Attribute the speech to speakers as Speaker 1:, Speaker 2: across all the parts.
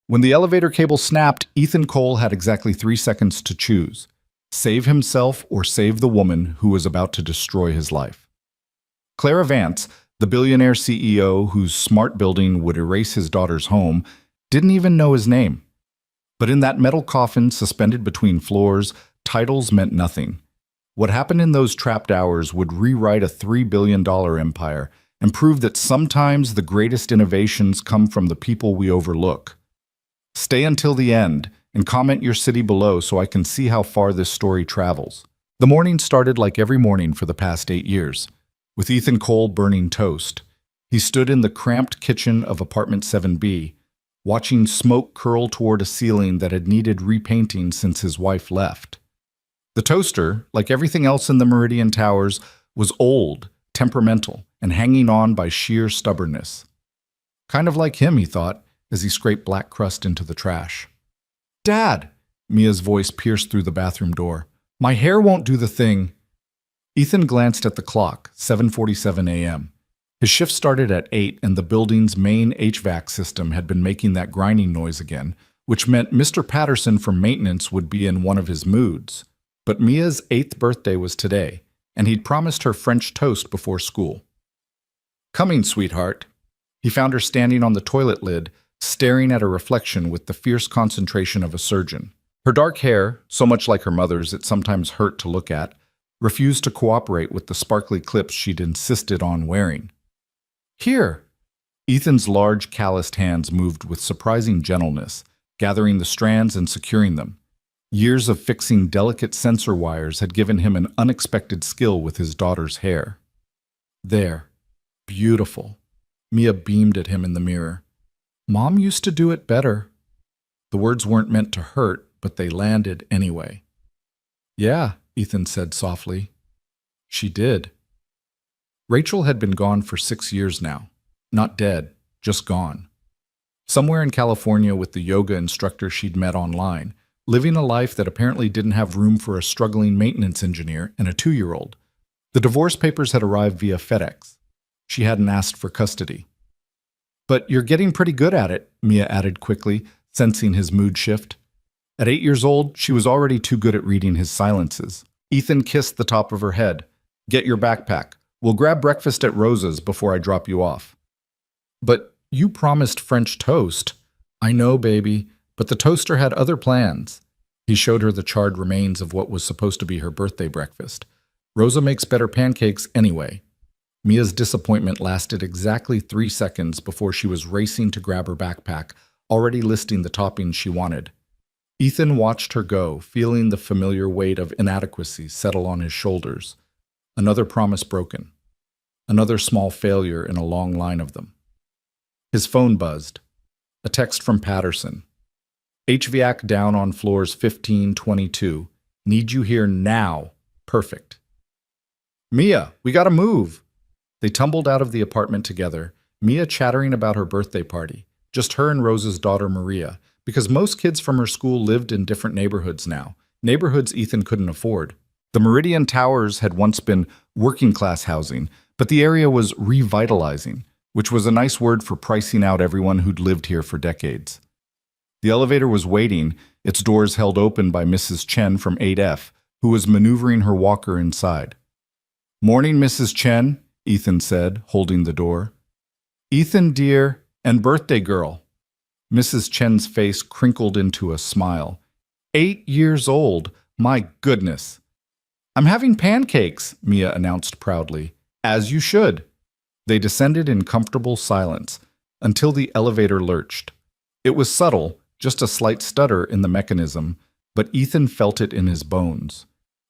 Speaker 1: When the elevator cable snapped, Ethan Cole had exactly 3 seconds to choose: save himself or save the woman who was about to destroy his life. Clara Vance, the billionaire CEO whose smart building would erase his daughter's home, didn't even know his name. But in that metal coffin suspended between floors, titles meant nothing. What happened in those trapped hours would rewrite a $3 billion empire and prove that sometimes the greatest innovations come from the people we overlook. Stay until the end and comment your city below so I can see how far this story travels. The morning started like every morning for the past 8 years, with Ethan Cole burning toast. He stood in the cramped kitchen of apartment 7B, watching smoke curl toward a ceiling that had needed repainting since his wife left. The toaster, like everything else in the Meridian Towers, was old, temperamental, and hanging on by sheer stubbornness. Kind of like him, he thought, as he scraped black crust into the trash. "Dad!" Mia's voice pierced through the bathroom door. "My hair won't do the thing." Ethan glanced at the clock, 7:47 a.m. His shift started at 8 and the building's main HVAC system had been making that grinding noise again, which meant Mr. Patterson from maintenance would be in one of his moods. But Mia's 8th birthday was today, and he'd promised her French toast before school. "Coming, sweetheart." He found her standing on the toilet lid, staring at a reflection with the fierce concentration of a surgeon. Her dark hair, so much like her mother's it sometimes hurt to look at, refused to cooperate with the sparkly clips she'd insisted on wearing. "Here." Ethan's large, calloused hands moved with surprising gentleness, gathering the strands and securing them. Years of fixing delicate sensor wires had given him an unexpected skill with his daughter's hair. "There. Beautiful." Mia beamed at him in the mirror. "Mom used to do it better." The words weren't meant to hurt, but they landed anyway. "Yeah," Ethan said softly. "She did." Rachel had been gone for 6 years now. Not dead, just gone. Somewhere in California with the yoga instructor she'd met online, living a life that apparently didn't have room for a struggling maintenance engineer and a 2-year-old. The divorce papers had arrived via FedEx. She hadn't asked for custody. "But you're getting pretty good at it," Mia added quickly, sensing his mood shift. At 8 years old, she was already too good at reading his silences. Ethan kissed the top of her head. "Get your backpack. We'll grab breakfast at Rosa's before I drop you off." "But you promised French toast." "I know, baby, but the toaster had other plans." He showed her the charred remains of what was supposed to be her birthday breakfast. "Rosa makes better pancakes anyway." Mia's disappointment lasted exactly 3 seconds before she was racing to grab her backpack, already listing the toppings she wanted. Ethan watched her go, feeling the familiar weight of inadequacy settle on his shoulders. Another promise broken. Another small failure in a long line of them. His phone buzzed. A text from Patterson. "HVAC down on floors 15-22. Need you here now. Perfect." "Mia, we gotta move." They tumbled out of the apartment together, Mia chattering about her birthday party, just her and Rosa's daughter Maria, because most kids from her school lived in different neighborhoods now, neighborhoods Ethan couldn't afford. The Meridian Towers had once been working-class housing, but the area was revitalizing, which was a nice word for pricing out everyone who'd lived here for decades. The elevator was waiting, its doors held open by Mrs. Chen from 8F, who was maneuvering her walker inside. "Morning, Mrs. Chen," Ethan said, holding the door. "Ethan, dear, and birthday girl." Mrs. Chen's face crinkled into a smile. 8 years old, my goodness. "I'm having pancakes," Mia announced proudly. "As you should." They descended in comfortable silence, until the elevator lurched. It was subtle, just a slight stutter in the mechanism, but Ethan felt it in his bones.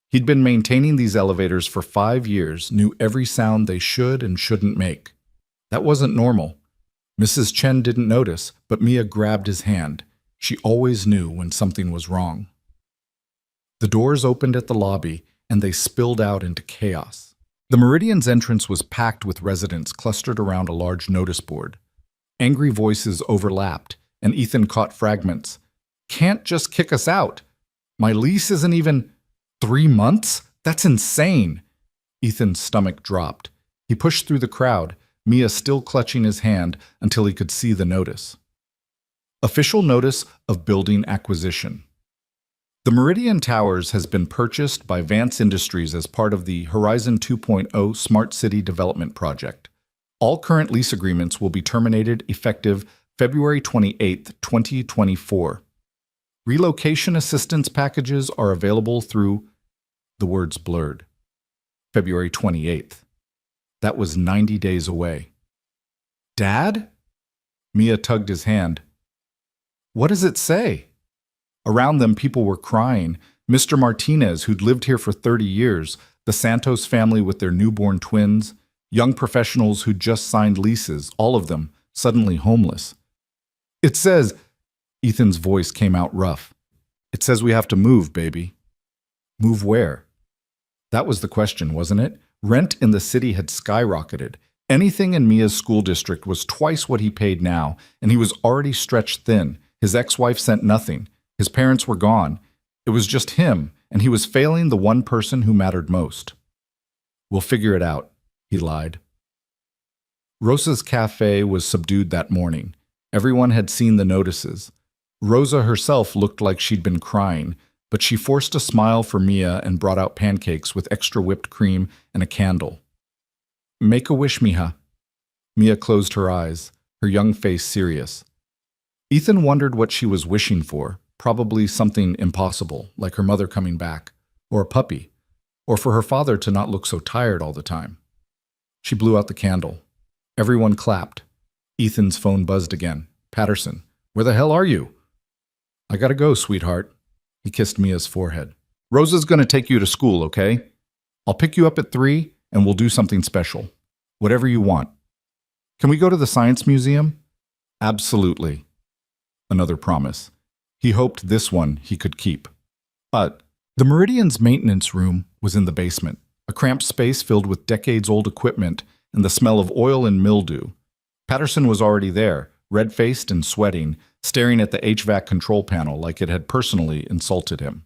Speaker 1: He'd been maintaining these elevators for 5 years, knew every sound they should and shouldn't make. That wasn't normal. Mrs. Chen didn't notice, but Mia grabbed his hand. She always knew when something was wrong. The doors opened at the lobby, and they spilled out into chaos. The Meridian's entrance was packed with residents clustered around a large notice board. Angry voices overlapped, and Ethan caught fragments. "Can't just kick us out. My lease isn't even 3 months? That's insane." Ethan's stomach dropped. He pushed through the crowd, Mia still clutching his hand, until he could see the notice. Official notice of building acquisition. The Meridian Towers has been purchased by Vance Industries as part of the Horizon 2.0 Smart City Development Project. All current lease agreements will be terminated effective February 28, 2024. Relocation assistance packages are available through the words blurred. February 28th. That was 90 days away. Dad? Mia tugged his hand. What does it say? Around them, people were crying. Mr. Martinez, who'd lived here for 30 years, the Santos family with their newborn twins, young professionals who'd just signed leases, all of them suddenly homeless. It says, Ethan's voice came out rough. It says we have to move, baby. Move where? That was the question, wasn't it? Rent in the city had skyrocketed. Anything in Mia's school district was twice what he paid now, and he was already stretched thin. His ex-wife sent nothing. His parents were gone. It was just him, and he was failing the one person who mattered most. We'll figure it out, he lied. Rosa's cafe was subdued that morning. Everyone had seen the notices. Rosa herself looked like she'd been crying, but she forced a smile for Mia and brought out pancakes with extra whipped cream and a candle. Make a wish, mija. Mia closed her eyes, her young face serious. Ethan wondered what she was wishing for, probably something impossible, like her mother coming back, or a puppy, or for her father to not look so tired all the time. She blew out the candle. Everyone clapped. Ethan's phone buzzed again. Patterson, where the hell are you? I gotta go, sweetheart. He kissed Mia's forehead. Rosa's gonna take you to school, okay? I'll pick you up at 3 and we'll do something special. Whatever you want. Can we go to the Science Museum? Absolutely. Another promise. He hoped this one he could keep. But the Meridian's maintenance room was in the basement, a cramped space filled with decades-old equipment and the smell of oil and mildew. Patterson was already there, red-faced and sweating, staring at the HVAC control panel like it had personally insulted him.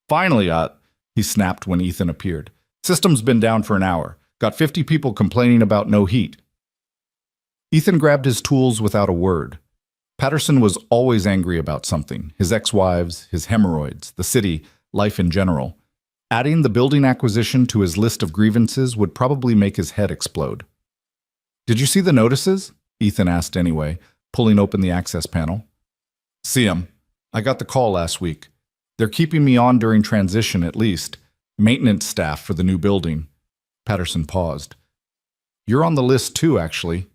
Speaker 1: Finally, he snapped when Ethan appeared. System's been down for an hour. Got 50 people complaining about no heat. Ethan grabbed his tools without a word. Patterson was always angry about something, his ex-wives, his hemorrhoids, the city, life in general. Adding the building acquisition to his list of grievances would probably make his head explode. Did you see the notices? Ethan asked anyway, pulling open the access panel. See 'em. I got the call last week. They're keeping me on during transition at least. Maintenance staff for the new building. Patterson paused. You're on the list too, actually.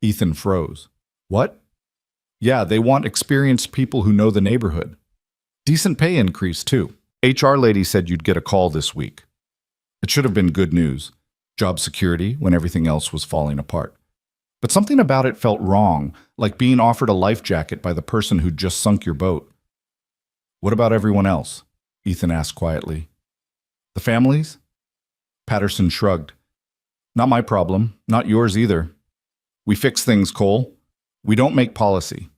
Speaker 1: Ethan froze. What? Yeah, they want experienced people who know the neighborhood. Decent pay increase, too. HR lady said you'd get a call this week. It should have been good news. Job security when everything else was falling apart. But something about it felt wrong, like being offered a life jacket by the person who'd just sunk your boat. What about everyone else? Ethan asked quietly. The families? Patterson shrugged. Not my problem, not yours either. We fix things, Cole. We don't make policy.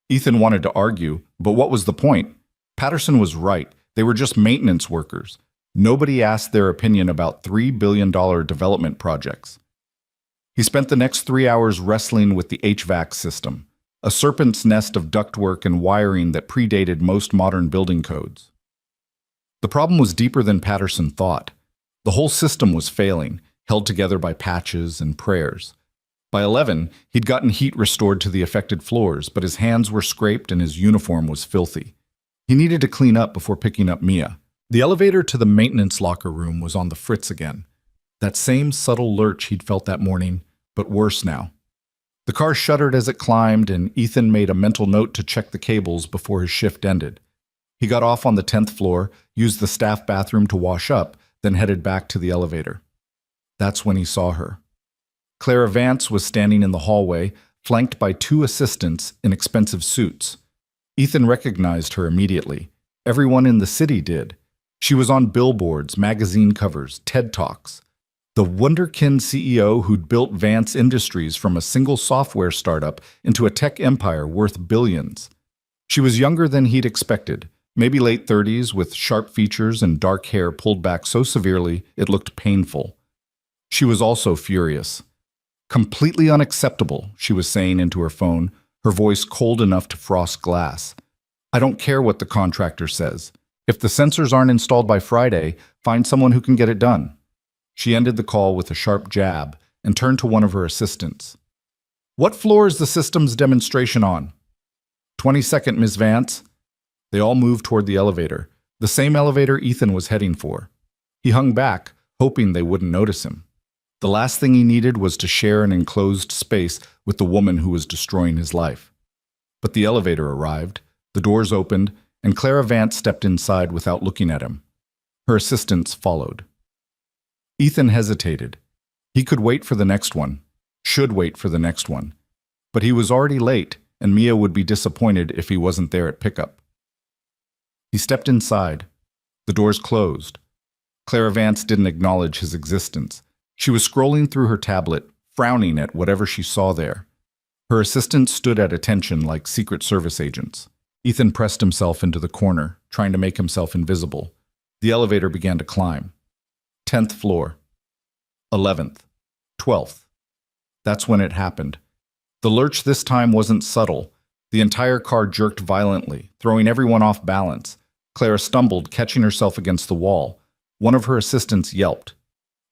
Speaker 1: Ethan wanted to argue, but what was the point? Patterson was right. They were just maintenance workers. Nobody asked their opinion about $3 billion development projects. He spent the next 3 hours wrestling with the HVAC system, a serpent's nest of ductwork and wiring that predated most modern building codes. The problem was deeper than Patterson thought. The whole system was failing, held together by patches and prayers. By 11, he'd gotten heat restored to the affected floors, but his hands were scraped and his uniform was filthy. He needed to clean up before picking up Mia. The elevator to the maintenance locker room was on the fritz again. That same subtle lurch he'd felt that morning, but worse now. The car shuddered as it climbed, and Ethan made a mental note to check the cables before his shift ended. He got off on the 10th floor, used the staff bathroom to wash up, then headed back to the elevator. That's when he saw her. Clara Vance was standing in the hallway, flanked by 2 assistants in expensive suits. Ethan recognized her immediately. Everyone in the city did. She was on billboards, magazine covers, TED Talks. The wunderkind CEO who'd built Vance Industries from a single software startup into a tech empire worth billions. She was younger than he'd expected, maybe late 30s, with sharp features and dark hair pulled back so severely it looked painful. She was also furious. Completely unacceptable, she was saying into her phone. her voice cold enough to frost glass. "I don't care what the contractor says. If the sensors aren't installed by Friday, find someone who can get it done." She ended the call with a sharp jab and turned to one of her assistants. "What floor is the systems demonstration on?" 22nd, Miss Vance." They all moved toward the elevator, the same elevator Ethan was heading for. He hung back, hoping they wouldn't notice him. The last thing he needed was to share an enclosed space with the woman who was destroying his life. But the elevator arrived, the doors opened, and Clara Vance stepped inside without looking at him. Her assistants followed. Ethan hesitated. He could wait for the next one, should wait for the next one. But he was already late, and Mia would be disappointed if he wasn't there at pickup. He stepped inside. The doors closed. Clara Vance didn't acknowledge his existence. She was scrolling through her tablet, frowning at whatever she saw there. Her assistants stood at attention like Secret Service agents. Ethan pressed himself into the corner, trying to make himself invisible. The elevator began to climb. 10th floor. 11th. 12th. That's when it happened. The lurch this time wasn't subtle. The entire car jerked violently, throwing everyone off balance. Clara stumbled, catching herself against the wall. One of her assistants yelped.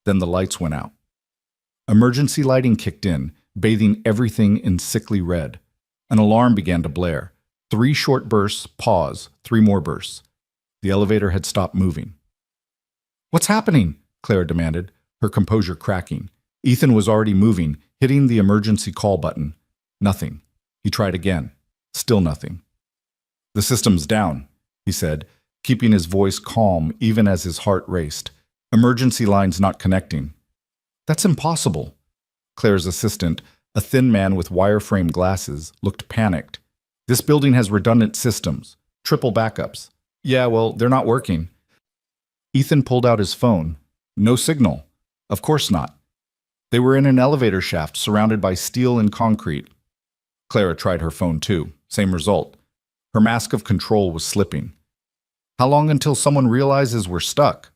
Speaker 1: Then the lights went out. Emergency lighting kicked in, bathing everything in sickly red. An alarm began to blare. 3 short bursts, pause, 3 more bursts. The elevator had stopped moving. "What's happening?" Clara demanded, her composure cracking. Ethan was already moving, hitting the emergency call button. Nothing. He tried again. Still nothing. "The system's down," he said, keeping his voice calm even as his heart raced. "Emergency lines not connecting." "That's impossible." Claire's assistant, a thin man with wireframe glasses, looked panicked. "This building has redundant systems, triple backups." "Yeah, well, they're not working." Ethan pulled out his phone. No signal. Of course not. They were in an elevator shaft surrounded by steel and concrete. Clara tried her phone too. Same result. Her mask of control was slipping. "How long until someone realizes we're stuck?"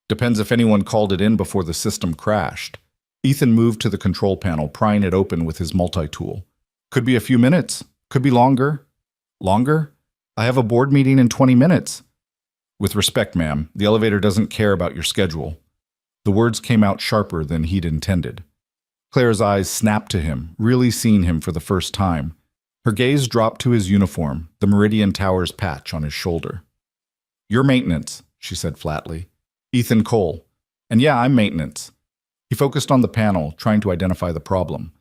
Speaker 1: "Depends if anyone called it in before the system crashed." Ethan moved to the control panel, prying it open with his multi-tool. "Could be a few minutes. Could be longer." "Longer? I have a board meeting in 20 minutes. "With respect, ma'am, the elevator doesn't care about your schedule." The words came out sharper than he'd intended. Claire's eyes snapped to him, really seeing him for the first time. Her gaze dropped to his uniform, the Meridian Towers patch on his shoulder. "You're maintenance," she said flatly. "Ethan Cole. And yeah, I'm maintenance." He focused on the panel, trying to identify the problem.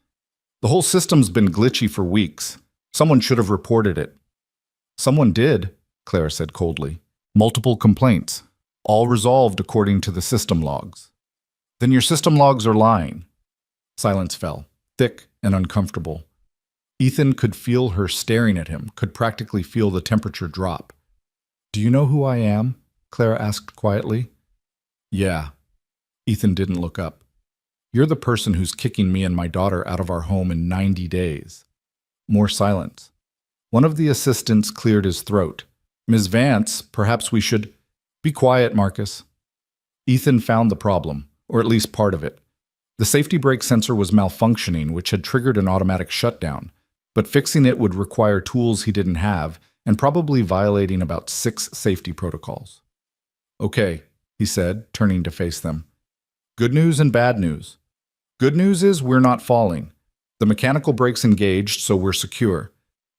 Speaker 1: "The whole system's been glitchy for weeks. Someone should have reported it." "Someone did," Clara said coldly. "Multiple complaints, all resolved according to the system logs." "Then your system logs are lying." Silence fell, thick and uncomfortable. Ethan could feel her staring at him, could practically feel the temperature drop. "Do you know who I am?" Clara asked quietly. "Yeah." Ethan didn't look up. "You're the person who's kicking me and my daughter out of our home in 90 days. More silence. One of the assistants cleared his throat. "Ms. Vance, perhaps we should—" "Be quiet, Marcus." Ethan found the problem, or at least part of it. The safety brake sensor was malfunctioning, which had triggered an automatic shutdown, but fixing it would require tools he didn't have and probably violating about 6 safety protocols. "Okay," he said, turning to face them. "Good news and bad news. Good news is we're not falling. The mechanical brake's engaged, so we're secure.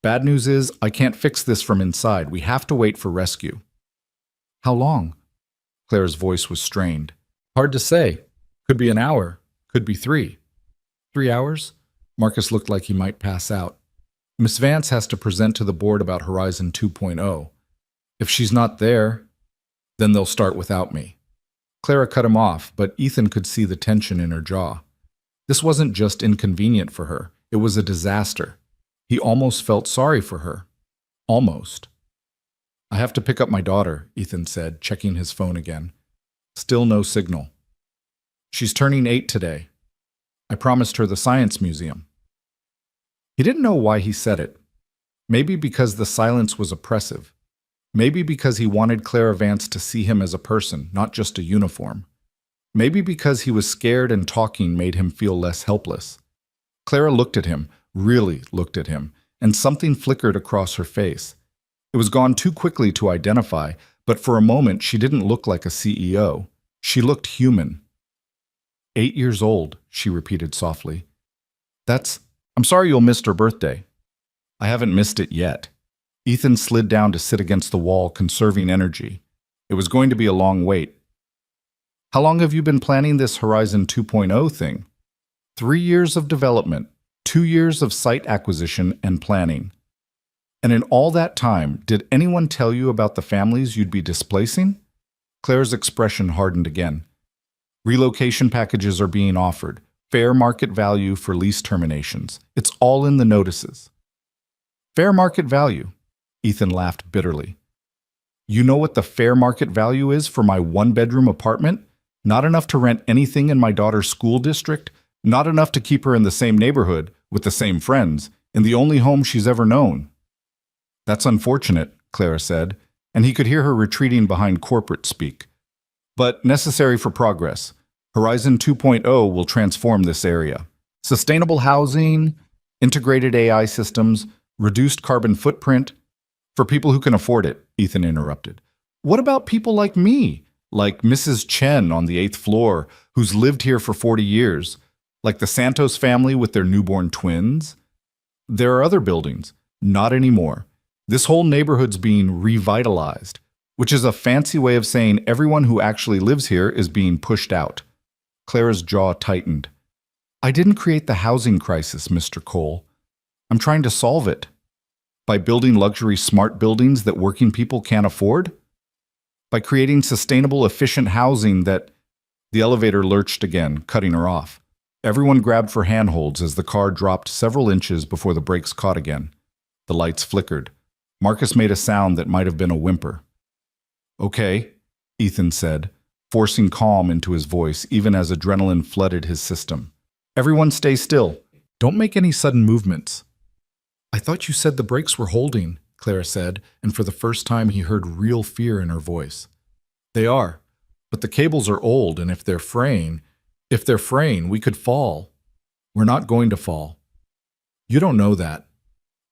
Speaker 1: Bad news is I can't fix this from inside. We have to wait for rescue." "How long?" Claire's voice was strained. "Hard to say. Could be an hour. Could be 3. 3 hours?" Marcus looked like he might pass out. "Miss Vance has to present to the board about Horizon 2.0. If she's not there, then they'll start without me." Clara cut him off, but Ethan could see the tension in her jaw. This wasn't just inconvenient for her. It was a disaster. He almost felt sorry for her. Almost. "I have to pick up my daughter," Ethan said, checking his phone again. Still no signal. "She's turning 8 today. I promised her the science museum." He didn't know why he said it. Maybe because the silence was oppressive. Maybe because he wanted Clara Vance to see him as a person, not just a uniform. Maybe because he was scared and talking made him feel less helpless. Clara looked at him, really looked at him, and something flickered across her face. It was gone too quickly to identify, but for a moment she didn't look like a CEO. She looked human. 8 years old, she repeated softly. I'm sorry you'll miss her birthday. I haven't missed it yet. Ethan slid down to sit against the wall, conserving energy. It was going to be a long wait. How long have you been planning this Horizon 2.0 thing? 3 years of development, 2 years of site acquisition and planning. And in all that time, did anyone tell you about the families you'd be displacing? Claire's expression hardened again. Relocation packages are being offered. Fair market value for lease terminations. It's all in the notices. Fair market value? Ethan laughed bitterly. You know what the fair market value is for my one-bedroom apartment? Not enough to rent anything in my daughter's school district, not enough to keep her in the same neighborhood, with the same friends, in the only home she's ever known. That's unfortunate, Clara said, and he could hear her retreating behind corporate speak. But necessary for progress. Horizon 2.0 will transform this area. Sustainable housing, integrated AI systems, reduced carbon footprint. For people who can afford it, Ethan interrupted. What about people like me? Like Mrs. Chen on the 8th floor, who's lived here for 40 years? Like the Santos family with their newborn twins? There are other buildings. Not anymore. This whole neighborhood's being revitalized, which is a fancy way of saying everyone who actually lives here is being pushed out. Clara's jaw tightened. I didn't create the housing crisis, Mr. Cole. I'm trying to solve it. By building luxury smart buildings that working people can't afford? By creating sustainable, efficient housing that... The elevator lurched again, cutting her off. Everyone grabbed for handholds as the car dropped several inches before the brakes caught again. The lights flickered. Marcus made a sound that might have been a whimper. Okay, Ethan said, forcing calm into his voice even as adrenaline flooded his system. Everyone stay still. Don't make any sudden movements. I thought you said the brakes were holding, Clara said, and for the first time he heard real fear in her voice. They are, but the cables are old, and if they're fraying, we could fall. We're not going to fall. You don't know that.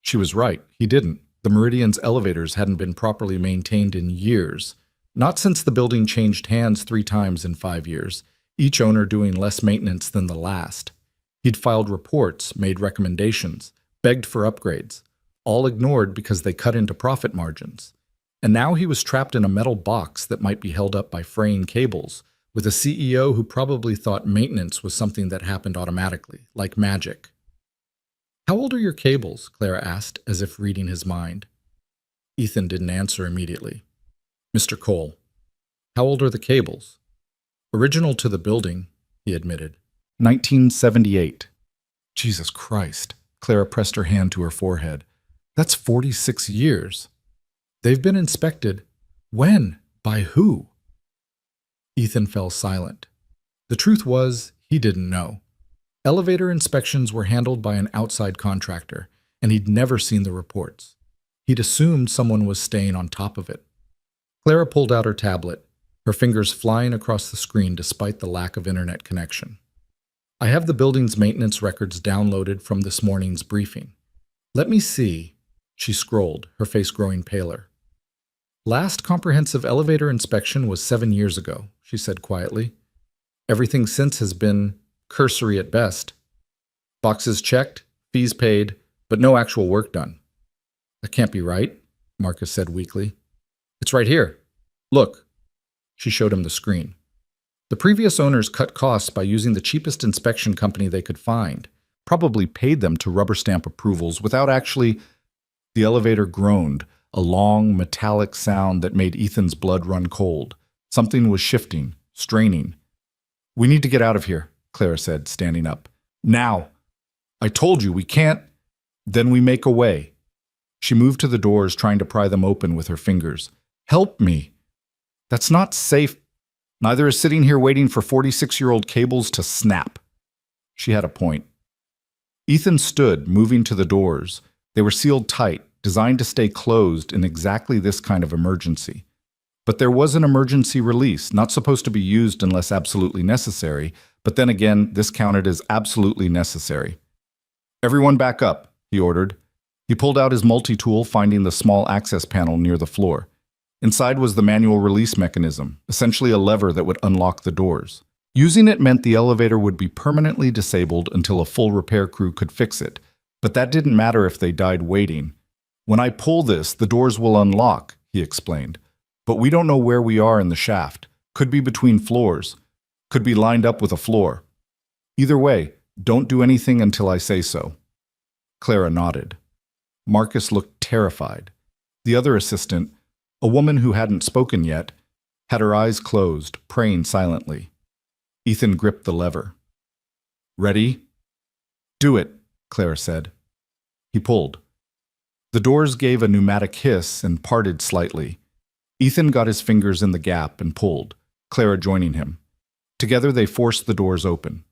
Speaker 1: She was right, he didn't. The Meridian's elevators hadn't been properly maintained in years. Not since the building changed hands 3 times in 5 years, each owner doing less maintenance than the last. He'd filed reports, made recommendations, begged for upgrades, all ignored because they cut into profit margins. And now he was trapped in a metal box that might be held up by fraying cables, with a CEO who probably thought maintenance was something that happened automatically, like magic. How old are your cables? Clara asked, as if reading his mind. Ethan didn't answer immediately. Mr. Cole, how old are the cables? Original to the building, he admitted. 1978. Jesus Christ. Clara pressed her hand to her forehead. That's 46 years. They've been inspected. When? By who? Ethan fell silent. The truth was, he didn't know. Elevator inspections were handled by an outside contractor, and he'd never seen the reports. He'd assumed someone was staying on top of it. Clara pulled out her tablet, her fingers flying across the screen despite the lack of internet connection. I have the building's maintenance records downloaded from this morning's briefing. Let me see. She scrolled, her face growing paler. Last comprehensive elevator inspection was 7 years ago, she said quietly. Everything since has been cursory at best. Boxes checked, fees paid, but no actual work done. That can't be right, Marcus said weakly. It's right here. Look. She showed him the screen. The previous owners cut costs by using the cheapest inspection company they could find, probably paid them to rubber stamp approvals without actually... The elevator groaned, a long, metallic sound that made Ethan's blood run cold. Something was shifting, straining. We need to get out of here, Clara said, standing up. Now! I told you, we can't... Then we make a way. She moved to the doors, trying to pry them open with her fingers. Help me! That's not safe. Neither is sitting here waiting for 46-year-old cables to snap. She had a point. Ethan stood, moving to the doors. They were sealed tight, designed to stay closed in exactly this kind of emergency. But there was an emergency release, not supposed to be used unless absolutely necessary, but then again, this counted as absolutely necessary. Everyone back up, he ordered. He pulled out his multi-tool, finding the small access panel near the floor. Inside was the manual release mechanism, essentially a lever that would unlock the doors. Using it meant the elevator would be permanently disabled until a full repair crew could fix it, but that didn't matter if they died waiting. "When I pull this, the doors will unlock," he explained. "But we don't know where we are in the shaft. Could be between floors. Could be lined up with a floor. Either way, don't do anything until I say so." Clara nodded. Marcus looked terrified. The other assistant, a woman who hadn't spoken yet, had her eyes closed, praying silently. Ethan gripped the lever. "Ready?" "Do it," Clara said. He pulled. The doors gave a pneumatic hiss and parted slightly. Ethan got his fingers in the gap and pulled, Clara joining him. Together they forced the doors open.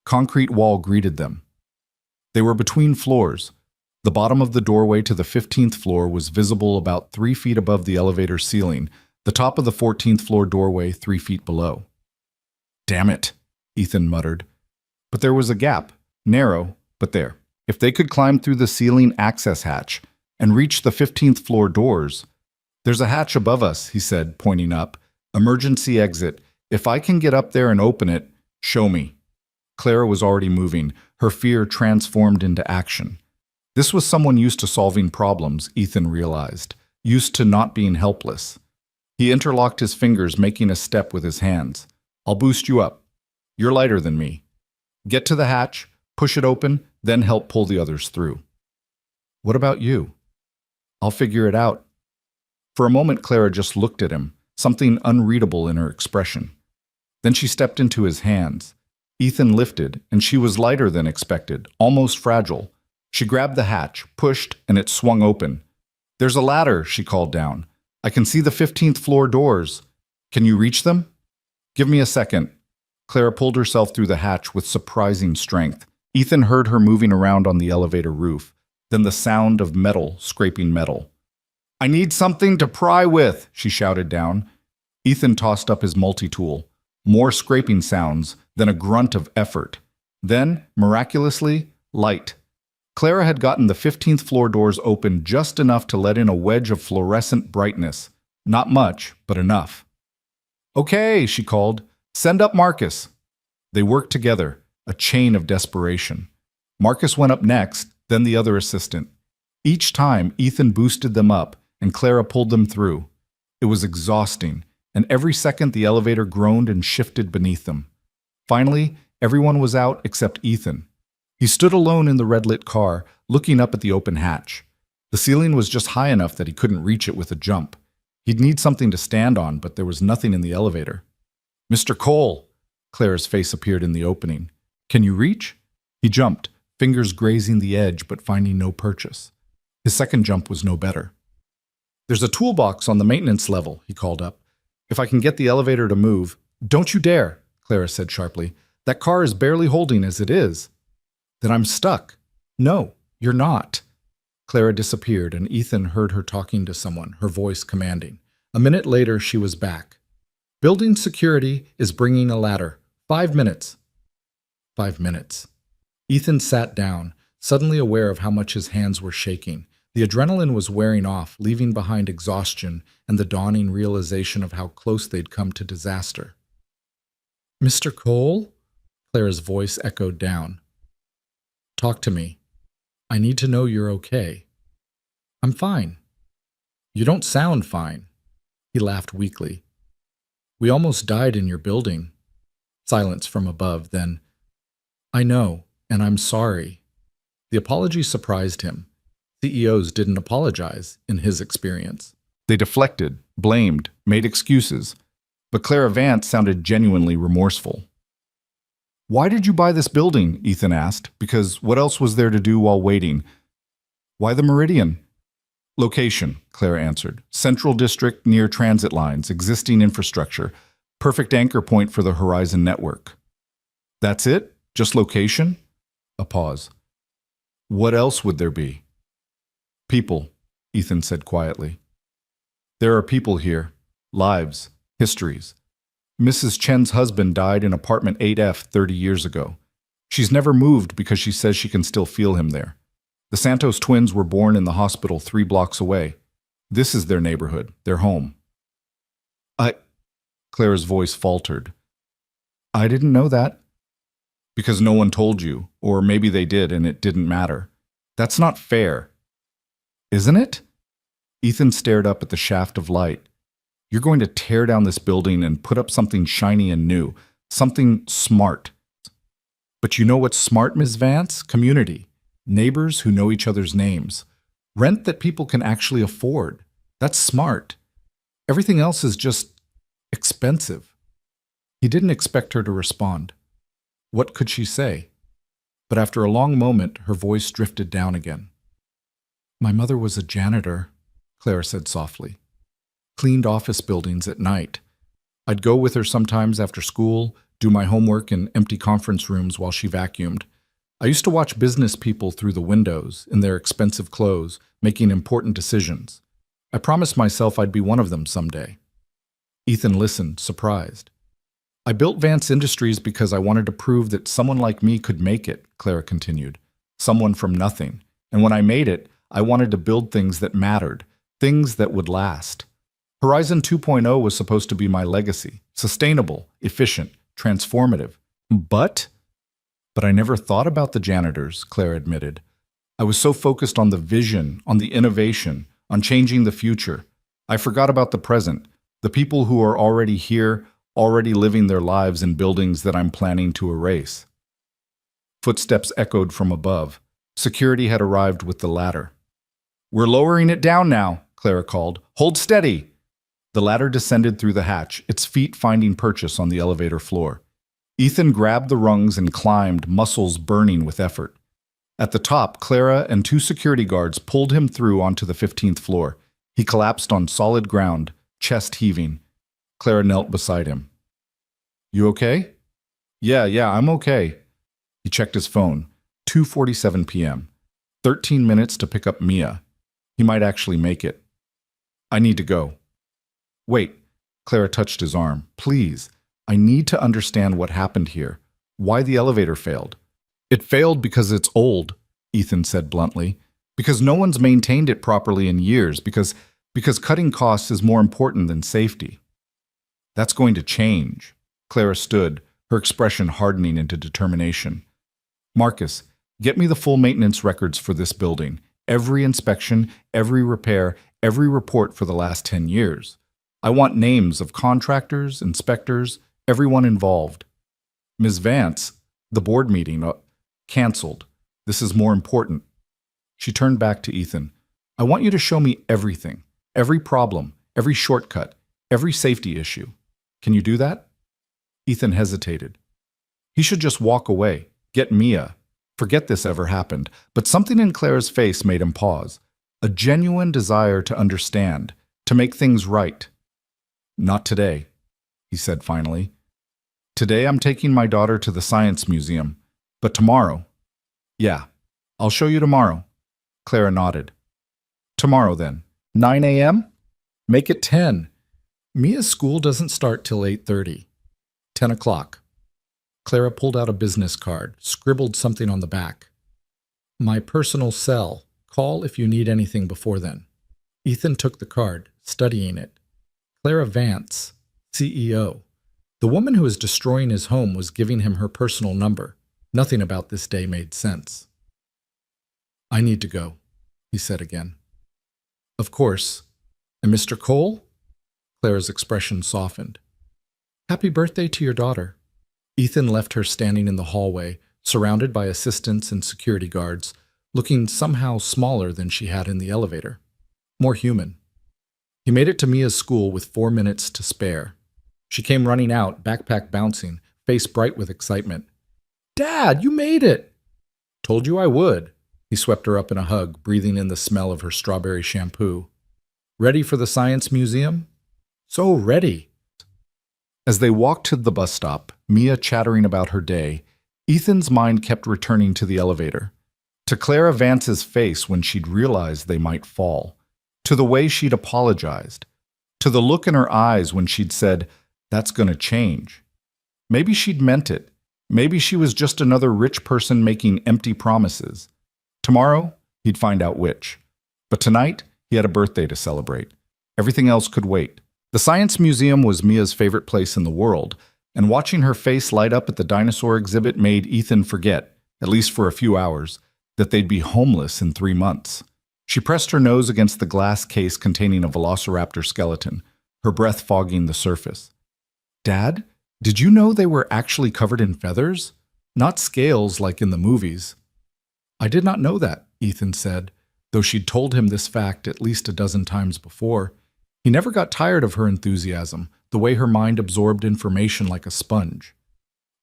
Speaker 1: Concrete wall greeted them. They were between floors. The bottom of the doorway to the 15th floor was visible about 3 feet above the elevator ceiling, the top of the 14th floor doorway 3 feet below. "Damn it," Ethan muttered. But there was a gap, narrow, but there. If they could climb through the ceiling access hatch and reach the 15th floor doors. "There's a hatch above us," he said, pointing up. "Emergency exit. If I can get up there and open it, show me." Clara was already moving, her fear transformed into action. This was someone used to solving problems, Ethan realized, used to not being helpless. He interlocked his fingers, making a step with his hands. "I'll boost you up. You're lighter than me. Get to the hatch, push it open, then help pull the others through." "What about you?" "I'll figure it out." For a moment, Clara just looked at him, something unreadable in her expression. Then she stepped into his hands. Ethan lifted, and she was lighter than expected, almost fragile. She grabbed the hatch, pushed, and it swung open. "There's a ladder," she called down. "I can see the 15th floor doors. Can you reach them?" "Give me a second." Clara pulled herself through the hatch with surprising strength. Ethan heard her moving around on the elevator roof, then the sound of metal scraping metal. "I need something to pry with," she shouted down. Ethan tossed up his multi-tool. More scraping sounds, then a grunt of effort. Then, miraculously, light. Clara had gotten the 15th floor doors open just enough to let in a wedge of fluorescent brightness. Not much, but enough. "Okay," she called. "Send up Marcus." They worked together, a chain of desperation. Marcus went up next, then the other assistant. Each time, Ethan boosted them up, and Clara pulled them through. It was exhausting, and every second the elevator groaned and shifted beneath them. Finally, everyone was out except Ethan. He stood alone in the red-lit car, looking up at the open hatch. The ceiling was just high enough that he couldn't reach it with a jump. He'd need something to stand on, but there was nothing in the elevator. "Mr. Cole!" Clara's face appeared in the opening. "Can you reach?" He jumped, fingers grazing the edge but finding no purchase. His second jump was no better. "There's a toolbox on the maintenance level," he called up. "If I can get the elevator to move—" "Don't you dare," Clara said sharply. "That car is barely holding as it is." "Then I'm stuck." "No, you're not." Clara disappeared, and Ethan heard her talking to someone, her voice commanding. A minute later, she was back. "Building security is bringing a ladder. 5 minutes." 5 minutes. Ethan sat down, suddenly aware of how much his hands were shaking. The adrenaline was wearing off, leaving behind exhaustion and the dawning realization of how close they'd come to disaster. "Mr. Cole?" Clara's voice echoed down. "Talk to me. I need to know you're okay." "I'm fine." "You don't sound fine." He laughed weakly. "We almost died in your building." Silence from above, then, "I know, and I'm sorry." The apology surprised him. CEOs didn't apologize, in his experience. They deflected, blamed, made excuses. But Clara Vance sounded genuinely remorseful. "Why did you buy this building?" Ethan asked. "Because what else was there to do while waiting?" "Why the Meridian?" "Location," Clara answered. "Central district near transit lines, existing infrastructure. Perfect anchor point for the Horizon network." "That's it? Just location?" A pause. "What else would there be?" "People," Ethan said quietly. "There are people here. Lives. Histories. Mrs. Chen's husband died in apartment 8F 30 years ago. She's never moved because she says she can still feel him there. The Santos twins were born in the hospital 3 blocks away. This is their neighborhood, their home. I... Clara's voice faltered. I didn't know that. Because no one told you, or maybe they did and it didn't matter. That's not fair. Isn't it? Ethan stared up at the shaft of light. You're going to tear down this building and put up something shiny and new, something smart. But you know what's smart, Ms. Vance? Community. Neighbors who know each other's names. Rent that people can actually afford. That's smart. Everything else is just expensive. He didn't expect her to respond. What could she say? But after a long moment, her voice drifted down again. My mother was a janitor, Clara said softly. Cleaned office buildings at night. I'd go with her sometimes after school, do my homework in empty conference rooms while she vacuumed. I used to watch business people through the windows, in their expensive clothes, making important decisions. I promised myself I'd be one of them someday. Ethan listened, surprised. I built Vance Industries because I wanted to prove that someone like me could make it, Clara continued. Someone from nothing. And when I made it, I wanted to build things that mattered, things that would last. Horizon 2.0 was supposed to be my legacy. Sustainable, efficient, transformative. But I never thought about the janitors, Clara admitted. I was so focused on the vision, on the innovation, on changing the future. I forgot about the present, the people who are already here, already living their lives in buildings that I'm planning to erase. Footsteps echoed from above. Security had arrived with the ladder. We're lowering it down now, Clara called. Hold steady. The ladder descended through the hatch, its feet finding purchase on the elevator floor. Ethan grabbed the rungs and climbed, muscles burning with effort. At the top, Clara and 2 security guards pulled him through onto the 15th floor. He collapsed on solid ground, chest heaving. Clara knelt beside him. You okay? Yeah, I'm okay. He checked his phone. 2:47 p.m. 13 minutes to pick up Mia. He might actually make it. I need to go. Wait. Clara touched his arm. Please. I need to understand what happened here. Why the elevator failed. It failed because it's old, Ethan said bluntly. Because no one's maintained it properly in years. Because cutting costs is more important than safety. That's going to change. Clara stood, her expression hardening into determination. Marcus, get me the full maintenance records for this building. Every inspection, every repair, every report for the last 10 years. I want names of contractors, inspectors, everyone involved. Ms. Vance, the board meeting, canceled. This is more important. She turned back to Ethan. I want you to show me everything, every problem, every shortcut, every safety issue. Can you do that? Ethan hesitated. He should just walk away, get Mia, forget this ever happened, but something in Clara's face made him pause. A genuine desire to understand, to make things right. Not today, he said finally. Today I'm taking my daughter to the Science Museum, but tomorrow. Yeah, I'll show you tomorrow. Clara nodded. Tomorrow then. 9 a.m.? Make it 10. Mia's school doesn't start till 8:30. 10 o'clock. Clara pulled out a business card, scribbled something on the back. My personal cell. Call if you need anything before then. Ethan took the card, studying it. Clara Vance, CEO. The woman who was destroying his home was giving him her personal number. Nothing about this day made sense. I need to go, he said again. Of course. And Mr. Cole? Clara's expression softened. Happy birthday to your daughter. Ethan left her standing in the hallway, surrounded by assistants and security guards, looking somehow smaller than she had in the elevator. More human. He made it to Mia's school with 4 minutes to spare. She came running out, backpack bouncing, face bright with excitement. Dad, you made it! Told you I would. He swept her up in a hug, breathing in the smell of her strawberry shampoo. Ready for the Science Museum? So ready. As they walked to the bus stop, Mia chattering about her day, Ethan's mind kept returning to the elevator. To Clara Vance's face when she'd realized they might fall. To the way she'd apologized. To the look in her eyes when she'd said, that's gonna change. Maybe she'd meant it. Maybe she was just another rich person making empty promises. Tomorrow, He'd find out which. But tonight, he had a birthday to celebrate. Everything else could wait. The Science Museum was Mia's favorite place in the world, and watching her face light up at the dinosaur exhibit made Ethan forget, at least for a few hours, that they'd be homeless in 3 months. She pressed her nose against the glass case containing a velociraptor skeleton, her breath fogging the surface. Dad, did you know they were actually covered in feathers? Not scales like in the movies. I did not know that, Ethan said, though she'd told him this fact at least a dozen times before. He never got tired of her enthusiasm, the way her mind absorbed information like a sponge.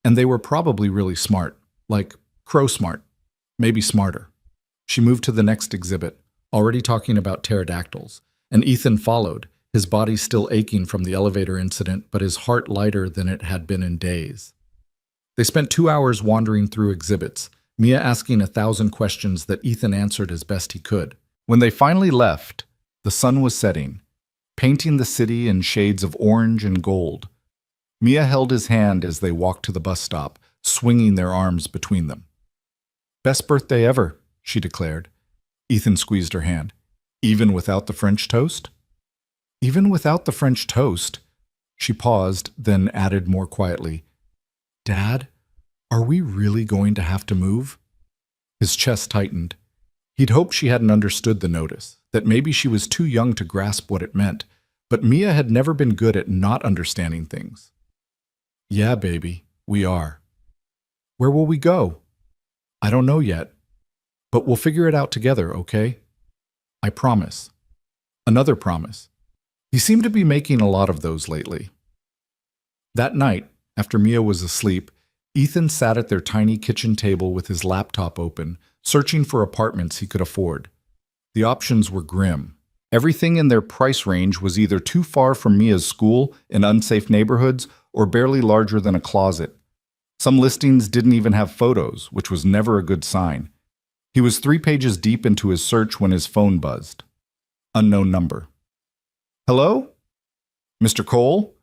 Speaker 1: And they were probably really smart, like crow smart, maybe smarter. She moved to the next exhibit, already talking about pterodactyls, and Ethan followed, his body still aching from the elevator incident, but his heart lighter than it had been in days. They spent 2 hours wandering through exhibits, Mia asking 1,000 questions that Ethan answered as best he could. When they finally left, the sun was setting, painting the city in shades of orange and gold. Mia held his hand as they walked to the bus stop, swinging their arms between them. "Best birthday ever," she declared. Ethan squeezed her hand. "Even without the French toast?" "Even without the French toast." She paused, then added more quietly, "Dad, are we really going to have to move?" His chest tightened. He'd hoped she hadn't understood the notice, that maybe she was too young to grasp what it meant, but Mia had never been good at not understanding things. "Yeah, baby, we are." "Where will we go?" "I don't know yet, but we'll figure it out together, okay?" "I promise." Another promise. He seemed to be making a lot of those lately. That night, after Mia was asleep, Ethan sat at their tiny kitchen table with his laptop open, searching for apartments he could afford. The options were grim. Everything in their price range was either too far from Mia's school, in unsafe neighborhoods, or barely larger than a closet. Some listings didn't even have photos, which was never a good sign. He was 3 pages deep into his search when his phone buzzed. Unknown number. "Hello? Mr. Cole?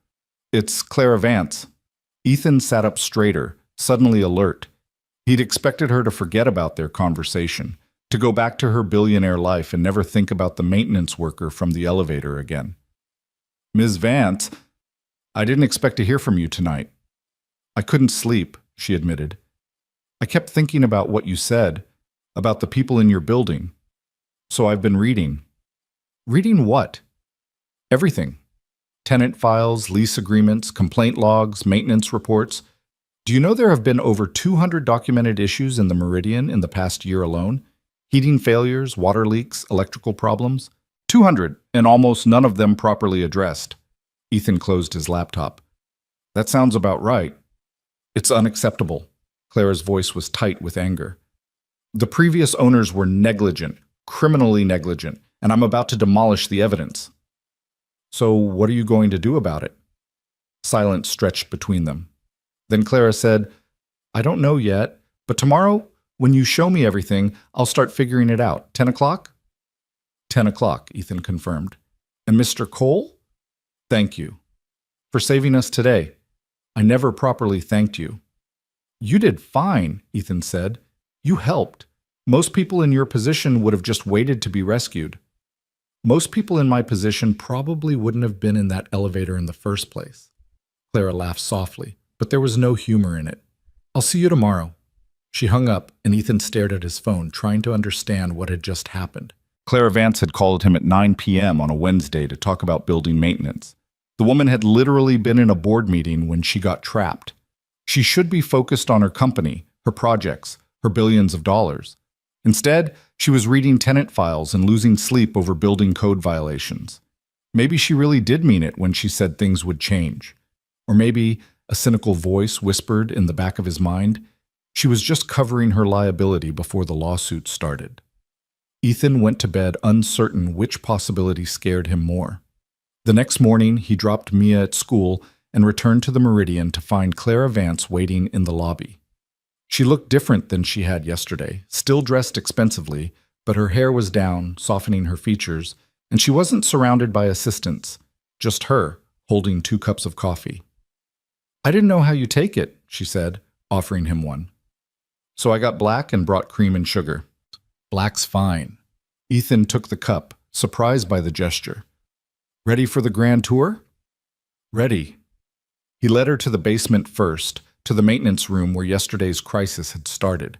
Speaker 1: It's Clara Vance." Ethan sat up straighter, suddenly alert. He'd expected her to forget about their conversation, to go back to her billionaire life and never think about the maintenance worker from the elevator again. "Ms. Vance, I didn't expect to hear from you tonight." "I couldn't sleep," she admitted. "I kept thinking about what you said, about the people in your building. So I've been reading." "Reading what?" "Everything. Tenant files, lease agreements, complaint logs, maintenance reports. Do you know there have been over 200 documented issues in the Meridian in the past year alone? Heating failures, water leaks, electrical problems. 200, and almost none of them properly addressed." Ethan closed his laptop. "That sounds about right." "It's unacceptable." Clara's voice was tight with anger. "The previous owners were negligent, criminally negligent, and I'm about to demolish the evidence." "So what are you going to do about it?" Silence stretched between them. Then Clara said, "I don't know yet, but tomorrow, when you show me everything, I'll start figuring it out. 10 o'clock? 10 o'clock, Ethan confirmed. "And Mr. Cole? Thank you for saving us today. I never properly thanked you." "You did fine," Ethan said. "You helped. Most people in your position would have just waited to be rescued." "Most people in my position probably wouldn't have been in that elevator in the first place." Clara laughed softly, but there was no humor in it. "I'll see you tomorrow." She hung up, and Ethan stared at his phone, trying to understand what had just happened. Clara Vance had called him at 9 p.m. on a Wednesday to talk about building maintenance. The woman had literally been in a board meeting when she got trapped. She should be focused on her company, her projects, her billions of dollars. Instead, she was reading tenant files and losing sleep over building code violations. Maybe she really did mean it when she said things would change. Or maybe, a cynical voice whispered in the back of his mind, she was just covering her liability before the lawsuit started. Ethan went to bed uncertain which possibility scared him more. The next morning, he dropped Mia at school and returned to the Meridian to find Clara Vance waiting in the lobby. She looked different than she had yesterday, still dressed expensively, but her hair was down, softening her features, and she wasn't surrounded by assistants, just her, holding 2 cups of coffee. "I didn't know how you take it," she said, offering him one. "So I got black and brought cream and sugar." Black's fine. Ethan took the cup, surprised by the gesture. Ready for the grand tour? Ready. He led her to the basement first, to the maintenance room where yesterday's crisis had started.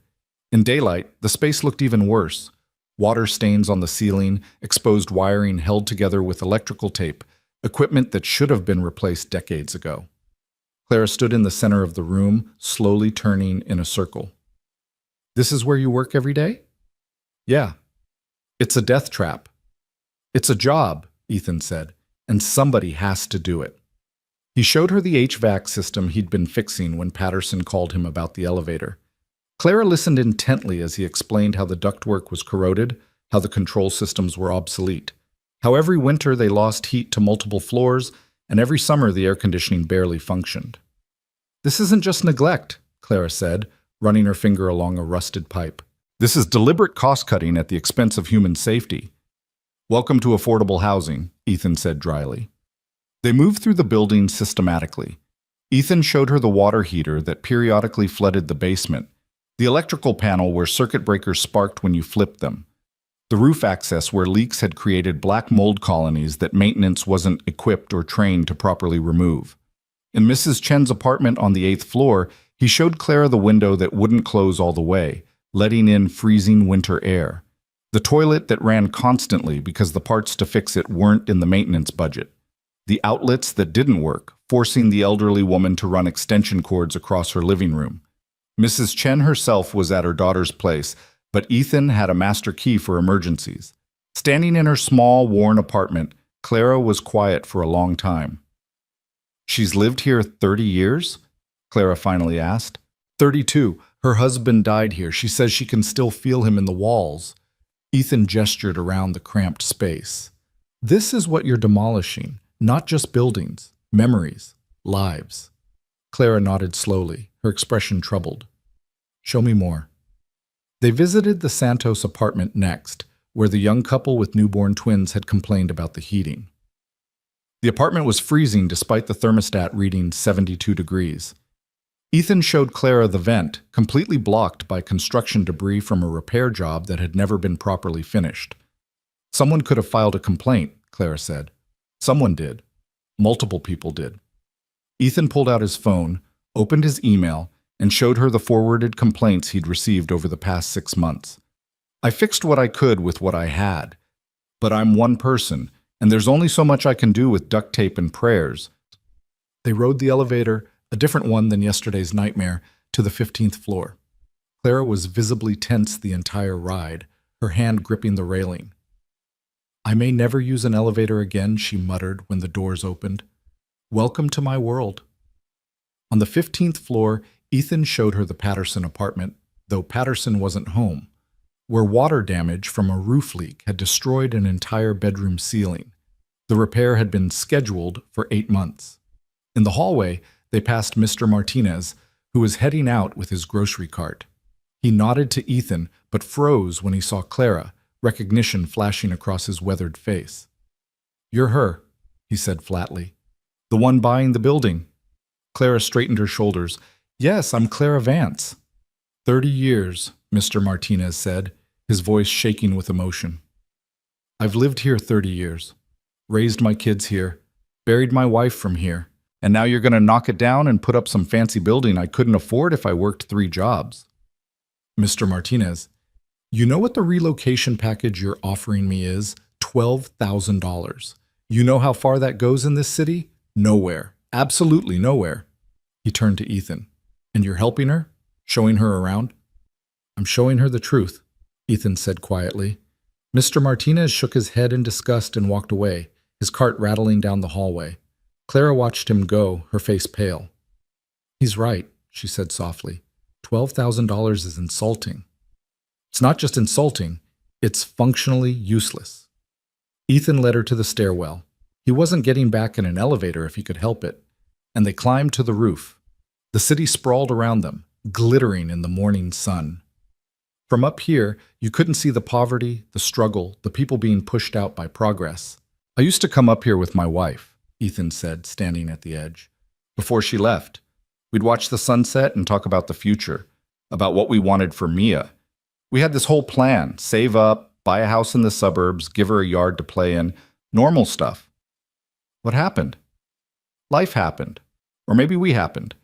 Speaker 1: In daylight, the space looked even worse. Water stains on the ceiling, exposed wiring held together with electrical tape, equipment that should have been replaced decades ago. Clara stood in the center of the room, slowly turning in a circle. This is where you work every day? Yeah. It's a death trap. It's a job, Ethan said, and somebody has to do it. He showed her the HVAC system he'd been fixing when Patterson called him about the elevator. Clara listened intently as he explained how the ductwork was corroded, how the control systems were obsolete, how every winter they lost heat to multiple floors, and every summer the air conditioning barely functioned. This isn't just neglect, Clara said, running her finger along a rusted pipe. This is deliberate cost-cutting at the expense of human safety. Welcome to affordable housing, Ethan said dryly. They moved through the building systematically. Ethan showed her the water heater that periodically flooded the basement, the electrical panel where circuit breakers sparked when you flipped them, the roof access where leaks had created black mold colonies that maintenance wasn't equipped or trained to properly remove. In Mrs. Chen's apartment on the 8th floor, he showed Clara the window that wouldn't close all the way, letting in freezing winter air, the toilet that ran constantly because the parts to fix it weren't in the maintenance budget, the outlets that didn't work, forcing the elderly woman to run extension cords across her living room. Mrs. Chen herself was at her daughter's place, but Ethan had a master key for emergencies. Standing in her small, worn apartment, Clara was quiet for a long time. She's lived here 30 years? Clara finally asked. 32. Her husband died here. She says she can still feel him in the walls. Ethan gestured around the cramped space. This is what you're demolishing, not just buildings, memories, lives. Clara nodded slowly, her expression troubled. Show me more. They visited the Santos apartment next, where the young couple with newborn twins had complained about the heating. The apartment was freezing despite the thermostat reading 72 degrees. Ethan showed Clara the vent, completely blocked by construction debris from a repair job that had never been properly finished. Someone could have filed a complaint, Clara said. Someone did. Multiple people did. Ethan pulled out his phone, opened his email, and showed her the forwarded complaints he'd received over the past 6 months. I fixed what I could with what I had. But I'm one person, and there's only so much I can do with duct tape and prayers. They rode the elevator, a different one than yesterday's nightmare, to the 15th floor. Clara was visibly tense the entire ride, her hand gripping the railing. I may never use an elevator again, she muttered when the doors opened. Welcome to my world. On the 15th floor, Ethan showed her the Patterson apartment, though Patterson wasn't home, where water damage from a roof leak had destroyed an entire bedroom ceiling. The repair had been scheduled for 8 months. In the hallway, they passed Mr. Martinez, who was heading out with his grocery cart. He nodded to Ethan, but froze when he saw Clara, recognition flashing across his weathered face. You're her, he said flatly. The one buying the building. Clara straightened her shoulders. Yes, I'm Clara Vance. 30 years, Mr. Martinez said, his voice shaking with emotion. I've lived here 30 years, raised my kids here, buried my wife from here, and now you're going to knock it down and put up some fancy building I couldn't afford if I worked 3 jobs. Mr. Martinez, you know what the relocation package you're offering me is? $12,000. You know how far that goes in this city? Nowhere. Absolutely nowhere. He turned to Ethan. And you're helping her? Showing her around? I'm showing her the truth, Ethan said quietly. Mr. Martinez shook his head in disgust and walked away, his cart rattling down the hallway. Clara watched him go, her face pale. He's right, she said softly. $12,000 is insulting. It's not just insulting, it's functionally useless. Ethan led her to the stairwell. He wasn't getting back in an elevator if he could help it, and they climbed to the roof. The city sprawled around them, glittering in the morning sun. From up here, you couldn't see the poverty, the struggle, the people being pushed out by progress. I used to come up here with my wife, Ethan said, standing at the edge. Before she left, we'd watch the sunset and talk about the future, about what we wanted for Mia. We had this whole plan: save up, buy a house in the suburbs, give her a yard to play in, normal stuff. What happened? Life happened. Or maybe we happened.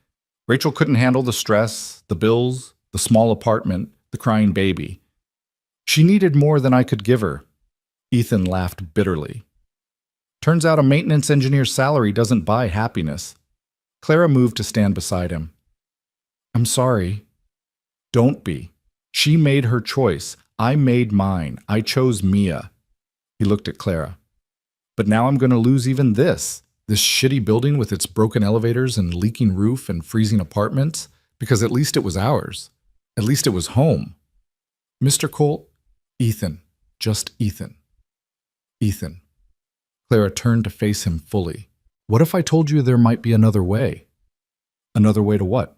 Speaker 1: Rachel couldn't handle the stress, the bills, the small apartment, the crying baby. She needed more than I could give her. Ethan laughed bitterly. Turns out a maintenance engineer's salary doesn't buy happiness. Clara moved to stand beside him. I'm sorry. Don't be. She made her choice. I made mine. I chose Mia. He looked at Clara. But now I'm going to lose even this shitty building with its broken elevators and leaking roof and freezing apartments, because at least it was ours. At least it was home. Mr. Cole, Ethan, just Ethan. Ethan. Clara turned to face him fully. What if I told you there might be another way? Another way to what?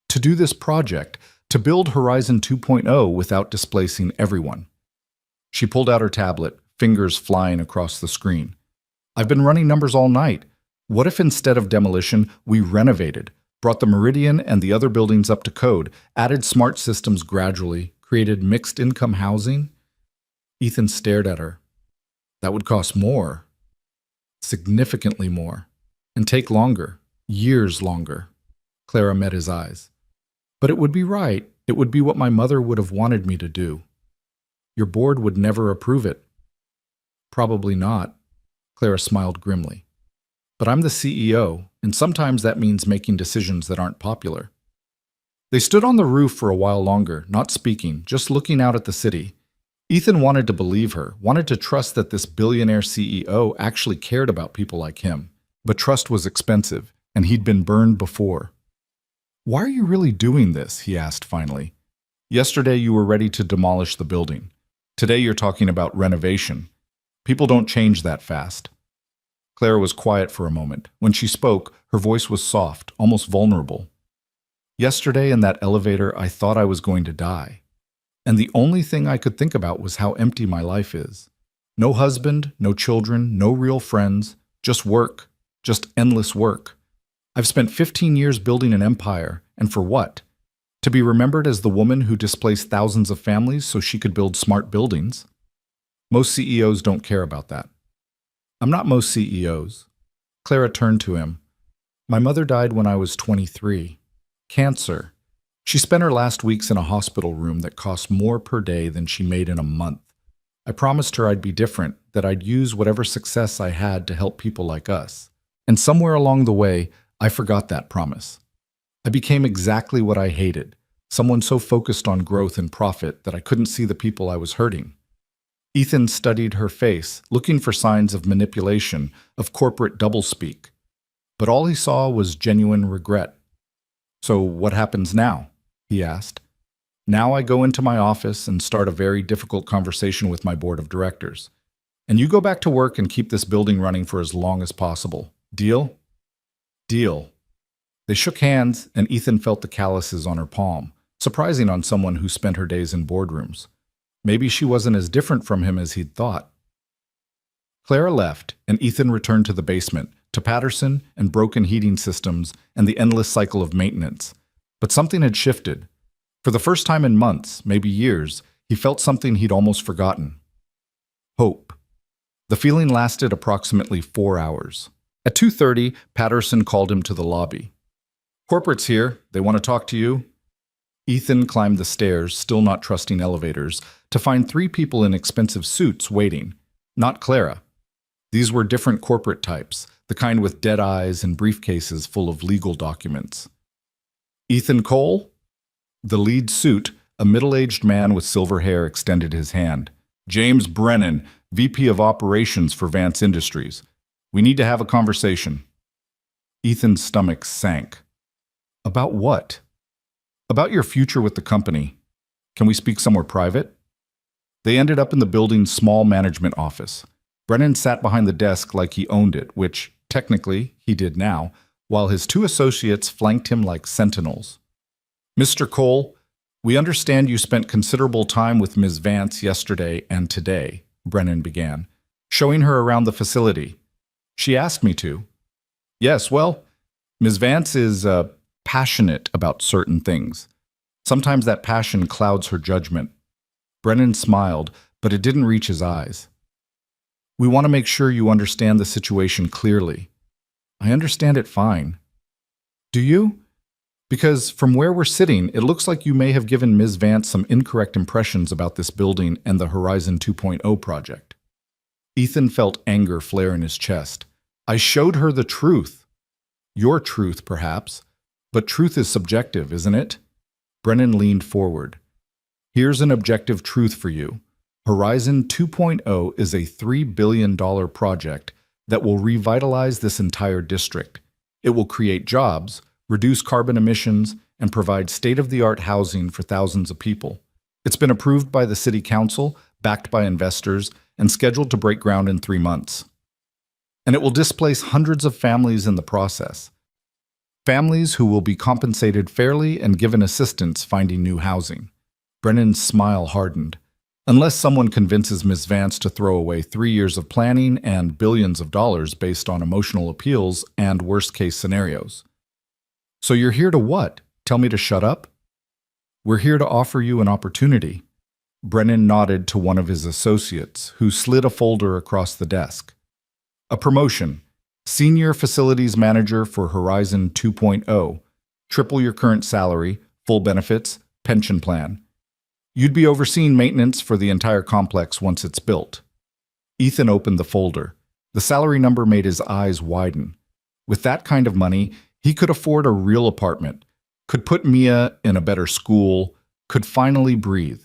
Speaker 1: To do this project, to build Horizon 2.0 without displacing everyone. She pulled out her tablet, fingers flying across the screen. I've been running numbers all night. What if instead of demolition, we renovated, brought the Meridian and the other buildings up to code, added smart systems gradually, created mixed-income housing? Ethan stared at her. That would cost more. Significantly more. And take longer. Years longer. Clara met his eyes. But it would be right. It would be what my mother would have wanted me to do. Your board would never approve it. Probably not. Clara smiled grimly. But I'm the CEO, and sometimes that means making decisions that aren't popular. They stood on the roof for a while longer, not speaking, just looking out at the city. Ethan wanted to believe her, wanted to trust that this billionaire CEO actually cared about people like him. But trust was expensive, and he'd been burned before. Why are you really doing this? He asked finally. Yesterday you were ready to demolish the building. Today you're talking about renovation. People don't change that fast. Clara was quiet for a moment. When she spoke, her voice was soft, almost vulnerable. Yesterday in that elevator, I thought I was going to die. And the only thing I could think about was how empty my life is. No husband, no children, no real friends, just work, just endless work. I've spent 15 years building an empire, and for what? To be remembered as the woman who displaced thousands of families so she could build smart buildings? Most CEOs don't care about that. I'm not most CEOs. Clara turned to him. My mother died when I was 23. Cancer. She spent her last weeks in a hospital room that cost more per day than she made in a month. I promised her I'd be different, that I'd use whatever success I had to help people like us. And somewhere along the way, I forgot that promise. I became exactly what I hated, someone so focused on growth and profit that I couldn't see the people I was hurting. Ethan studied her face, looking for signs of manipulation, of corporate doublespeak. But all he saw was genuine regret. So what happens now? He asked. Now I go into my office and start a very difficult conversation with my board of directors. And you go back to work and keep this building running for as long as possible. Deal? Deal. They shook hands, and Ethan felt the calluses on her palm, surprising on someone who spent her days in boardrooms. Maybe she wasn't as different from him as he'd thought. Clara left, and Ethan returned to the basement, to Patterson and broken heating systems and the endless cycle of maintenance. But something had shifted. For the first time in months, maybe years, he felt something he'd almost forgotten. Hope. The feeling lasted approximately 4 hours. At 2:30, Patterson called him to the lobby. Corporate's here. They want to talk to you. Ethan climbed the stairs, still not trusting elevators, to find 3 people in expensive suits waiting. Not Clara. These were different corporate types, the kind with dead eyes and briefcases full of legal documents. Ethan Cole? The lead suit, a middle-aged man with silver hair, extended his hand. James Brennan, VP of Operations for Vance Industries. We need to have a conversation. Ethan's stomach sank. About what? About your future with the company. Can we speak somewhere private? They ended up in the building's small management office. Brennan sat behind the desk like he owned it, which, technically, he did now, while his 2 associates flanked him like sentinels. Mr. Cole, we understand you spent considerable time with Ms. Vance yesterday and today, Brennan began, showing her around the facility. She asked me to. Yes, well, Ms. Vance is passionate about certain things. Sometimes that passion clouds her judgment. Brennan smiled, but it didn't reach his eyes. We want to make sure you understand the situation clearly. I understand it fine. Do you? Because from where we're sitting, it looks like you may have given Ms. Vance some incorrect impressions about this building and the Horizon 2.0 project. Ethan felt anger flare in his chest. I showed her the truth. Your truth, perhaps. But truth is subjective, isn't it? Brennan leaned forward. Here's an objective truth for you. Horizon 2.0 is a $3 billion project that will revitalize this entire district. It will create jobs, reduce carbon emissions, and provide state-of-the-art housing for thousands of people. It's been approved by the City Council, backed by investors, and scheduled to break ground in 3 months. And it will displace hundreds of families in the process. Families who will be compensated fairly and given assistance finding new housing. Brennan's smile hardened. Unless someone convinces Ms. Vance to throw away 3 years of planning and billions of dollars based on emotional appeals and worst-case scenarios. So you're here to what? Tell me to shut up? We're here to offer you an opportunity. Brennan nodded to one of his associates, who slid a folder across the desk. A promotion. Senior Facilities Manager for Horizon 2.0. Triple your current salary, full benefits, pension plan. You'd be overseeing maintenance for the entire complex once it's built. Ethan opened the folder. The salary number made his eyes widen. With that kind of money, he could afford a real apartment, could put Mia in a better school, could finally breathe.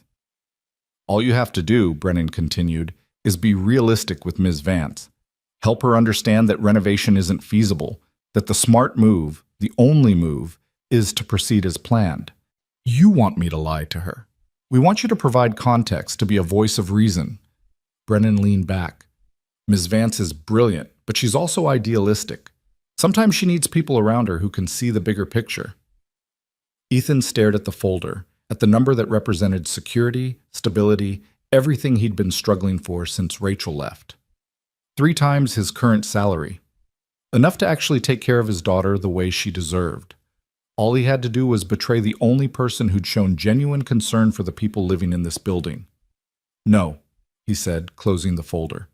Speaker 1: All you have to do, Brennan continued, is be realistic with Ms. Vance. Help her understand that renovation isn't feasible, that the smart move, the only move, is to proceed as planned. You want me to lie to her. We want you to provide context, to be a voice of reason. Brennan leaned back. Ms. Vance is brilliant, but she's also idealistic. Sometimes she needs people around her who can see the bigger picture. Ethan stared at the folder, at the number that represented security, stability, everything he'd been struggling for since Rachel left. 3 times his current salary. Enough to actually take care of his daughter the way she deserved. All he had to do was betray the only person who'd shown genuine concern for the people living in this building. No, he said, closing the folder.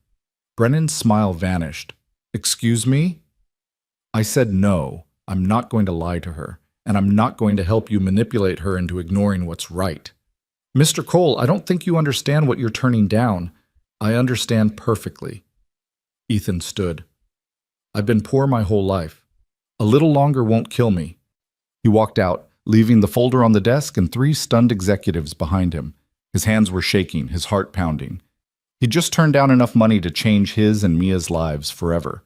Speaker 1: Brennan's smile vanished. Excuse me? I said no, I'm not going to lie to her, and I'm not going to help you manipulate her into ignoring what's right. Mr. Cole, I don't think you understand what you're turning down. I understand perfectly. Ethan stood. I've been poor my whole life. A little longer won't kill me. He walked out, leaving the folder on the desk and 3 stunned executives behind him. His hands were shaking, his heart pounding. He'd just turned down enough money to change his and Mia's lives forever.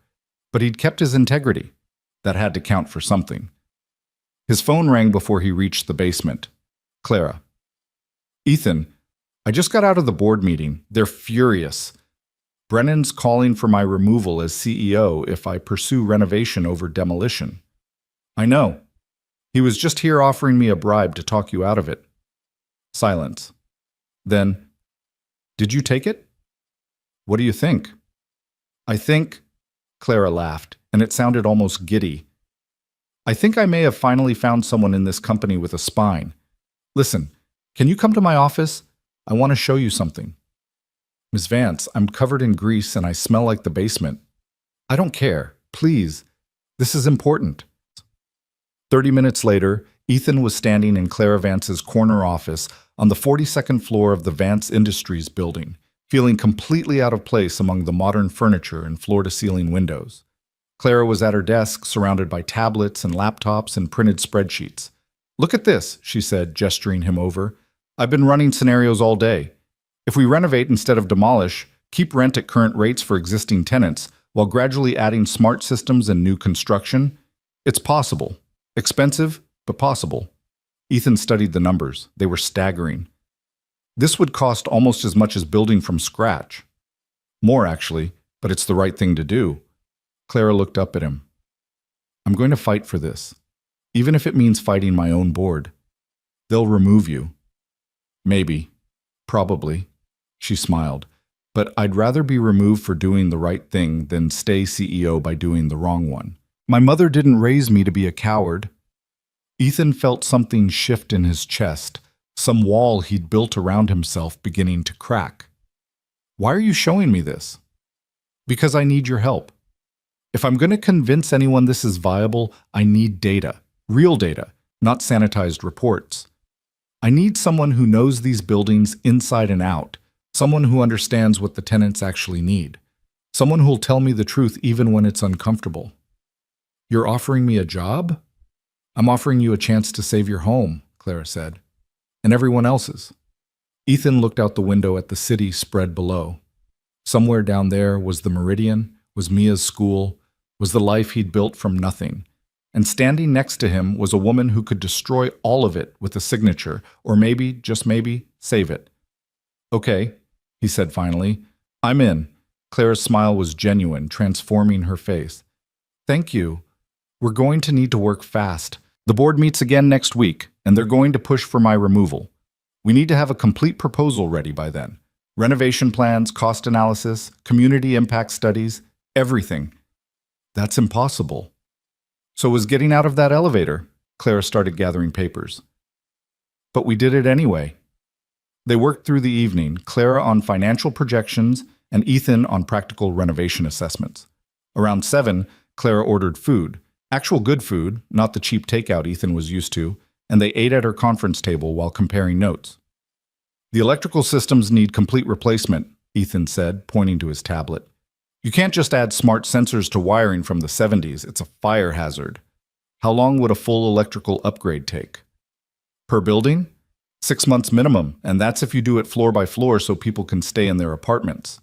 Speaker 1: But he'd kept his integrity. That had to count for something. His phone rang before he reached the basement. Clara. Ethan, I just got out of the board meeting. They're furious. Brennan's calling for my removal as CEO if I pursue renovation over demolition. I know. He was just here offering me a bribe to talk you out of it. Silence. Then, did you take it? What do you think? I think, Clara laughed, and it sounded almost giddy. I think I may have finally found someone in this company with a spine. Listen, can you come to my office? I want to show you something. Ms. Vance, I'm covered in grease and I smell like the basement. I don't care. Please. This is important. 30 minutes later, Ethan was standing in Clara Vance's corner office on the 42nd floor of the Vance Industries building, feeling completely out of place among the modern furniture and floor-to-ceiling windows. Clara was at her desk, surrounded by tablets and laptops and printed spreadsheets. Look at this, she said, gesturing him over. I've been running scenarios all day. If we renovate instead of demolish, keep rent at current rates for existing tenants, while gradually adding smart systems and new construction, it's possible. Expensive, but possible. Ethan studied the numbers. They were staggering. This would cost almost as much as building from scratch. More, actually, but it's the right thing to do. Clara looked up at him. I'm going to fight for this, even if it means fighting my own board. They'll remove you. Maybe. Probably. She smiled. But I'd rather be removed for doing the right thing than stay CEO by doing the wrong one. My mother didn't raise me to be a coward. Ethan felt something shift in his chest, some wall he'd built around himself beginning to crack. Why are you showing me this? Because I need your help. If I'm going to convince anyone this is viable, I need data, real data, not sanitized reports. I need someone who knows these buildings inside and out, someone who understands what the tenants actually need, someone who'll tell me the truth even when it's uncomfortable. You're offering me a job? I'm offering you a chance to save your home, Clara said, and everyone else's. Ethan looked out the window at the city spread below. Somewhere down there was the Meridian, was Mia's school, was the life he'd built from nothing. And standing next to him was a woman who could destroy all of it with a signature, or maybe, just maybe, save it. Okay, he said finally. I'm in. Clara's smile was genuine, transforming her face. Thank you. We're going to need to work fast. The board meets again next week, and they're going to push for my removal. We need to have a complete proposal ready by then. Renovation plans, cost analysis, community impact studies, everything. That's impossible. So was getting out of that elevator. Clara started gathering papers. But we did it anyway. They worked through the evening, Clara on financial projections and Ethan on practical renovation assessments. Around 7, Clara ordered food, actual good food, not the cheap takeout Ethan was used to, and they ate at her conference table while comparing notes. The electrical systems need complete replacement, Ethan said, pointing to his tablet. You can't just add smart sensors to wiring from the 70s. It's a fire hazard. How long would a full electrical upgrade take? Per building? 6 months minimum, and that's if you do it floor by floor so people can stay in their apartments.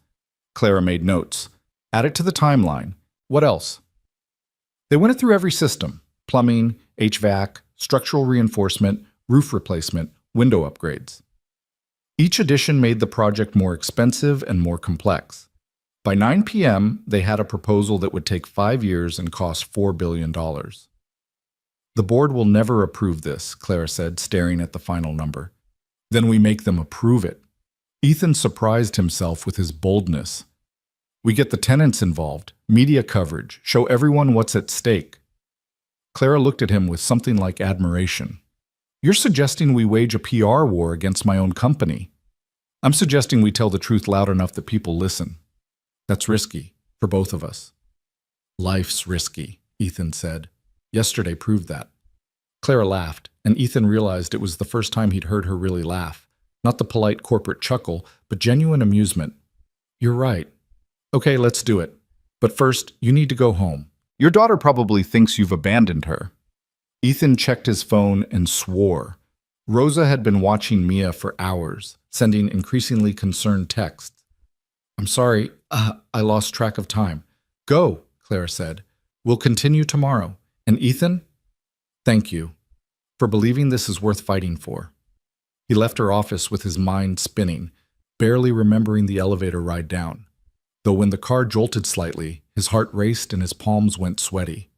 Speaker 1: Clara made notes. Add it to the timeline. What else? They went through every system: plumbing, HVAC, structural reinforcement, roof replacement, window upgrades. Each addition made the project more expensive and more complex. By 9 p.m., they had a proposal that would take 5 years and cost $4 billion. The board will never approve this, Clara said, staring at the final number. Then we make them approve it. Ethan surprised himself with his boldness. We get the tenants involved, media coverage, show everyone what's at stake. Clara looked at him with something like admiration. You're suggesting we wage a PR war against my own company. I'm suggesting we tell the truth loud enough that people listen. That's risky, for both of us. Life's risky, Ethan said. Yesterday proved that. Clara laughed, and Ethan realized it was the first time he'd heard her really laugh. Not the polite corporate chuckle, but genuine amusement. You're right. Okay, let's do it. But first, you need to go home. Your daughter probably thinks you've abandoned her. Ethan checked his phone and swore. Rosa had been watching Mia for hours, sending increasingly concerned texts. I'm sorry, I lost track of time. Go, Clara said. We'll continue tomorrow. And Ethan? Thank you for believing this is worth fighting for. He left her office with his mind spinning, barely remembering the elevator ride down. Though when the car jolted slightly, his heart raced and his palms went sweaty.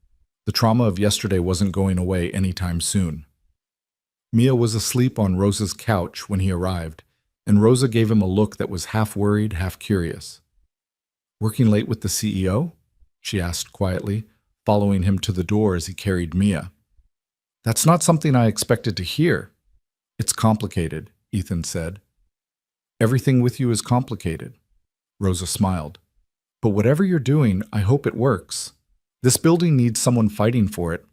Speaker 1: The trauma of yesterday wasn't going away anytime soon. Mia was asleep on Rosa's couch when he arrived, and Rosa gave him a look that was half worried, half curious. Working late with the CEO? She asked quietly, following him to the door as he carried Mia. That's not something I expected to hear. It's complicated, Ethan said. Everything with you is complicated. Rosa smiled. But whatever you're doing, I hope it works. This building needs someone fighting for it.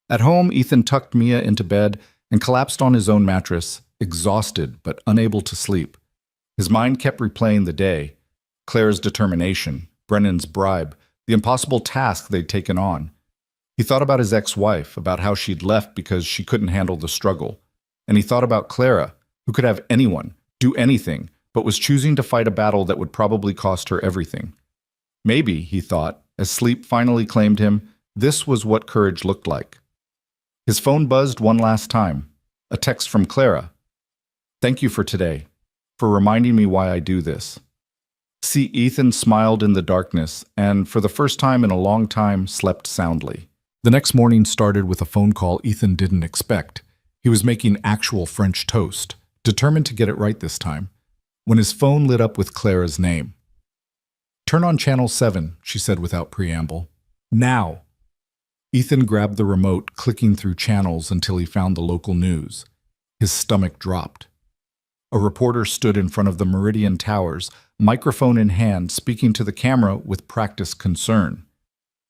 Speaker 1: At home, Ethan tucked Mia into bed and collapsed on his own mattress, exhausted but unable to sleep. His mind kept replaying the day, Clara's determination, Brennan's bribe, the impossible task they'd taken on. He thought about his ex-wife, about how she'd left because she couldn't handle the struggle. And he thought about Clara, who could have anyone, do anything, but was choosing to fight a battle that would probably cost her everything. Maybe, he thought, as sleep finally claimed him, this was what courage looked like. His phone buzzed one last time. A text from Clara. Thank you for today, for reminding me why I do this. See, Ethan smiled in the darkness and, for the first time in a long time, slept soundly. The next morning started with a phone call Ethan didn't expect. He was making actual French toast, determined to get it right this time, when his phone lit up with Clara's name. Turn on channel 7, she said without preamble. Now! Ethan grabbed the remote, clicking through channels until he found the local news. His stomach dropped. A reporter stood in front of the Meridian Towers, microphone in hand, speaking to the camera with practiced concern.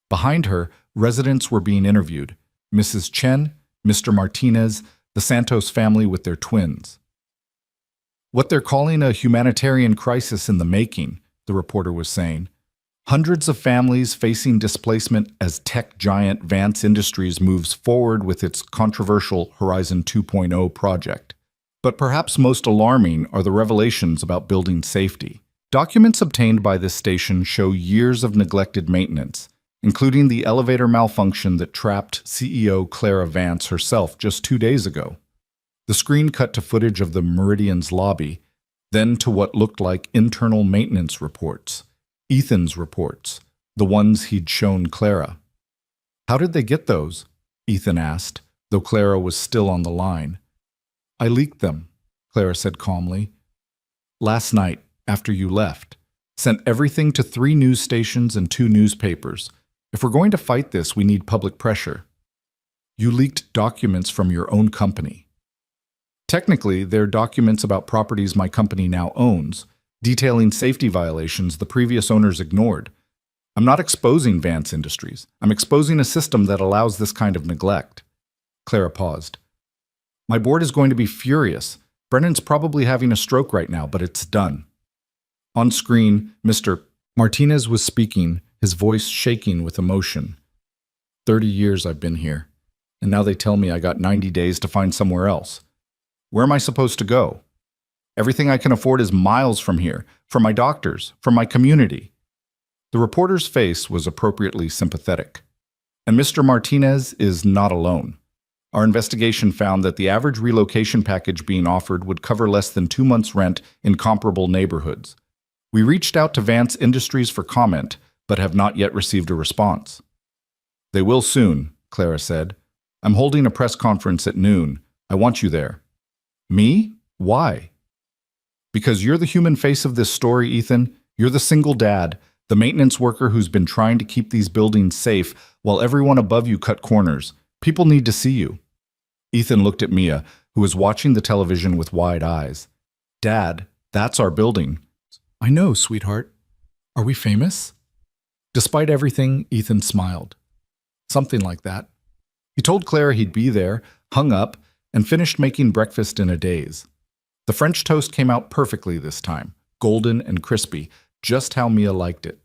Speaker 1: Behind her, residents were being interviewed: Mrs. Chen, Mr. Martinez, the Santos family with their twins. What they're calling a humanitarian crisis in the making, the reporter was saying. Hundreds of families facing displacement as tech giant Vance Industries moves forward with its controversial Horizon 2.0 project. But perhaps most alarming are the revelations about building safety. Documents obtained by this station show years of neglected maintenance, including the elevator malfunction that trapped CEO Clara Vance herself just 2 days ago. The screen cut to footage of the Meridian's lobby, then to what looked like internal maintenance reports. Ethan's reports, the ones he'd shown Clara. How did they get those? Ethan asked, though Clara was still on the line. I leaked them, Clara said calmly. Last night, after you left. Sent everything to 3 news stations and 2 newspapers. If we're going to fight this, we need public pressure. You leaked documents from your own company. Technically, they're documents about properties my company now owns, detailing safety violations the previous owners ignored. I'm not exposing Vance Industries. I'm exposing a system that allows this kind of neglect. Clara paused. My board is going to be furious. Brennan's probably having a stroke right now, but it's done. On screen, Mr. Martinez was speaking, his voice shaking with emotion. 30 years I've been here, and now they tell me I got 90 days to find somewhere else. Where am I supposed to go? Everything I can afford is miles from here, from my doctors, from my community. The reporter's face was appropriately sympathetic. And Mr. Martinez is not alone. Our investigation found that the average relocation package being offered would cover less than 2 months' rent in comparable neighborhoods. We reached out to Vance Industries for comment, but have not yet received a response. They will soon, Clara said. I'm holding a press conference at noon. I want you there. Me? Why? Because you're the human face of this story, Ethan. You're the single dad, the maintenance worker who's been trying to keep these buildings safe while everyone above you cut corners. People need to see you. Ethan looked at Mia, who was watching the television with wide eyes. Dad, that's our building. I know, sweetheart. Are we famous? Despite everything, Ethan smiled. Something like that. He told Clara he'd be there, hung up, and finished making breakfast in a daze. The French toast came out perfectly this time, golden and crispy, just how Mia liked it.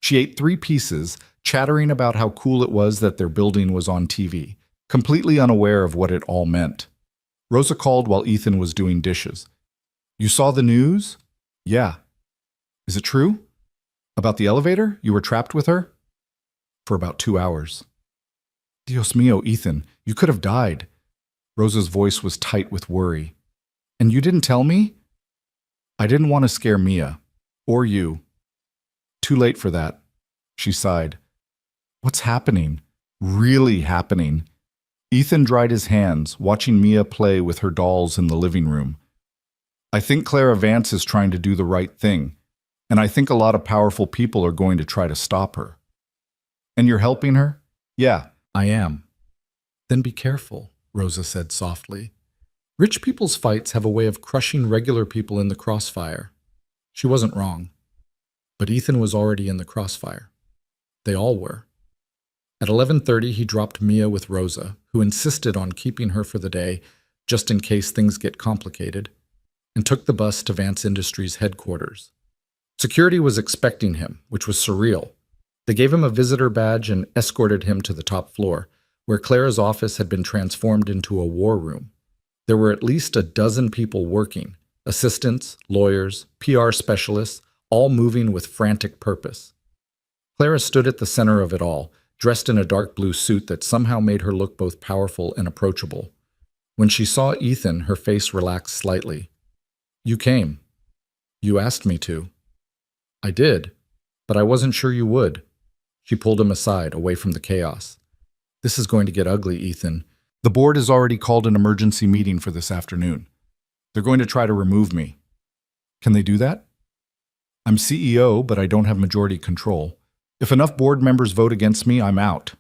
Speaker 1: She ate 3 pieces, chattering about how cool it was that their building was on TV, completely unaware of what it all meant. Rosa called while Ethan was doing dishes. You saw the news? Yeah. Is it true? About the elevator? You were trapped with her? For about 2 hours. Dios mío, Ethan, you could have died. Rosa's voice was tight with worry. And you didn't tell me? I didn't want to scare Mia. Or you. Too late for that. She sighed. What's happening? Really happening? Ethan dried his hands, watching Mia play with her dolls in the living room. I think Clara Vance is trying to do the right thing, and I think a lot of powerful people are going to try to stop her. And you're helping her? Yeah, I am. Then be careful, Rosa said softly. Rich people's fights have a way of crushing regular people in the crossfire. She wasn't wrong. But Ethan was already in the crossfire. They all were. At 11:30, he dropped Mia with Rosa, who insisted on keeping her for the day, just in case things get complicated, and took the bus to Vance Industries headquarters. Security was expecting him, which was surreal. They gave him a visitor badge and escorted him to the top floor, where Clara's office had been transformed into a war room. There were at least a dozen people working, assistants, lawyers, PR specialists, all moving with frantic purpose. Clara stood at the center of it all, dressed in a dark blue suit that somehow made her look both powerful and approachable. When she saw Ethan, her face relaxed slightly. You came. You asked me to. I did, but I wasn't sure you would. She pulled him aside, away from the chaos. This is going to get ugly, Ethan. The board has already called an emergency meeting for this afternoon. They're going to try to remove me. Can they do that? I'm CEO, but I don't have majority control. If enough board members vote against me, I'm out.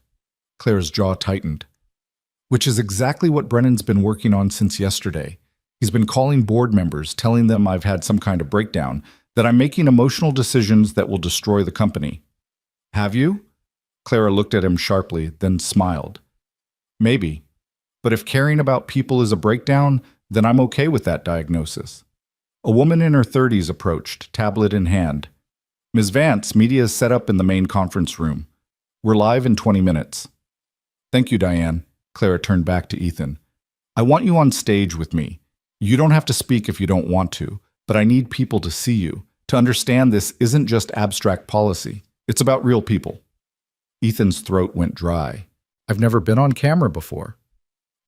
Speaker 1: Clara's jaw tightened. Which is exactly what Brennan's been working on since yesterday. He's been calling board members, telling them I've had some kind of breakdown, that I'm making emotional decisions that will destroy the company. Have you? Clara looked at him sharply, then smiled. Maybe. But if caring about people is a breakdown, then I'm okay with that diagnosis. A woman in her 30s approached, tablet in hand. Ms. Vance, media is set up in the main conference room. We're live in 20 minutes. Thank you, Diane. Clara turned back to Ethan. I want you on stage with me. You don't have to speak if you don't want to, but I need people to see you, to understand this isn't just abstract policy. It's about real people. Ethan's throat went dry. I've never been on camera before.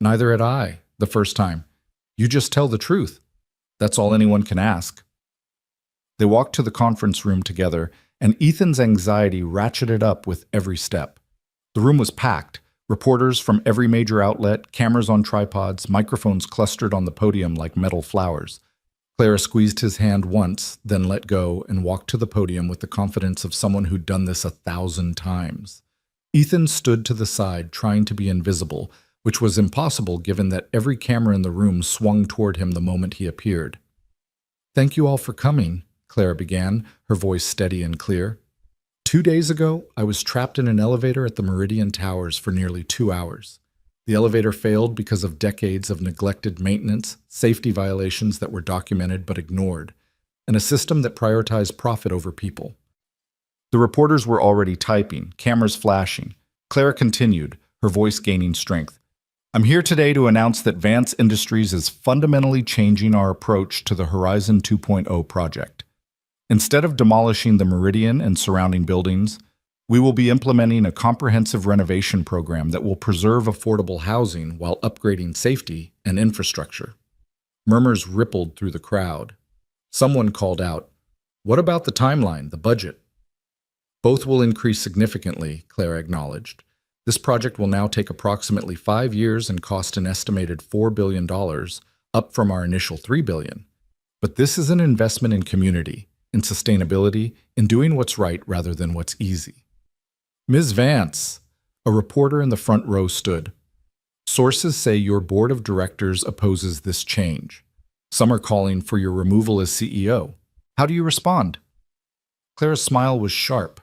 Speaker 1: Neither had I, the first time. You just tell the truth. That's all anyone can ask. They walked to the conference room together, and Ethan's anxiety ratcheted up with every step. The room was packed. Reporters from every major outlet, cameras on tripods, microphones clustered on the podium like metal flowers. Clara squeezed his hand once, then let go and walked to the podium with the confidence of someone who'd done this 1,000 times. Ethan stood to the side, trying to be invisible, which was impossible given that every camera in the room swung toward him the moment he appeared. Thank you all for coming, Clara began, her voice steady and clear. 2 days ago, I was trapped in an elevator at the Meridian Towers for nearly 2 hours. The elevator failed because of decades of neglected maintenance, safety violations that were documented but ignored, and a system that prioritized profit over people. The reporters were already typing, cameras flashing. Clara continued, her voice gaining strength. I'm here today to announce that Vance Industries is fundamentally changing our approach to the Horizon 2.0 project. Instead of demolishing the Meridian and surrounding buildings, we will be implementing a comprehensive renovation program that will preserve affordable housing while upgrading safety and infrastructure. Murmurs rippled through the crowd. Someone called out, "What about the timeline, the budget?" Both will increase significantly, Clara acknowledged. This project will now take approximately 5 years and cost an estimated $4 billion, up from our initial $3 billion. But this is an investment in community, in sustainability, in doing what's right rather than what's easy. Ms. Vance, a reporter in the front row stood. Sources say your board of directors opposes this change. Some are calling for your removal as CEO. How do you respond? Clara's smile was sharp.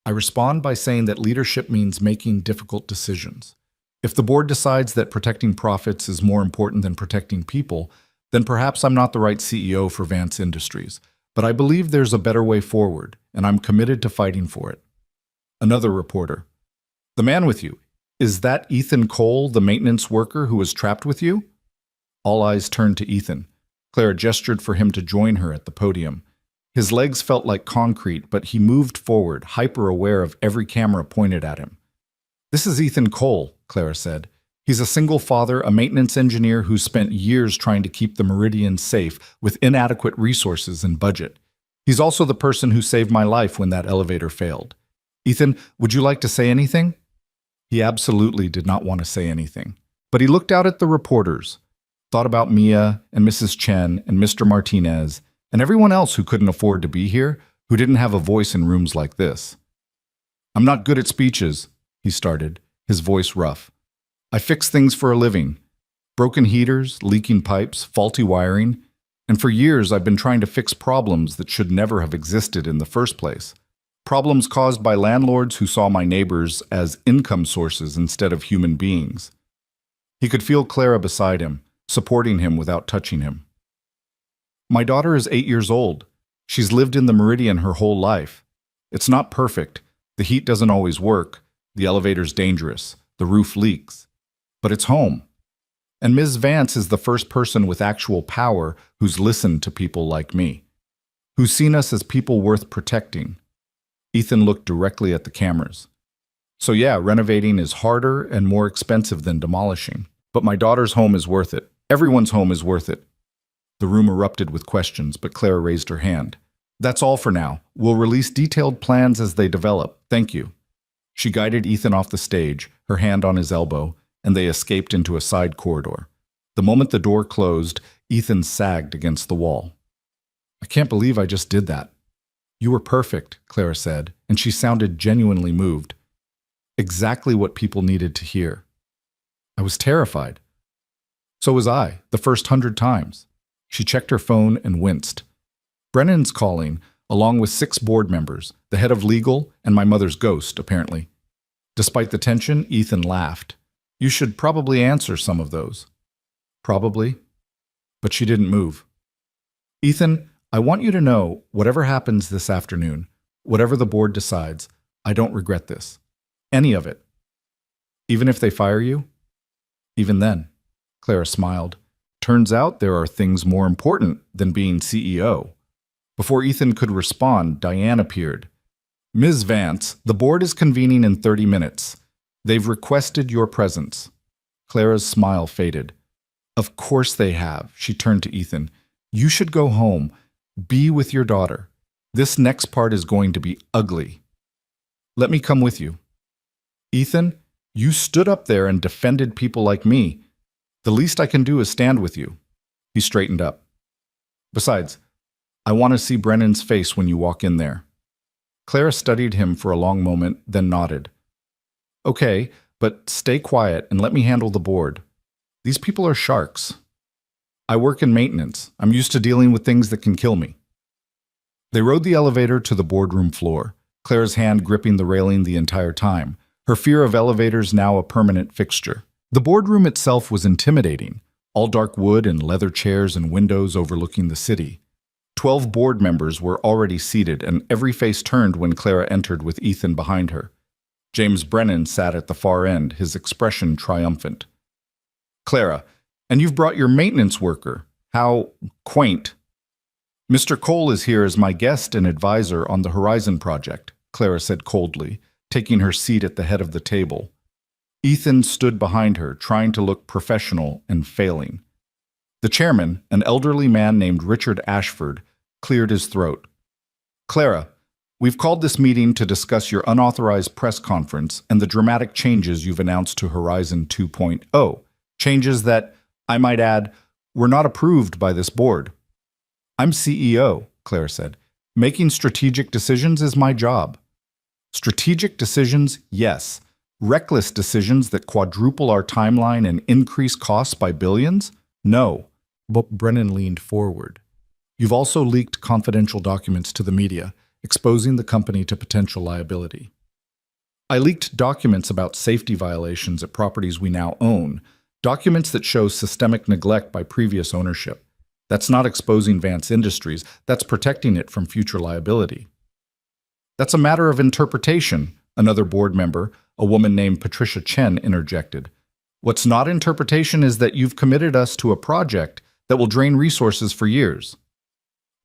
Speaker 1: I respond by saying that leadership means making difficult decisions. If the board decides that protecting profits is more important than protecting people, then perhaps I'm not the right CEO for Vance Industries. But I believe there's a better way forward, and I'm committed to fighting for it. Another reporter. The man with you, is that Ethan Cole, the maintenance worker who was trapped with you? All eyes turned to Ethan. Clara gestured for him to join her at the podium. His legs felt like concrete, but he moved forward, hyper-aware of every camera pointed at him. This is Ethan Cole, Clara said. He's a single father, a maintenance engineer who spent years trying to keep the Meridian safe with inadequate resources and budget. He's also the person who saved my life when that elevator failed. Ethan, would you like to say anything? He absolutely did not want to say anything. But he looked out at the reporters, thought about Mia and Mrs. Chen and Mr. Martinez and everyone else who couldn't afford to be here, who didn't have a voice in rooms like this. I'm not good at speeches, he started, his voice rough. I fix things for a living. Broken heaters, leaking pipes, faulty wiring. And for years I've been trying to fix problems that should never have existed in the first place. Problems caused by landlords who saw my neighbors as income sources instead of human beings. He could feel Clara beside him, supporting him without touching him. My daughter is 8 years old. She's lived in the Meridian her whole life. It's not perfect. The heat doesn't always work. The elevator's dangerous. The roof leaks. But it's home. And Ms. Vance is the first person with actual power who's listened to people like me, who's seen us as people worth protecting. Ethan looked directly at the cameras. So yeah, renovating is harder and more expensive than demolishing. But my daughter's home is worth it. Everyone's home is worth it. The room erupted with questions, but Clara raised her hand. That's all for now. We'll release detailed plans as they develop. Thank you. She guided Ethan off the stage, her hand on his elbow, and they escaped into a side corridor. The moment the door closed, Ethan sagged against the wall. I can't believe I just did that. You were perfect, Clara said, and she sounded genuinely moved. Exactly what people needed to hear. I was terrified. So was I, the first 100 times. She checked her phone and winced. Brennan's calling, along with 6 board members, the head of legal, and my mother's ghost, apparently. Despite the tension, Ethan laughed. You should probably answer some of those. Probably. But she didn't move. Ethan, I want you to know, whatever happens this afternoon, whatever the board decides, I don't regret this. Any of it. Even if they fire you? Even then. Clara smiled. Turns out there are things more important than being CEO. Before Ethan could respond, Diane appeared. Ms. Vance, the board is convening in 30 minutes. They've requested your presence. Clara's smile faded. Of course they have, she turned to Ethan. You should go home. Be with your daughter. This next part is going to be ugly. Let me come with you. Ethan, you stood up there and defended people like me. The least I can do is stand with you. He straightened up. Besides, I want to see Brennan's face when you walk in there. Clara studied him for a long moment, then nodded. Okay, but stay quiet and let me handle the board. These people are sharks. I work in maintenance. I'm used to dealing with things that can kill me. They rode the elevator to the boardroom floor, Clara's hand gripping the railing the entire time, her fear of elevators now a permanent fixture. The boardroom itself was intimidating, all dark wood and leather chairs and windows overlooking the city. 12 board members were already seated, and every face turned when Clara entered with Ethan behind her. James Brennan sat at the far end, his expression triumphant. Clara, and you've brought your maintenance worker. How quaint. Mr. Cole is here as my guest and advisor on the Horizon project, Clara said coldly, taking her seat at the head of the table. Ethan stood behind her, trying to look professional and failing. The chairman, an elderly man named Richard Ashford, cleared his throat. Clara, we've called this meeting to discuss your unauthorized press conference and the dramatic changes you've announced to Horizon 2.0. Changes that, I might add, were not approved by this board. I'm CEO, Clara said. Making strategic decisions is my job. Strategic decisions, yes. Reckless decisions that quadruple our timeline and increase costs by billions? No. But Brennan leaned forward. You've also leaked confidential documents to the media, exposing the company to potential liability. I leaked documents about safety violations at properties we now own, documents that show systemic neglect by previous ownership. That's not exposing Vance Industries, that's protecting it from future liability. That's a matter of interpretation, another board member, a woman named Patricia Chen, interjected. What's not interpretation is that you've committed us to a project that will drain resources for years.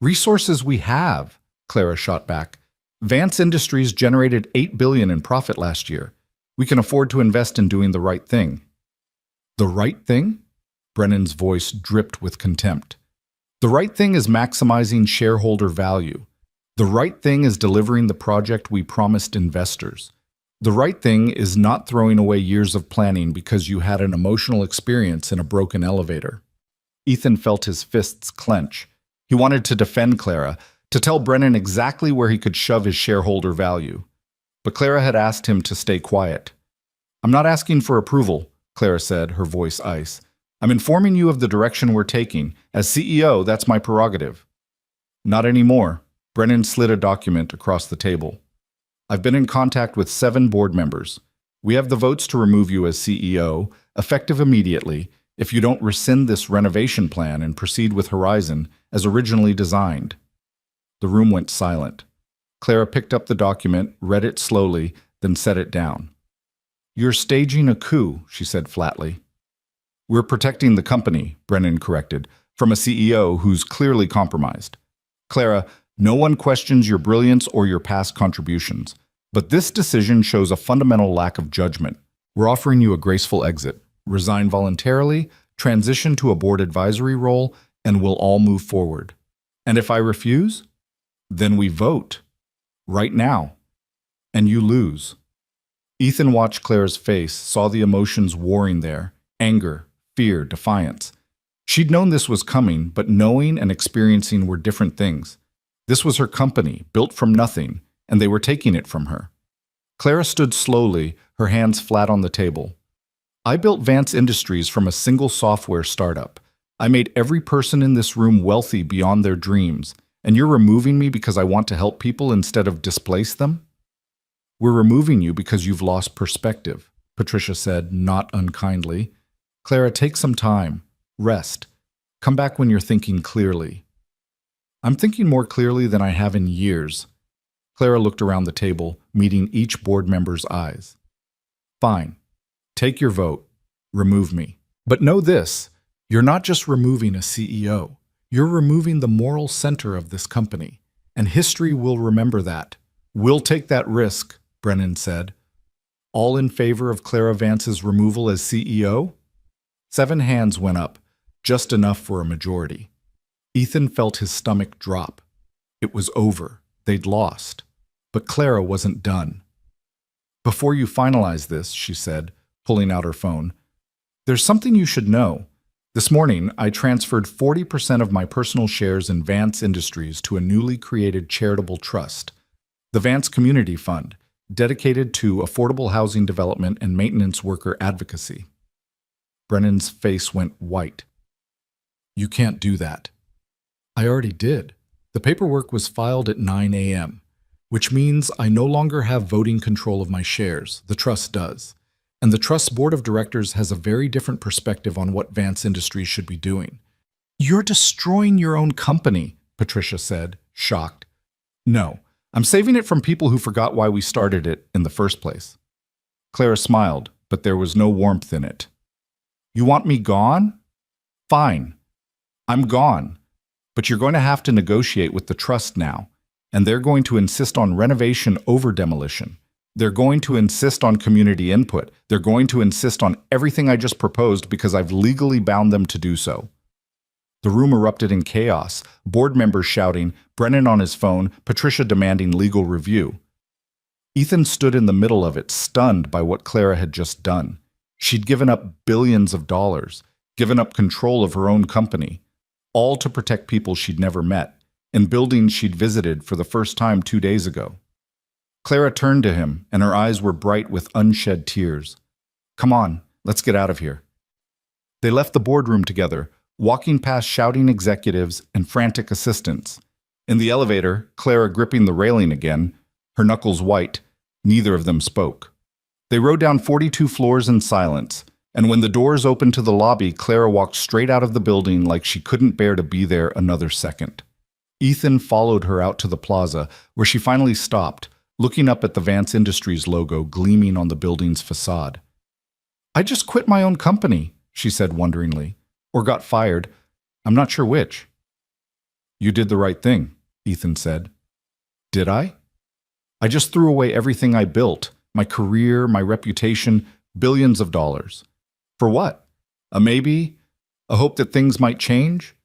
Speaker 1: Resources we have, Clara shot back. Vance Industries generated $8 billion in profit last year. We can afford to invest in doing the right thing. The right thing? Brennan's voice dripped with contempt. The right thing is maximizing shareholder value. The right thing is delivering the project we promised investors. The right thing is not throwing away years of planning because you had an emotional experience in a broken elevator. Ethan felt his fists clench. He wanted to defend Clara, to tell Brennan exactly where he could shove his shareholder value. But Clara had asked him to stay quiet. I'm not asking for approval, Clara said, her voice ice. I'm informing you of the direction we're taking. As CEO, that's my prerogative. Not anymore. Brennan slid a document across the table. I've been in contact with 7 board members. We have the votes to remove you as CEO, effective immediately, if you don't rescind this renovation plan and proceed with Horizon as originally designed. The room went silent. Clara picked up the document, read it slowly, then set it down. You're staging a coup, she said flatly. We're protecting the company, Brennan corrected, from a CEO who's clearly compromised. Clara, no one questions your brilliance or your past contributions, but this decision shows a fundamental lack of judgment. We're offering you a graceful exit. Resign voluntarily, transition to a board advisory role, and we'll all move forward. And if I refuse? Then we vote. Right now. And you lose. Ethan watched Clara's face, saw the emotions warring there, anger, fear, defiance. She'd known this was coming, but knowing and experiencing were different things. This was her company, built from nothing, and they were taking it from her. Clara stood slowly, her hands flat on the table. I built Vance Industries from a single software startup. I made every person in this room wealthy beyond their dreams, and you're removing me because I want to help people instead of displace them? We're removing you because you've lost perspective, Patricia said, not unkindly. Clara, take some time. Rest. Come back when you're thinking clearly. I'm thinking more clearly than I have in years. Clara looked around the table, meeting each board member's eyes. Fine. Take your vote. Remove me. But know this, you're not just removing a CEO. You're removing the moral center of this company, and history will remember that. We'll take that risk, Brennan said. All in favor of Clara Vance's removal as CEO? 7 hands went up, just enough for a majority. Ethan felt his stomach drop. It was over. They'd lost. But Clara wasn't done. Before you finalize this, she said, pulling out her phone, there's something you should know. This morning, I transferred 40% of my personal shares in Vance Industries to a newly created charitable trust, the Vance Community Fund, dedicated to affordable housing development and maintenance worker advocacy. Brennan's face went white. You can't do that. I already did. The paperwork was filed at 9 a.m., which means I no longer have voting control of my shares. The trust does. And the Trust's board of directors has a very different perspective on what Vance Industries should be doing. You're destroying your own company, Patricia said, shocked. No, I'm saving it from people who forgot why we started it in the first place. Clara smiled, but there was no warmth in it. You want me gone? Fine. I'm gone. But you're going to have to negotiate with the Trust now, and they're going to insist on renovation over demolition. They're going to insist on community input. They're going to insist on everything I just proposed because I've legally bound them to do so. The room erupted in chaos, board members shouting, Brennan on his phone, Patricia demanding legal review. Ethan stood in the middle of it, stunned by what Clara had just done. She'd given up billions of dollars, given up control of her own company, all to protect people she'd never met, in buildings she'd visited for the first time 2 days ago. Clara turned to him, and her eyes were bright with unshed tears. Come on, let's get out of here. They left the boardroom together, walking past shouting executives and frantic assistants. In the elevator, Clara gripping the railing again, her knuckles white, neither of them spoke. They rode down 42 floors in silence, and when the doors opened to the lobby, Clara walked straight out of the building like she couldn't bear to be there another second. Ethan followed her out to the plaza, where she finally stopped, looking up at the Vance Industries logo gleaming on the building's facade. I just quit my own company, she said wonderingly, or got fired. I'm not sure which. You did the right thing, Ethan said. Did I? I just threw away everything I built, my career, my reputation, billions of dollars. For what? A maybe? A hope that things might change?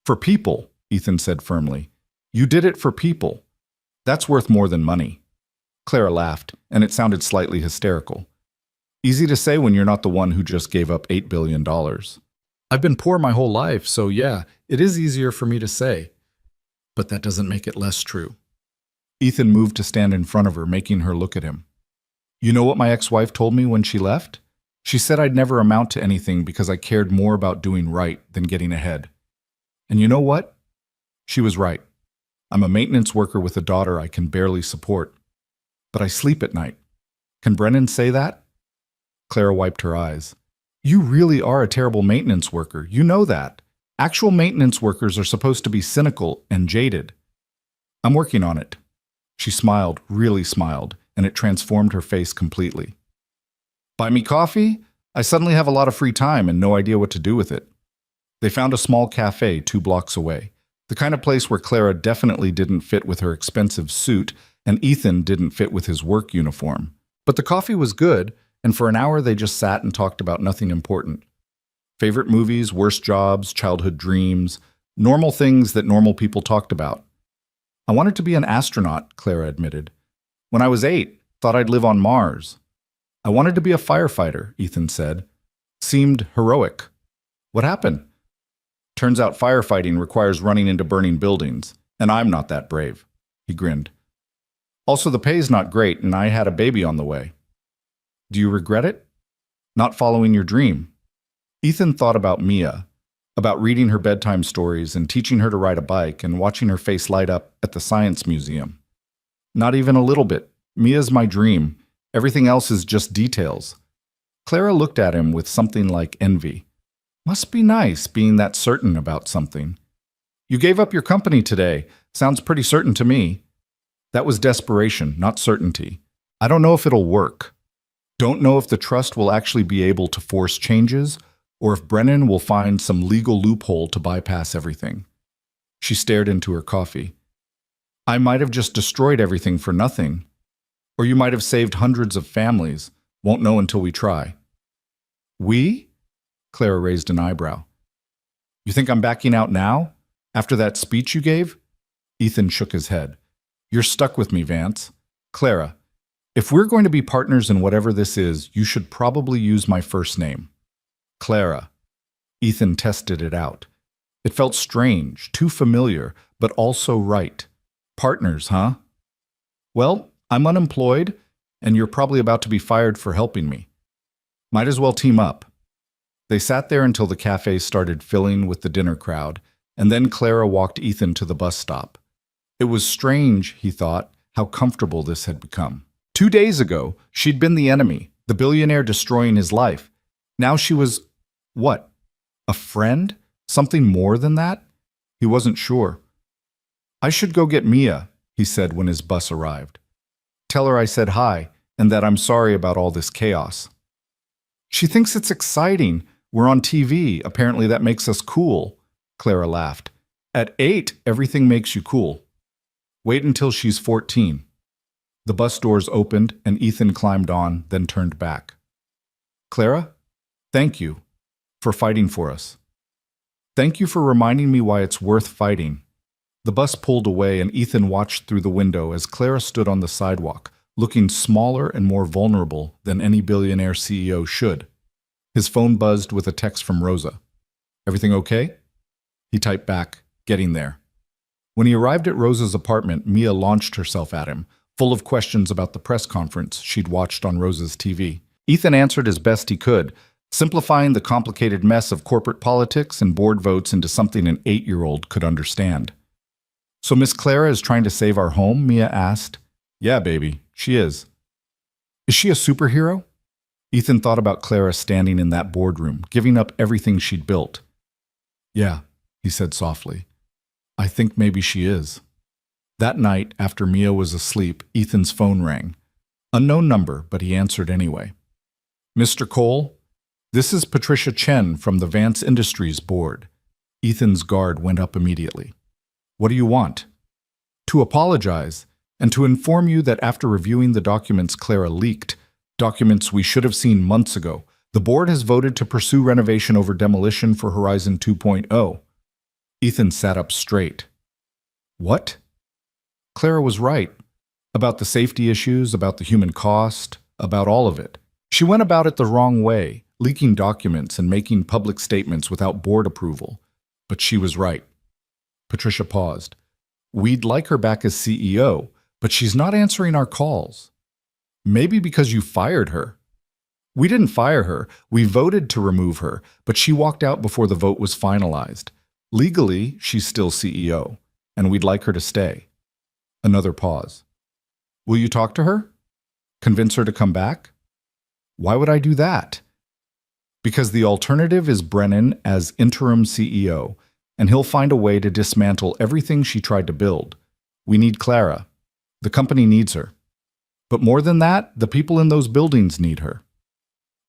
Speaker 1: For people, Ethan said firmly. You did it for people. That's worth more than money. Clara laughed, and it sounded slightly hysterical. Easy to say when you're not the one who just gave up $8 billion. I've been poor my whole life, so yeah, it is easier for me to say. But that doesn't make it less true. Ethan moved to stand in front of her, making her look at him. You know what my ex-wife told me when she left? She said I'd never amount to anything because I cared more about doing right than getting ahead. And you know what? She was right. I'm a maintenance worker with a daughter I can barely support. But I sleep at night. Can Brennan say that? Clara wiped her eyes. You really are a terrible maintenance worker. You know that. Actual maintenance workers are supposed to be cynical and jaded. I'm working on it. She smiled, really smiled, and it transformed her face completely. Buy me coffee? I suddenly have a lot of free time and no idea what to do with it. They found a small cafe 2 blocks away. The kind of place where Clara definitely didn't fit with her expensive suit, and Ethan didn't fit with his work uniform. But the coffee was good, and for an hour they just sat and talked about nothing important. Favorite movies, worst jobs, childhood dreams, normal things that normal people talked about. I wanted to be an astronaut, Clara admitted. When I was 8, thought I'd live on Mars. I wanted to be a firefighter, Ethan said. Seemed heroic. What happened? Turns out firefighting requires running into burning buildings, and I'm not that brave. He grinned. Also, the pay's not great, and I had a baby on the way. Do you regret it? Not following your dream. Ethan thought about Mia, about reading her bedtime stories and teaching her to ride a bike and watching her face light up at the science museum. Not even a little bit. Mia's my dream. Everything else is just details. Clara looked at him with something like envy. Must be nice being that certain about something. You gave up your company today. Sounds pretty certain to me. That was desperation, not certainty. I don't know if it'll work. Don't know if the trust will actually be able to force changes, or if Brennan will find some legal loophole to bypass everything. She stared into her coffee. I might have just destroyed everything for nothing. Or you might have saved hundreds of families. Won't know until we try. We? Clara raised an eyebrow. You think I'm backing out now? After that speech you gave? Ethan shook his head. You're stuck with me, Vance. Clara, if we're going to be partners in whatever this is, you should probably use my first name. Clara. Ethan tested it out. It felt strange, too familiar, but also right. Partners, huh? Well, I'm unemployed, and you're probably about to be fired for helping me. Might as well team up. They sat there until the cafe started filling with the dinner crowd, and then Clara walked Ethan to the bus stop. It was strange, he thought, how comfortable this had become. 2 days ago, she'd been the enemy, the billionaire destroying his life. Now she was, what? A friend? Something more than that? He wasn't sure. I should go get Mia, he said when his bus arrived. Tell her I said hi, and that I'm sorry about all this chaos. She thinks it's exciting. We're on TV. Apparently that makes us cool. Clara laughed. At 8, everything makes you cool. Wait until she's 14. The bus doors opened and Ethan climbed on, then turned back. Clara, thank you for fighting for us. Thank you for reminding me why it's worth fighting. The bus pulled away and Ethan watched through the window as Clara stood on the sidewalk, looking smaller and more vulnerable than any billionaire CEO should. His phone buzzed with a text from Rosa. Everything okay? He typed back, getting there. When he arrived at Rosa's apartment, Mia launched herself at him, full of questions about the press conference she'd watched on Rosa's TV. Ethan answered as best he could, simplifying the complicated mess of corporate politics and board votes into something an 8-year-old could understand. So Miss Clara is trying to save our home? Mia asked. Yeah, baby, she is. Is she a superhero? Ethan thought about Clara standing in that boardroom, giving up everything she'd built. Yeah, he said softly. I think maybe she is. That night, after Mia was asleep, Ethan's phone rang. Unknown number, but he answered anyway. Mr. Cole, this is Patricia Chen from the Vance Industries board. Ethan's guard went up immediately. What do you want? To apologize, and to inform you that after reviewing the documents Clara leaked, documents we should have seen months ago, the board has voted to pursue renovation over demolition for Horizon 2.0. Ethan sat up straight. What? Clara was right. About the safety issues, about the human cost, about all of it. She went about it the wrong way, leaking documents and making public statements without board approval. But she was right. Patricia paused. We'd like her back as CEO, but she's not answering our calls. Maybe because you fired her. We didn't fire her. We voted to remove her, but she walked out before the vote was finalized. Legally, she's still CEO, and we'd like her to stay. Another pause. Will you talk to her? Convince her to come back? Why would I do that? Because the alternative is Brennan as interim CEO, and he'll find a way to dismantle everything she tried to build. We need Clara. The company needs her. But more than that, the people in those buildings need her.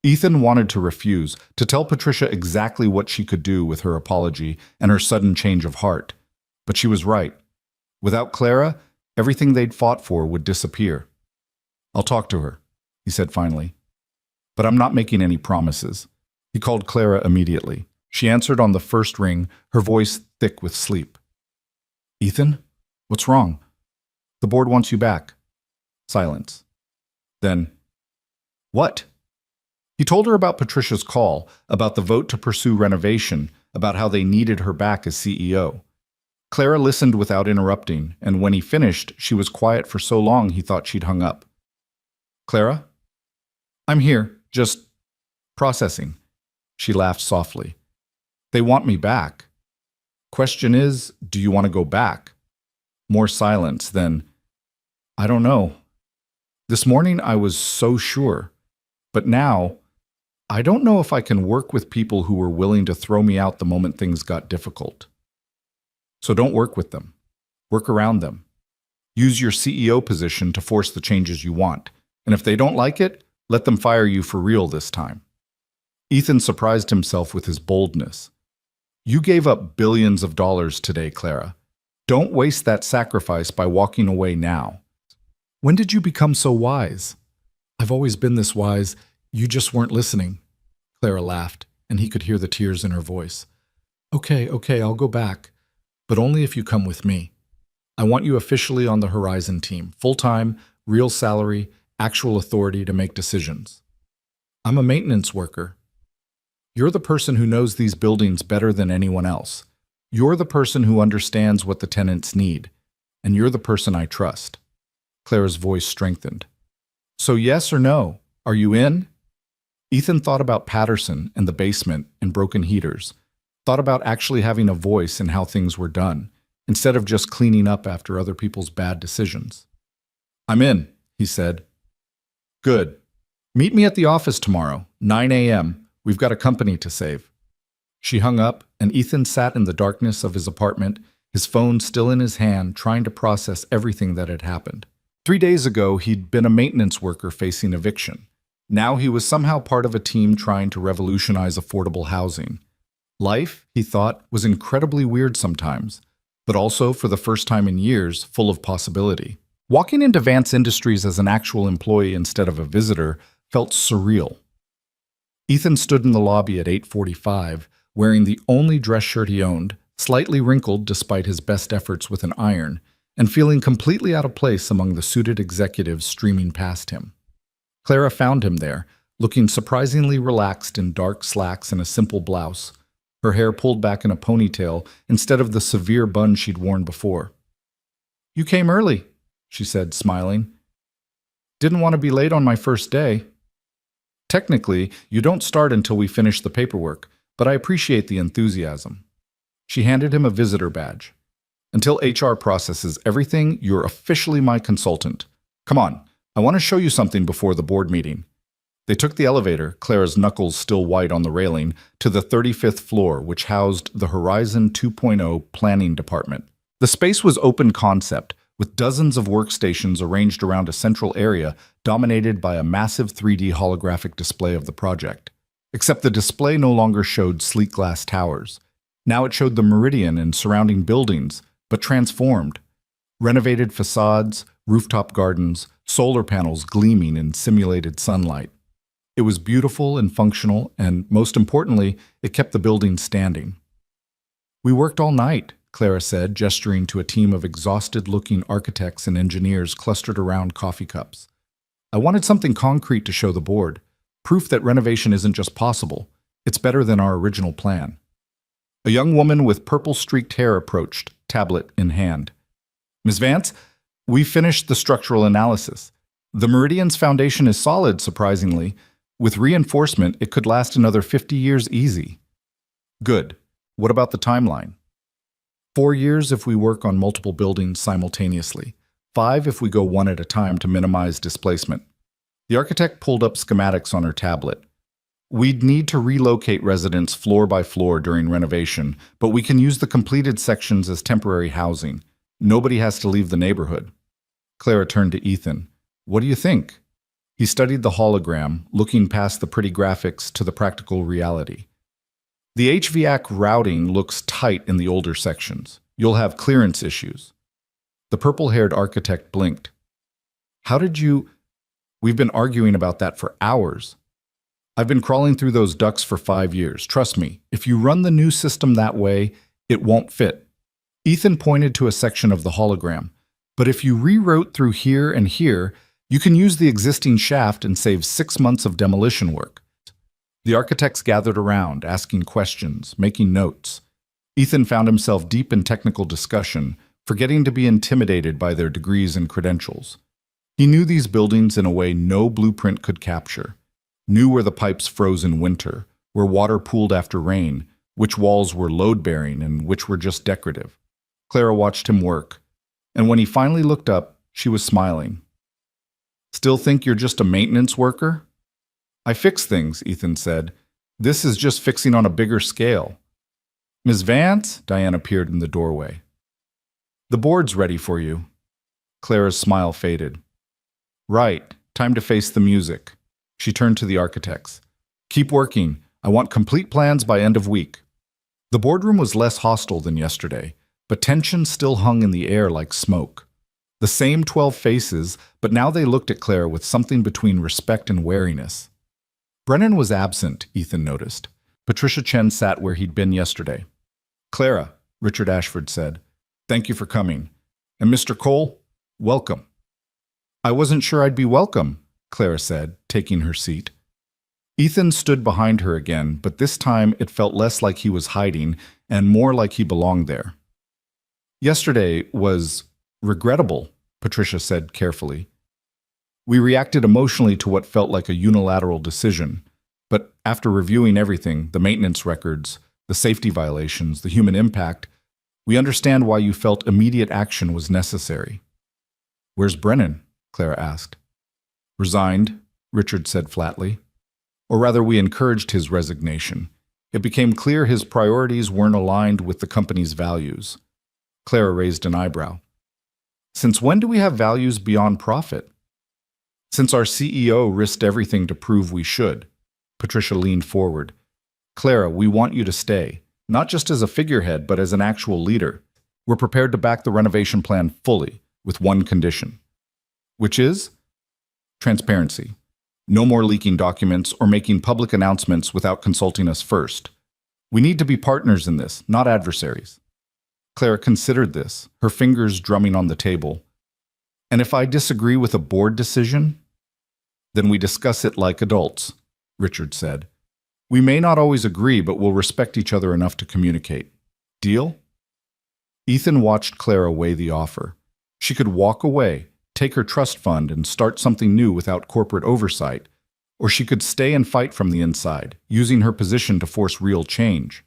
Speaker 1: Ethan wanted to refuse, to tell Patricia exactly what she could do with her apology and her sudden change of heart. But she was right. Without Clara, everything they'd fought for would disappear. I'll talk to her, he said finally. But I'm not making any promises. He called Clara immediately. She answered on the first ring, her voice thick with sleep. Ethan, what's wrong? The board wants you back. Silence. Then, what? He told her about Patricia's call, about the vote to pursue renovation, about how they needed her back as CEO. Clara listened without interrupting, and when he finished, she was quiet for so long he thought she'd hung up. Clara? I'm here, just Processing. She laughed softly. They want me back. Question is, do you want to go back? More silence, then, I don't know. This morning I was so sure. But now, I don't know if I can work with people who were willing to throw me out the moment things got difficult. So don't work with them. Work around them. Use your CEO position to force the changes you want. And if they don't like it, let them fire you for real this time. Ethan surprised himself with his boldness. You gave up billions of dollars today, Clara. Don't waste that sacrifice by walking away now. When did you become so wise? I've always been this wise. You just weren't listening. Clara laughed, and he could hear the tears in her voice. Okay, I'll go back, but only if you come with me. I want you officially on the Horizon team, full-time, real salary, actual authority to make decisions. I'm a maintenance worker. You're the person who knows these buildings better than anyone else. You're the person who understands what the tenants need, and you're the person I trust. Clara's voice strengthened. So yes or no, are you in? Ethan thought about Patterson and the basement and broken heaters, thought about actually having a voice in how things were done, instead of just cleaning up after other people's bad decisions. I'm in, he said. Good. Meet me at the office tomorrow, 9 a.m. We've got a company to save. She hung up, and Ethan sat in the darkness of his apartment, his phone still in his hand, trying to process everything that had happened. 3 days ago, he'd been a maintenance worker facing eviction. Now he was somehow part of a team trying to revolutionize affordable housing. Life, he thought, was incredibly weird sometimes, but also, for the first time in years, full of possibility. Walking into Vance Industries as an actual employee instead of a visitor felt surreal. Ethan stood in the lobby at 8:45, wearing the only dress shirt he owned, slightly wrinkled despite his best efforts with an iron, and feeling completely out of place among the suited executives streaming past him. Clara found him there, looking surprisingly relaxed in dark slacks and a simple blouse, her hair pulled back in a ponytail instead of the severe bun she'd worn before. You came early, she said, smiling. Didn't want to be late on my first day. Technically, you don't start until we finish the paperwork, but I appreciate the enthusiasm. She handed him a visitor badge. Until HR processes everything, you're officially my consultant. Come on, I want to show you something before the board meeting. They took the elevator, Clara's knuckles still white on the railing, to the 35th floor, which housed the Horizon 2.0 planning department. The space was open concept, with dozens of workstations arranged around a central area dominated by a massive 3D holographic display of the project. Except the display no longer showed sleek glass towers. Now it showed the Meridian and surrounding buildings, but transformed. Renovated facades, rooftop gardens, solar panels gleaming in simulated sunlight. It was beautiful and functional, and most importantly, it kept the building standing. We worked all night, Clara said, gesturing to a team of exhausted-looking architects and engineers clustered around coffee cups. I wanted something concrete to show the board, proof that renovation isn't just possible, it's better than our original plan. A young woman with purple-streaked hair approached, tablet in hand. Ms. Vance, we finished the structural analysis. The Meridian's foundation is solid, surprisingly. With reinforcement, it could last another 50 years easy. Good. What about the timeline? 4 years if we work on multiple buildings simultaneously. 5 if we go one at a time to minimize displacement. The architect pulled up schematics on her tablet. We'd need to relocate residents floor by floor during renovation, but we can use the completed sections as temporary housing. Nobody has to leave the neighborhood. Clara turned to Ethan. What do you think? He studied the hologram, looking past the pretty graphics to the practical reality. The HVAC routing looks tight in the older sections. You'll have clearance issues. The purple-haired architect blinked. How did you... We've been arguing about that for hours. I've been crawling through those ducts for 5 years. Trust me, if you run the new system that way, it won't fit. Ethan pointed to a section of the hologram. But if you rewrote through here and here, you can use the existing shaft and save 6 months of demolition work. The architects gathered around, asking questions, making notes. Ethan found himself deep in technical discussion, forgetting to be intimidated by their degrees and credentials. He knew these buildings in a way no blueprint could capture. knew where the pipes froze in winter, where water pooled after rain, which walls were load-bearing and which were just decorative. Clara watched him work, and when he finally looked up, she was smiling. "Still think you're just a maintenance worker?" "I fix things," Ethan said. "This is just fixing on a bigger scale." "Ms. Vance?" Diane appeared in the doorway. "The board's ready for you." Clara's smile faded. "Right, time to face the music." She turned to the architects. "Keep working. I want complete plans by end of week." The boardroom was less hostile than yesterday, but tension still hung in the air like smoke. The same 12 faces, but now they looked at Clara with something between respect and wariness. Brennan was absent, Ethan noticed. Patricia Chen sat where he'd been yesterday. "Clara," Richard Ashford said, "thank you for coming. And Mr. Cole, welcome." "I wasn't sure I'd be welcome," Clara said, taking her seat. Ethan stood behind her again, but this time it felt less like he was hiding and more like he belonged there. "Yesterday was regrettable," Patricia said carefully. "We reacted emotionally to what felt like a unilateral decision, but after reviewing everything, the maintenance records, the safety violations, the human impact, we understand why you felt immediate action was necessary." "Where's Brennan?" Clara asked. "Resigned," Richard said flatly. "Or rather, we encouraged his resignation. It became clear his priorities weren't aligned with the company's values." Clara raised an eyebrow. "Since when do we have values beyond profit?" "Since our CEO risked everything to prove we should." Patricia leaned forward. "Clara, we want you to stay, not just as a figurehead, but as an actual leader. We're prepared to back the renovation plan fully, with one condition." "Which is?" "Transparency. No more leaking documents or making public announcements without consulting us first. We need to be partners in this, not adversaries." Clara considered this, her fingers drumming on the table. "And if I disagree with a board decision?" "Then we discuss it like adults," Richard said. "We may not always agree, but we'll respect each other enough to communicate. Deal?" Ethan watched Clara weigh the offer. She could walk away, take her trust fund, and start something new without corporate oversight, or she could stay and fight from the inside, using her position to force real change.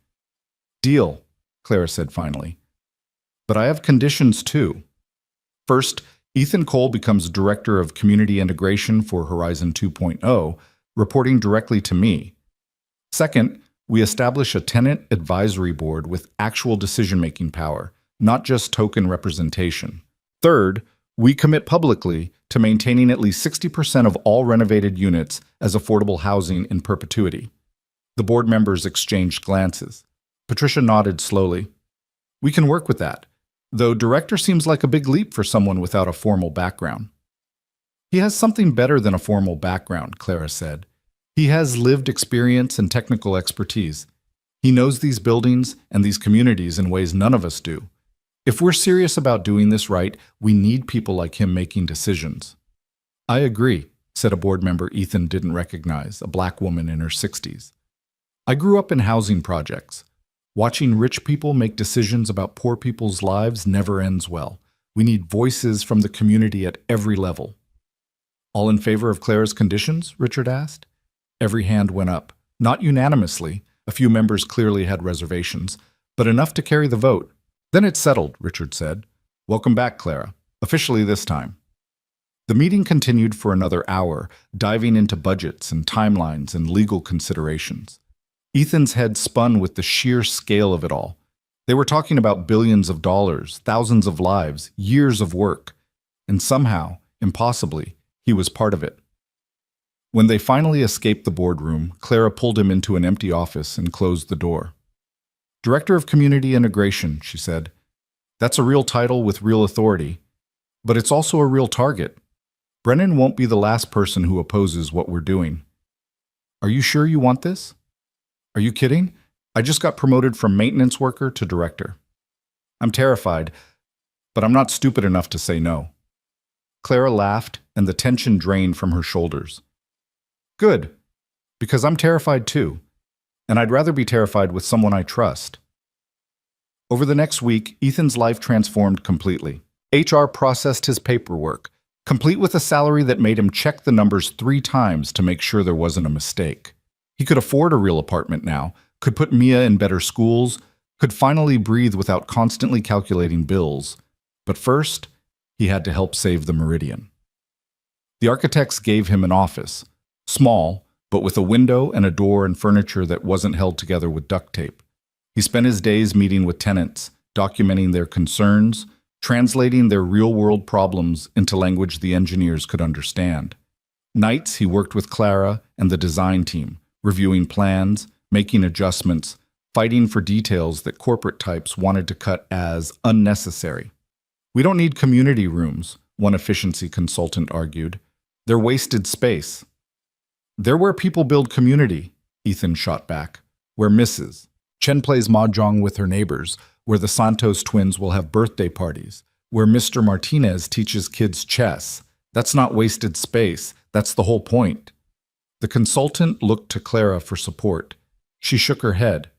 Speaker 1: "Deal," Clara said finally. "But I have conditions too. First, Ethan Cole becomes Director of Community Integration for Horizon 2.0, reporting directly to me. Second, we establish a tenant advisory board with actual decision-making power, not just token representation. Third, we commit publicly to maintaining at least 60% of all renovated units as affordable housing in perpetuity." The board members exchanged glances. Patricia nodded slowly. "We can work with that, though director seems like a big leap for someone without a formal background." "He has something better than a formal background," Clara said. "He has lived experience and technical expertise. He knows these buildings and these communities in ways none of us do. If we're serious about doing this right, we need people like him making decisions." "I agree," said a board member Ethan didn't recognize, a black woman in her 60s. "I grew up in housing projects. Watching rich people make decisions about poor people's lives never ends well. We need voices from the community at every level." "All in favor of Clara's conditions?" Richard asked. Every hand went up. Not unanimously. A few members clearly had reservations, but enough to carry the vote. "Then it's settled," Richard said. "Welcome back, Clara. Officially this time." The meeting continued for another hour, diving into budgets and timelines and legal considerations. Ethan's head spun with the sheer scale of it all. They were talking about billions of dollars, thousands of lives, years of work. And somehow, impossibly, he was part of it. When they finally escaped the boardroom, Clara pulled him into an empty office and closed the door. "Director of Community Integration," she said. "That's a real title with real authority, but it's also a real target. Brennan won't be the last person who opposes what we're doing. Are you sure you want this? Are you kidding? I just got promoted from maintenance worker to director. I'm terrified, but I'm not stupid enough to say no." Clara laughed, and the tension drained from her shoulders. "Good, because I'm terrified too. And I'd rather be terrified with someone I trust." Over the next week, Ethan's life transformed completely. HR processed his paperwork. complete with a salary that made him check the numbers 3 times to make sure there wasn't a mistake. He could afford a real apartment now, could put Mia in better schools, could finally breathe without constantly calculating bills. But first, he had to help save the Meridian. The architects gave him an office, small, but with a window and a door and furniture that wasn't held together with duct tape. He spent his days meeting with tenants, documenting their concerns, translating their real-world problems into language the engineers could understand. Nights he worked with Clara and the design team, reviewing plans, making adjustments, fighting for details that corporate types wanted to cut as unnecessary. "We don't need community rooms," one efficiency consultant argued. "They're wasted space." "They're where people build community," Ethan shot back. "Where Mrs. Chen plays mahjong with her neighbors, where the Santos twins will have birthday parties, where Mr. Martinez teaches kids chess. That's not wasted space. That's the whole point." The consultant looked to Clara for support. She shook her head.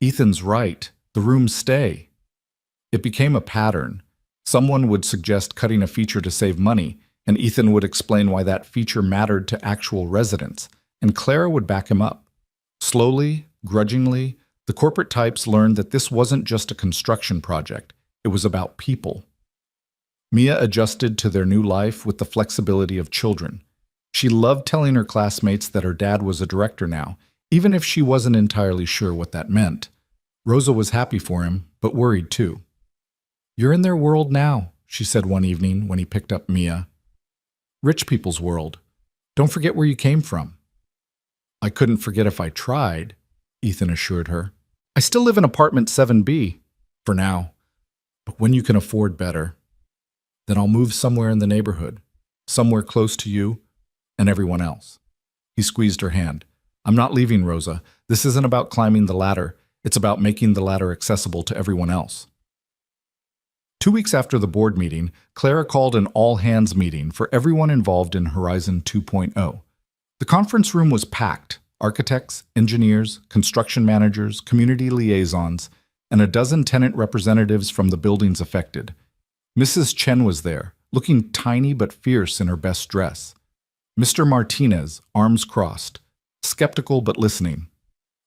Speaker 1: "Ethan's right. The rooms stay." It became a pattern. Someone would suggest cutting a feature to save money, and Ethan would explain why that feature mattered to actual residents, and Clara would back him up. Slowly, grudgingly, the corporate types learned that this wasn't just a construction project. It was about people. Mia adjusted to their new life with the flexibility of children. She loved telling her classmates that her dad was a director now, even if she wasn't entirely sure what that meant. Rosa was happy for him, but worried too. "You're in their world now," she said one evening when he picked up Mia. "Rich people's world. Don't forget where you came from." "I couldn't forget if I tried," Ethan assured her. "I still live in apartment 7B, for now. But when you can afford better, then I'll move somewhere in the neighborhood, somewhere close to you and everyone else." He squeezed her hand. "I'm not leaving, Rosa. This isn't about climbing the ladder. It's about making the ladder accessible to everyone else." 2 weeks after the board meeting, Clara called an all-hands meeting for everyone involved in Horizon 2.0. The conference room was packed: architects, engineers, construction managers, community liaisons, and a dozen tenant representatives from the buildings affected. Mrs. Chen was there, looking tiny but fierce in her best dress. Mr. Martinez, arms crossed, skeptical but listening.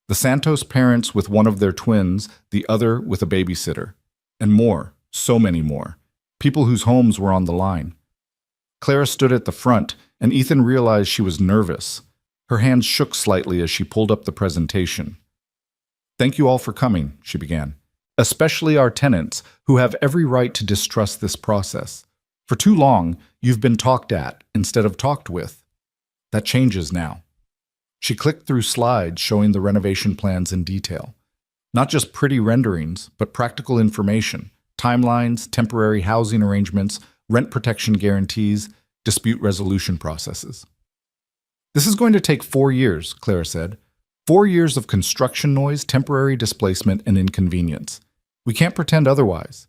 Speaker 1: The Santos parents with one of their twins, the other with a babysitter. And more. So many more. People whose homes were on the line. Clara stood at the front, and Ethan realized she was nervous. Her hands shook slightly as she pulled up the presentation. "Thank you all for coming," she began. "Especially our tenants, who have every right to distrust this process. For too long, you've been talked at instead of talked with. That changes now." She clicked through slides showing the renovation plans in detail. Not just pretty renderings, but practical information. Timelines, temporary housing arrangements, rent protection guarantees, dispute resolution processes. "This is going to take 4 years," Clara said. 4 years of construction noise, temporary displacement, and inconvenience. We can't pretend otherwise.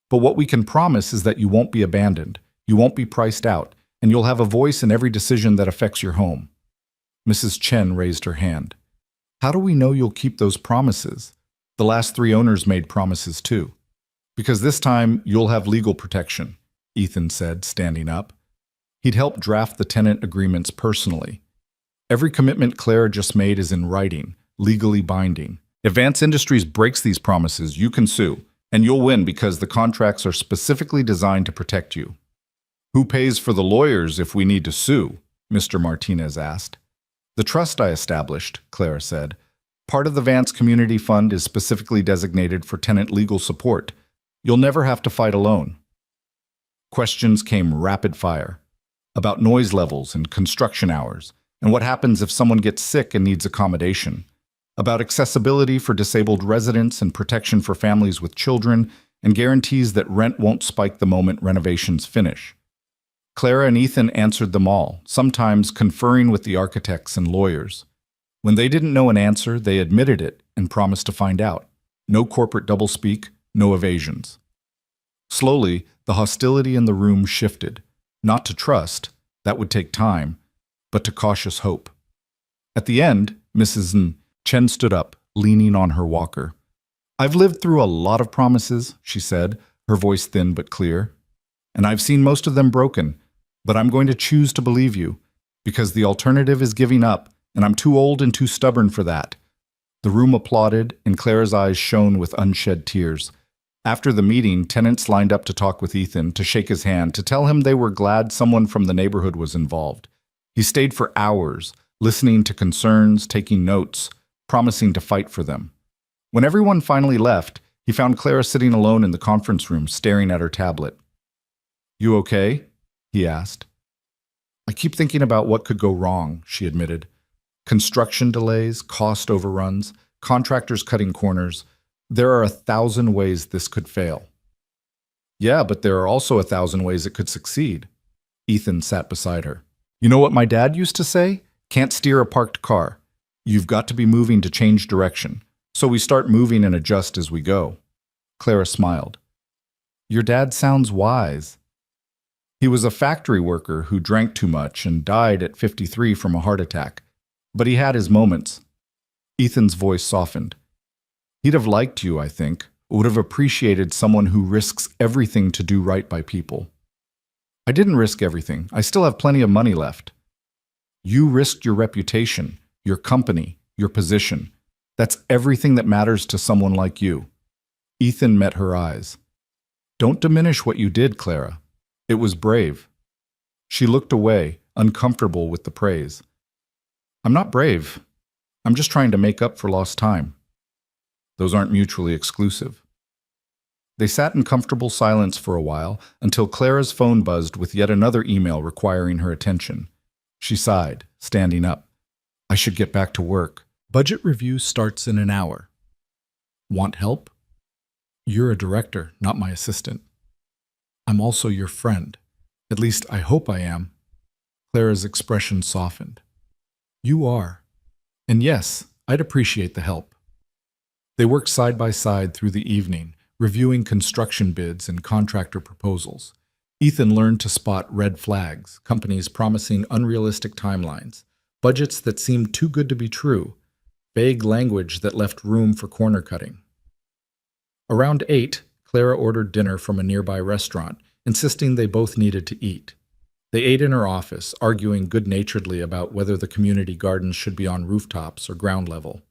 Speaker 1: But what we can promise is that you won't be abandoned, you won't be priced out, and you'll have a voice in every decision that affects your home. Mrs. Chen raised her hand. "How do we know you'll keep those promises? The last 3 owners made promises too." "Because this time, you'll have legal protection," Ethan said, standing up. He'd helped draft the tenant agreements personally. Every commitment Clara just made is in writing, legally binding. If Vance Industries breaks these promises, you can sue, and you'll win because the contracts are specifically designed to protect you. "Who pays for the lawyers if we need to sue?" Mr. Martinez asked. "The trust I established," Clara said. "Part of the Vance Community Fund is specifically designated for tenant legal support. You'll never have to fight alone." Questions came rapid fire about noise levels and construction hours, and what happens if someone gets sick and needs accommodation, about accessibility for disabled residents and protection for families with children, and guarantees that rent won't spike the moment renovations finish. Clara and Ethan answered them all, sometimes conferring with the architects and lawyers. When they didn't know an answer, they admitted it and promised to find out. No corporate doublespeak, no evasions. Slowly, the hostility in the room shifted, not to trust, that would take time, but to cautious hope. At the end, Mrs. Chen stood up, leaning on her walker. "I've lived through a lot of promises," she said, her voice thin but clear. "And I've seen most of them broken. But I'm going to choose to believe you, because the alternative is giving up, and I'm too old and too stubborn for that." The room applauded, and Clara's eyes shone with unshed tears. After the meeting, tenants lined up to talk with Ethan, to shake his hand, to tell him they were glad someone from the neighborhood was involved. He stayed for hours, listening to concerns, taking notes, promising to fight for them. When everyone finally left, he found Clara sitting alone in the conference room, staring at her tablet. "You okay?" he asked. "I keep thinking about what could go wrong," she admitted. "Construction delays, cost overruns, contractors cutting corners. There are 1,000 ways this could fail." "Yeah, but there are also 1,000 ways it could succeed." Ethan sat beside her. "You know what my dad used to say? Can't steer a parked car. You've got to be moving to change direction. So we start moving and adjust as we go." Clara smiled. "Your dad sounds wise." "He was a factory worker who drank too much and died at 53 from a heart attack. But he had his moments." Ethan's voice softened. "He'd have liked you, I think. Would have appreciated someone who risks everything to do right by people." "I didn't risk everything. I still have plenty of money left." "You risked your reputation, your company, your position. That's everything that matters to someone like you." Ethan met her eyes. "Don't diminish what you did, Clara. It was brave." She looked away, uncomfortable with the praise. "I'm not brave. I'm just trying to make up for lost time." "Those aren't mutually exclusive." They sat in comfortable silence for a while until Clara's phone buzzed with yet another email requiring her attention. She sighed, standing up. "I should get back to work. Budget review starts in an hour." "Want help?" "You're a director, not my assistant." "I'm also your friend. At least I hope I am." Clara's expression softened. "You are. And yes, I'd appreciate the help." They worked side by side through the evening, reviewing construction bids and contractor proposals. Ethan learned to spot red flags, companies promising unrealistic timelines, budgets that seemed too good to be true, vague language that left room for corner cutting. Around 8, Clara ordered dinner from a nearby restaurant, insisting they both needed to eat. They ate in her office, arguing good-naturedly about whether the community gardens should be on rooftops or ground level.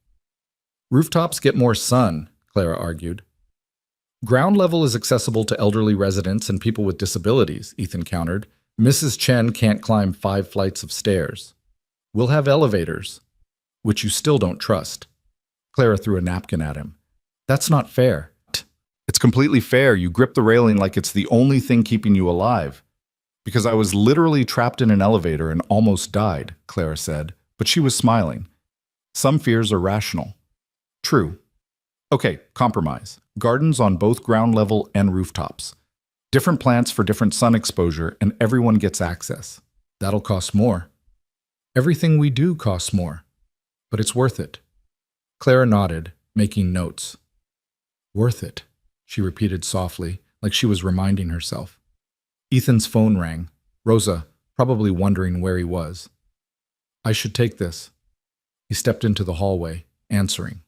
Speaker 1: "Rooftops get more sun," Clara argued. "Ground level is accessible to elderly residents and people with disabilities," Ethan countered. "Mrs. Chen can't climb 5 flights of stairs." "We'll have elevators." "Which you still don't trust." Clara threw a napkin at him. "That's not fair." "It's completely fair. You grip the railing like it's the only thing keeping you alive." "Because I was literally trapped in an elevator and almost died," Clara said, but she was smiling. "Some fears are rational." "True." "Okay, compromise. Gardens on both ground level and rooftops. Different plants for different sun exposure, and everyone gets access." "That'll cost more." "Everything we do costs more. But it's worth it." Clara nodded, making notes. "Worth it," she repeated softly, like she was reminding herself. Ethan's phone rang. Rosa, probably wondering where he was. "I should take this." He stepped into the hallway, answering.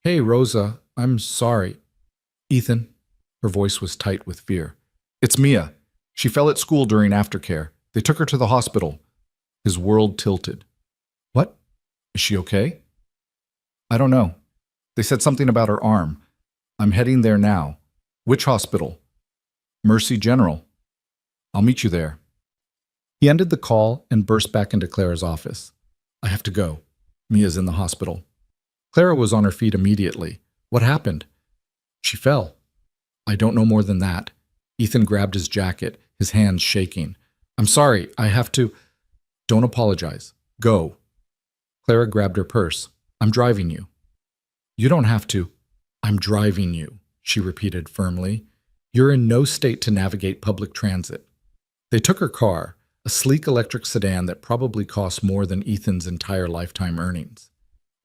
Speaker 1: "Hey, Rosa, I'm sorry." "Ethan?" Her voice was tight with fear. "It's Mia. She fell at school during aftercare. They took her to the hospital." His world tilted. "What? Is she okay?" "I don't know. They said something about her arm. I'm heading there now." "Which hospital?" "Mercy General." "I'll meet you there." He ended the call and burst back into Clara's office. "I have to go. Mia's in the hospital." Clara was on her feet immediately. "What happened?" "She fell." "I don't know more than that." Ethan grabbed his jacket, his hands shaking. "I'm sorry, I have to—" "Don't apologize. Go." Clara grabbed her purse. "I'm driving you." "You don't have to." "I'm driving you," she repeated firmly. "You're in no state to navigate public transit." They took her car, a sleek electric sedan that probably cost more than Ethan's entire lifetime earnings.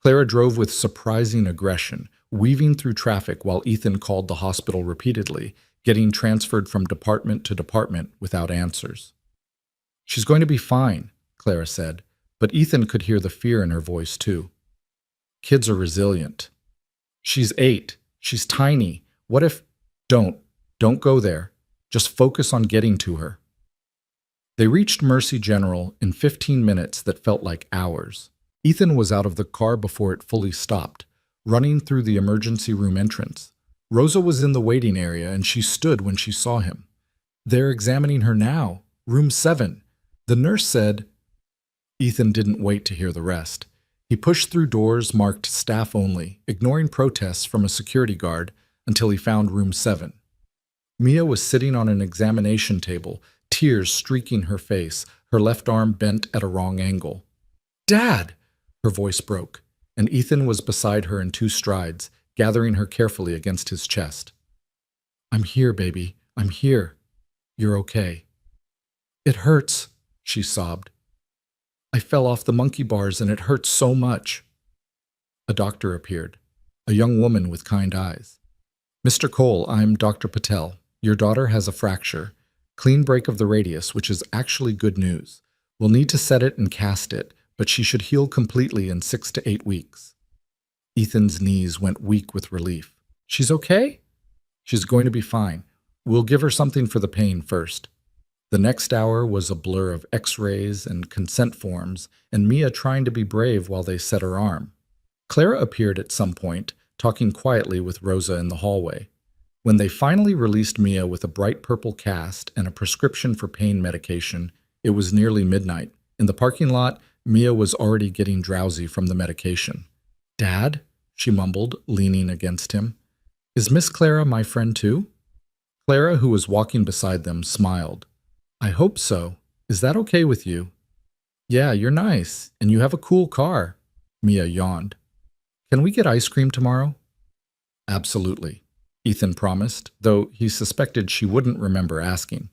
Speaker 1: Clara drove with surprising aggression, weaving through traffic while Ethan called the hospital repeatedly, getting transferred from department to department without answers. "She's going to be fine," Clara said, but Ethan could hear the fear in her voice too. "Kids are resilient." "She's 8. She's tiny. What if—" Don't go there. Just focus on getting to her." They reached Mercy General in 15 minutes that felt like hours. Ethan was out of the car before it fully stopped, running through the emergency room entrance. Rosa was in the waiting area and she stood when she saw him. "They're examining her now. Room 7. The nurse said—" Ethan didn't wait to hear the rest. He pushed through doors marked staff only, ignoring protests from a security guard until he found room 7. Mia was sitting on an examination table, tears streaking her face, her left arm bent at a wrong angle. "Dad!" Her voice broke, and Ethan was beside her in 2 strides, gathering her carefully against his chest. "I'm here, baby. I'm here. You're okay." "It hurts," she sobbed. "I fell off the monkey bars and it hurts so much." A doctor appeared, a young woman with kind eyes. "Mr. Cole, I'm Dr. Patel. Your daughter has a fracture. Clean break of the radius, which is actually good news. We'll need to set it and cast it, but she should heal completely in 6 to 8 weeks. Ethan's knees went weak with relief. "She's okay?" "She's going to be fine. We'll give her something for the pain first." The next hour was a blur of x-rays and consent forms, and Mia trying to be brave while they set her arm. Clara appeared at some point, talking quietly with Rosa in the hallway. When they finally released Mia with a bright purple cast and a prescription for pain medication, it was nearly midnight. In the parking lot, Mia was already getting drowsy from the medication. "Dad?" she mumbled, leaning against him. "Is Miss Clara my friend too?" Clara, who was walking beside them, smiled. "I hope so. Is that okay with you?" "Yeah, you're nice, and you have a cool car." Mia yawned. "Can we get ice cream tomorrow?" "Absolutely," Ethan promised, though he suspected she wouldn't remember asking.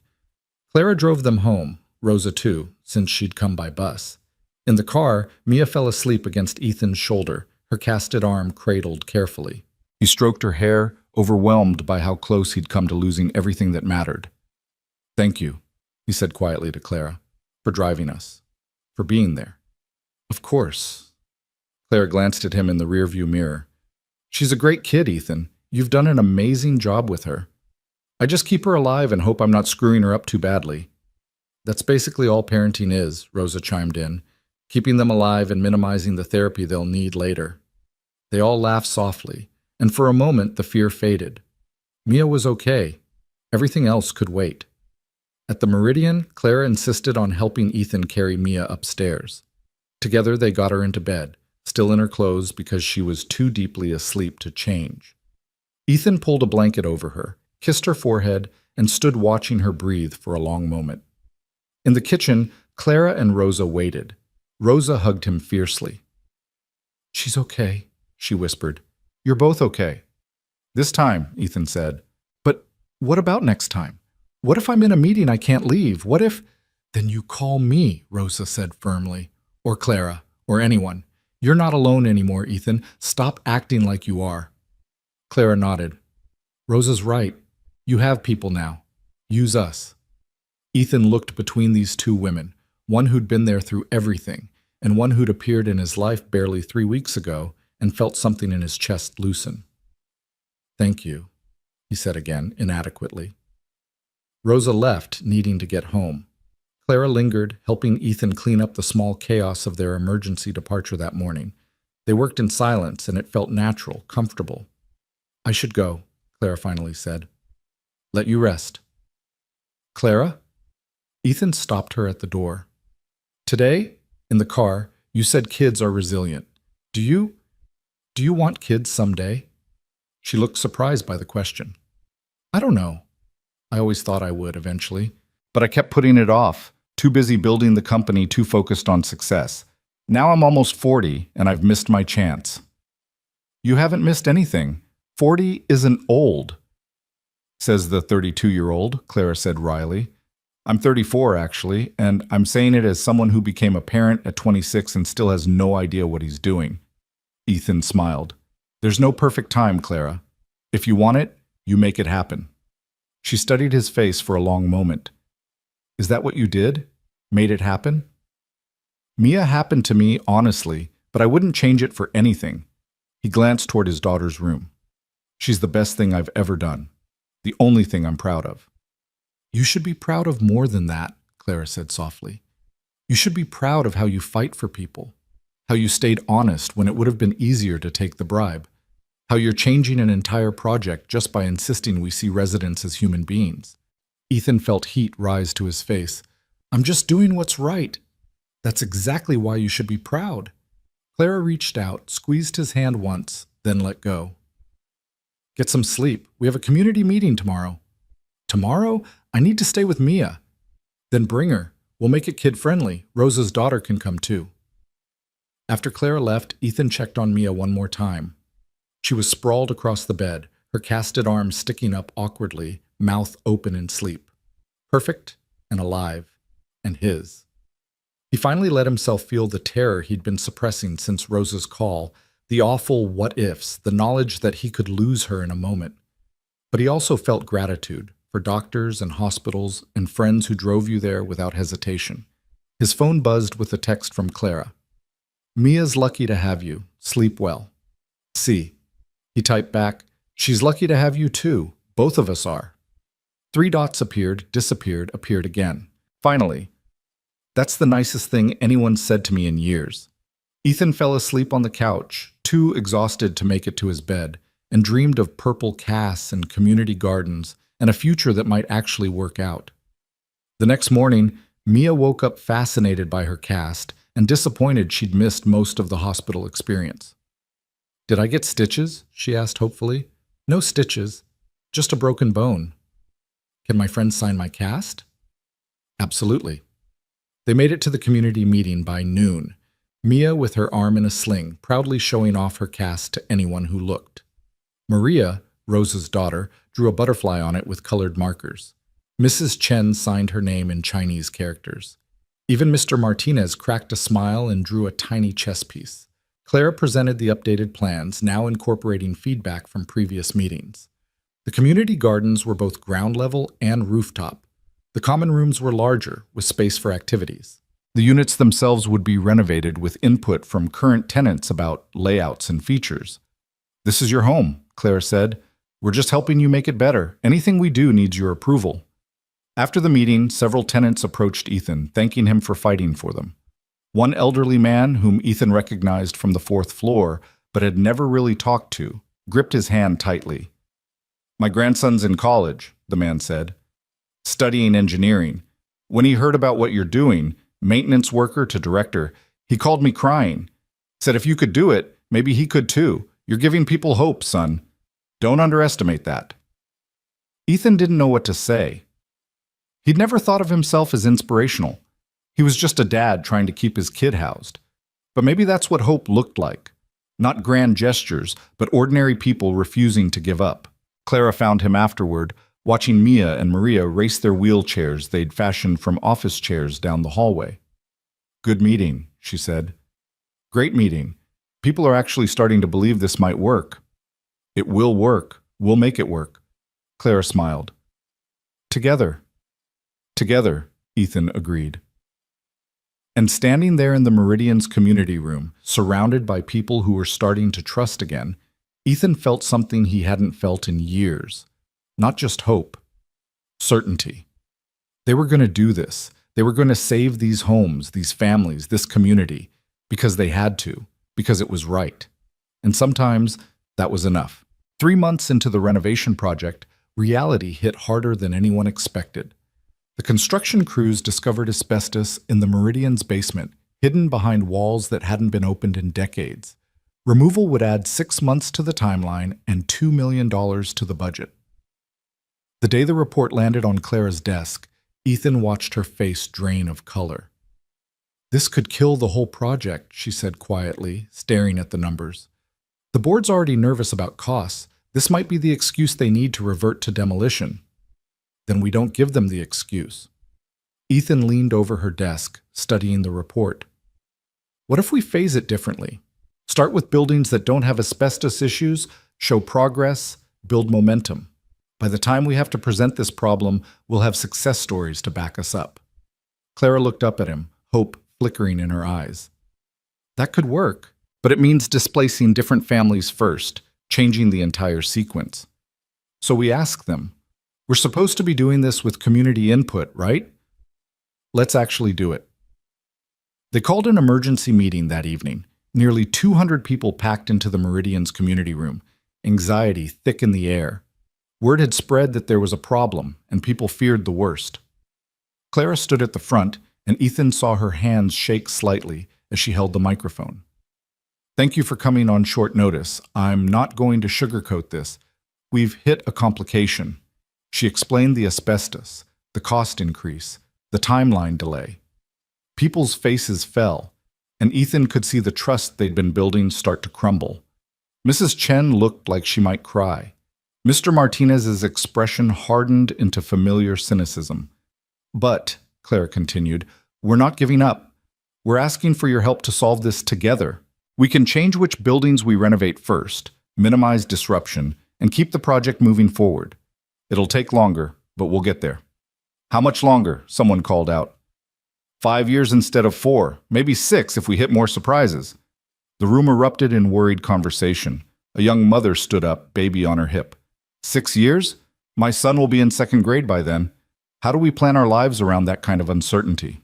Speaker 1: Clara drove them home, Rosa too, since she'd come by bus. In the car, Mia fell asleep against Ethan's shoulder, her casted arm cradled carefully. He stroked her hair, overwhelmed by how close he'd come to losing everything that mattered. "Thank you," he said quietly to Clara, "for driving us, for being there." "Of course." Clara glanced at him in the rearview mirror. "She's a great kid, Ethan. You've done an amazing job with her. I just keep her alive and hope I'm not screwing her up too badly." "That's basically all parenting is," Rosa chimed in, "keeping them alive and minimizing the therapy they'll need later." They all laughed softly, and for a moment the fear faded. Mia was okay. Everything else could wait. At the Meridian, Clara insisted on helping Ethan carry Mia upstairs. Together they got her into bed, still in her clothes because she was too deeply asleep to change. Ethan pulled a blanket over her, kissed her forehead, and stood watching her breathe for a long moment. In the kitchen, Clara and Rosa waited. Rosa hugged him fiercely. "She's okay," she whispered. "You're both okay." "This time," Ethan said. "But what about next time? What if I'm in a meeting I can't leave? What if—" "Then you call me," Rosa said firmly. "Or Clara, or anyone. You're not alone anymore, Ethan. Stop acting like you are." Clara nodded. "Rosa's right. You have people now. Use us." Ethan looked between these 2 women, one who'd been there through everything, and one who'd appeared in his life barely 3 weeks ago, and felt something in his chest loosen. "Thank you," he said again, inadequately. Rosa left, needing to get home. Clara lingered, helping Ethan clean up the small chaos of their emergency departure that morning. They worked in silence, and it felt natural, comfortable. "I should go," Clara finally said. "Let you rest." "Clara?" Ethan stopped her at the door. "Today, in the car, you said kids are resilient. Do you want kids someday?" She looked surprised by the question. "I don't know. I always thought I would eventually, but I kept putting it off, too busy building the company, too focused on success. Now I'm almost 40, and I've missed my chance." "You haven't missed anything. 40 isn't old," says the 32-year-old, Clara said wryly. "I'm 34, actually, and I'm saying it as someone who became a parent at 26 and still has no idea what he's doing." Ethan smiled. "There's no perfect time, Clara. If you want it, you make it happen." She studied his face for a long moment. "Is that what you did? Made it happen?" "Mia happened to me, honestly, but I wouldn't change it for anything." He glanced toward his daughter's room. "She's the best thing I've ever done. The only thing I'm proud of." "You should be proud of more than that," Clara said softly. You should be proud of how you fight for people, how you stayed honest when it would have been easier to take the bribe, how you're changing an entire project just by insisting we see residents as human beings. Ethan felt heat rise to his face. I'm just doing what's right. That's exactly why you should be proud. Clara reached out, squeezed his hand once, then let go. Get some sleep. We have a community meeting tomorrow. Tomorrow? I need to stay with Mia. Then bring her. We'll make it kid-friendly. Rosa's daughter can come too. After Clara left, Ethan checked on Mia one more time. She was sprawled across the bed, her casted arms sticking up awkwardly, mouth open in sleep. Perfect and alive, and his. He finally let himself feel the terror he'd been suppressing since Rosa's call, the awful what-ifs, the knowledge that he could lose her in a moment. But he also felt gratitude for doctors and hospitals and friends who drove you there without hesitation. His phone buzzed with a text from Clara. Mia's lucky to have you. Sleep well. See. He typed back, she's lucky to have you too. Both of us are. 3 dots appeared, disappeared, appeared again. Finally, that's the nicest thing anyone said to me in years. Ethan fell asleep on the couch, too exhausted to make it to his bed, and dreamed of purple casts and community gardens and a future that might actually work out. The next morning, Mia woke up fascinated by her cast and disappointed she'd missed most of the hospital experience. Did I get stitches? She asked hopefully. No stitches, just a broken bone. Can my friends sign my cast? Absolutely. They made it to the community meeting by noon, Mia with her arm in a sling, proudly showing off her cast to anyone who looked. Maria, Rosa's daughter, drew a butterfly on it with colored markers. Mrs. Chen signed her name in Chinese characters. Even Mr. Martinez cracked a smile and drew a tiny chess piece. Clara presented the updated plans, now incorporating feedback from previous meetings. The community gardens were both ground level and rooftop. The common rooms were larger, with space for activities. The units themselves would be renovated with input from current tenants about layouts and features. This is your home, Clara said. We're just helping you make it better. Anything we do needs your approval. After the meeting, several tenants approached Ethan, thanking him for fighting for them. One elderly man, whom Ethan recognized from the 4th floor, but had never really talked to, gripped his hand tightly. My grandson's in college, the man said, studying engineering. When he heard about what you're doing, maintenance worker to director, he called me crying. Said if you could do it, maybe he could too. You're giving people hope, son. Don't underestimate that. Ethan didn't know what to say. He'd never thought of himself as inspirational. He was just a dad trying to keep his kid housed. But maybe that's what hope looked like. Not grand gestures, but ordinary people refusing to give up. Clara found him afterward, watching Mia and Maria race their wheelchairs they'd fashioned from office chairs down the hallway. Good meeting, she said. Great meeting. People are actually starting to believe this might work. It will work. We'll make it work. Clara smiled. Together. Together, Ethan agreed. And standing there in the Meridian's community room, surrounded by people who were starting to trust again, Ethan felt something he hadn't felt in years. Not just hope. Certainty. They were going to do this. They were going to save these homes, these families, this community, because they had to, because it was right. And sometimes that was enough. 3 months into the renovation project, reality hit harder than anyone expected. The construction crews discovered asbestos in the Meridian's basement, hidden behind walls that hadn't been opened in decades. Removal would add 6 months to the timeline and $2 million to the budget. The day the report landed on Clara's desk, Ethan watched her face drain of color. This could kill the whole project, she said quietly, staring at the numbers. The board's already nervous about costs. This might be the excuse they need to revert to demolition. Then we don't give them the excuse. Ethan leaned over her desk, studying the report. What if we phase it differently? Start with buildings that don't have asbestos issues, show progress, build momentum. By the time we have to present this problem, we'll have success stories to back us up. Clara looked up at him, hope flickering in her eyes. That could work, but it means displacing different families first, changing the entire sequence. So we asked them, we're supposed to be doing this with community input, right? Let's actually do it. They called an emergency meeting that evening. Nearly 200 people packed into the Meridian's community room, anxiety thick in the air. Word had spread that there was a problem, and people feared the worst. Clara stood at the front, and Ethan saw her hands shake slightly as she held the microphone. Thank you for coming on short notice. I'm not going to sugarcoat this. We've hit a complication. She explained the asbestos, the cost increase, the timeline delay. People's faces fell, and Ethan could see the trust they'd been building start to crumble. Mrs. Chen looked like she might cry. Mr. Martinez's expression hardened into familiar cynicism. But, Clara continued, we're not giving up. We're asking for your help to solve this together. We can change which buildings we renovate first, minimize disruption, and keep the project moving forward. It'll take longer, but we'll get there. How much longer? Someone called out. 5 years instead of 4, maybe 6 if we hit more surprises. The room erupted in worried conversation. A young mother stood up, baby on her hip. 6 years? My son will be in 2nd grade by then. How do we plan our lives around that kind of uncertainty?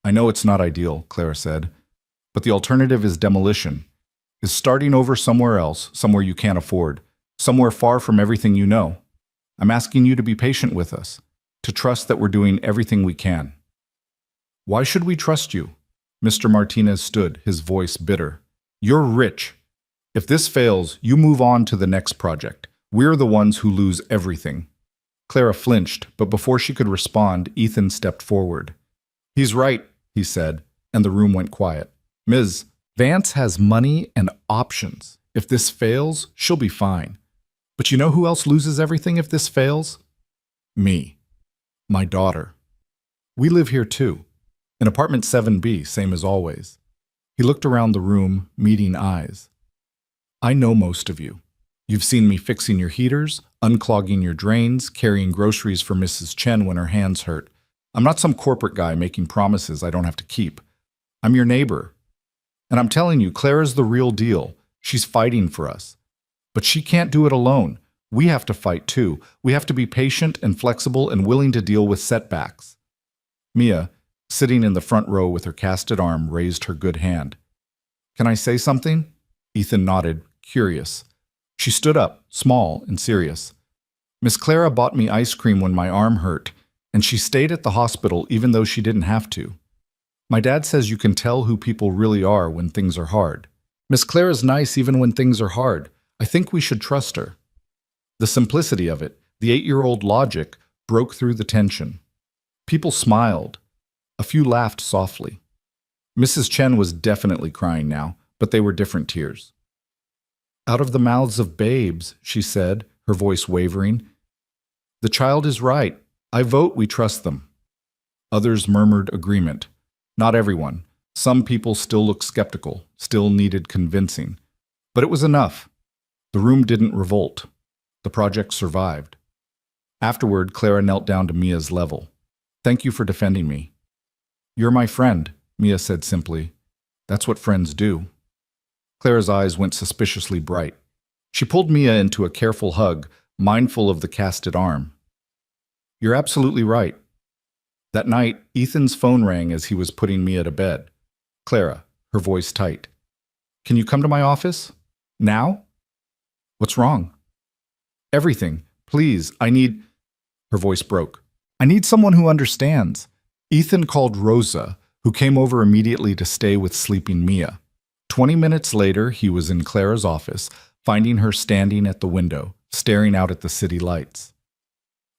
Speaker 1: I know it's not ideal, Clara said, but the alternative is demolition, is starting over somewhere else, somewhere you can't afford, somewhere far from everything you know. I'm asking you to be patient with us, to trust that we're doing everything we can. Why should we trust you? Mr. Martinez stood, his voice bitter. You're rich. If this fails, you move on to the next project. We're the ones who lose everything. Clara flinched, but before she could respond, Ethan stepped forward. He's right, he said, and the room went quiet. Ms. Vance has money and options. If this fails, she'll be fine. But you know who else loses everything if this fails? Me. My daughter. We live here too. In apartment 7B, same as always. He looked around the room, meeting eyes. I know most of you. You've seen me fixing your heaters, unclogging your drains, carrying groceries for Mrs. Chen when her hands hurt. I'm not some corporate guy making promises I don't have to keep. I'm your neighbor. And I'm telling you, Clara's the real deal. She's fighting for us. But she can't do it alone. We have to fight too. We have to be patient and flexible and willing to deal with setbacks. Mia, sitting in the front row with her casted arm, raised her good hand. Can I say something? Ethan nodded, curious. She stood up, small and serious. Miss Clara bought me ice cream when my arm hurt, and she stayed at the hospital even though she didn't have to. My dad says you can tell who people really are when things are hard. Miss Clara's nice even when things are hard. I think we should trust her. The simplicity of it, the 8-year-old logic, broke through the tension. People smiled. A few laughed softly. Mrs. Chen was definitely crying now, but they were different tears. Out of the mouths of babes, she said, her voice wavering. The child is right. I vote we trust them. Others murmured agreement. Not everyone. Some people still looked skeptical, still needed convincing. But it was enough. The room didn't revolt. The project survived. Afterward, Clara knelt down to Mia's level. Thank you for defending me. You're my friend, Mia said simply. That's what friends do. Clara's eyes went suspiciously bright. She pulled Mia into a careful hug, mindful of the casted arm. You're absolutely right. That night, Ethan's phone rang as he was putting Mia to bed. Clara, her voice tight. Can you come to my office? Now? What's wrong? Everything. Please, I need... Her voice broke. I need someone who understands. Ethan called Rosa, who came over immediately to stay with sleeping Mia. 20 minutes later, he was in Clara's office, finding her standing at the window, staring out at the city lights.